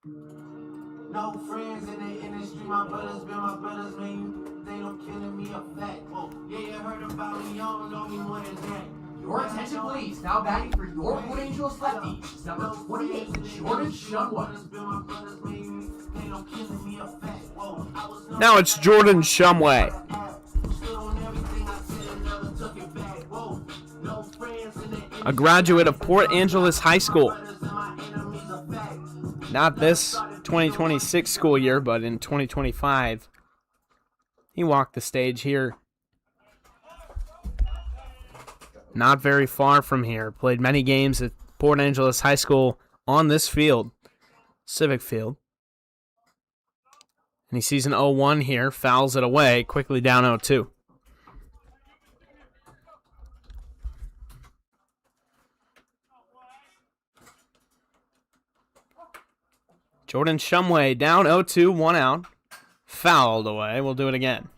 No friends in the industry, my brothers been my brothers, man. They don't killing me a fact. Oh, yeah, you heard about me, y'all don't know me more than that. Your attention, please. Now batting for your Port Angeles Lefties, number 28, Jordan Shumway. Now it's Jordan Shumway. A graduate of Port Angeles High School. Not this 2026 school year, but in 2025. He walked the stage here. Not very far from here. Played many games at Port Angeles High School on this field, Civic Field. And he sees an 0-1 here, fouls it away, quickly down 0-2. Jordan Shumway down 0-2, 1 out. Fouled away. We'll do it again.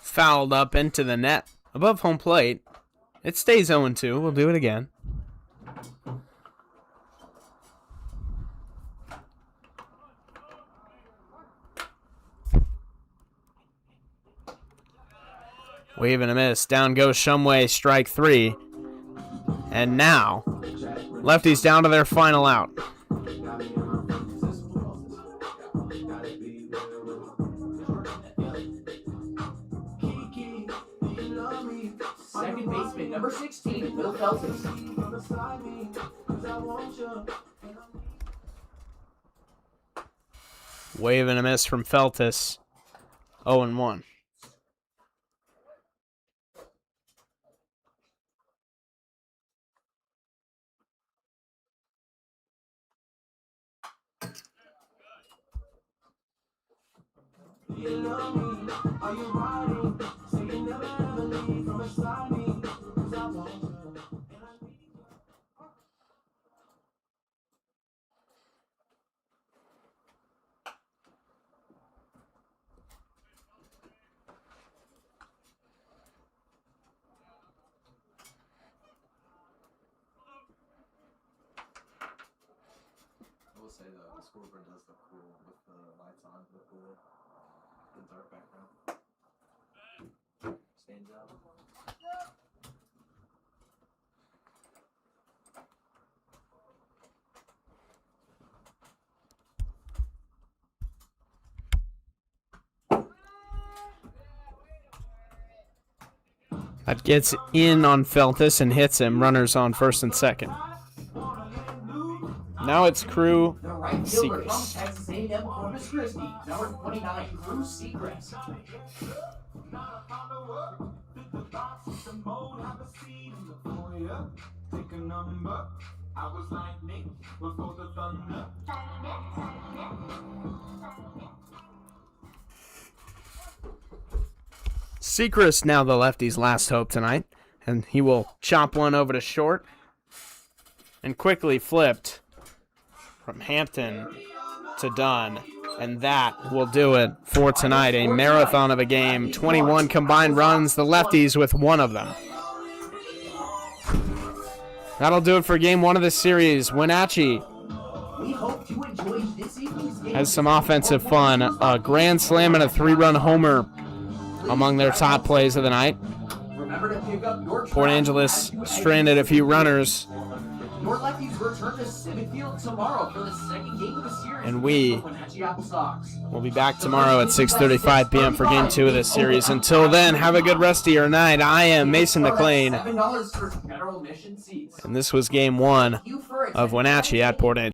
Fouled up into the net above home plate. It stays 0-2. We'll do it again. Wave and a miss. Down goes Shumway, strike 3. And now, Lefties down to their final out. Second baseman, number 16, Bill Feltus. Wave and a miss from Feltus. 0-1. You love me, are you riding? So you never ever leave from beside me. 'Cause I want you, and I need you. I will say though, the scoreboard does look cool with the lights on, look cool. The dark background. Stands out. That gets in on Feltus and hits him. Runners on first and second. Now it's Crew The right fielder from Seacrest. Texas A&M Corpus Christi, number 29, Crew Seacrest. Take a number. I was lightning before the thunder. Seacrest now the Lefties' last hope tonight. And he will chop one over to short. And quickly flipped from Hampton to Dunn. And that will do it for tonight. A marathon of a game. 21 combined runs. The Lefties with one of them. That'll do it for game 1 of this series. Wenatchee We hope you enjoyed this evening's game. has some offensive fun. A grand slam and a 3-run homer among their top plays of the night. Remember to pick up your Port Angeles stranded a few runners. Your Lefties return to Civic Field tomorrow for the second game of the series. And we Wenatchee Applesox. We'll be back tomorrow at 6:35 p.m. for game 2 of this series. Until then, have a good rest of your night. I am Mason McLean, $7 for general admission seats. and this was game 1 You for of Wenatchee at Port Angeles.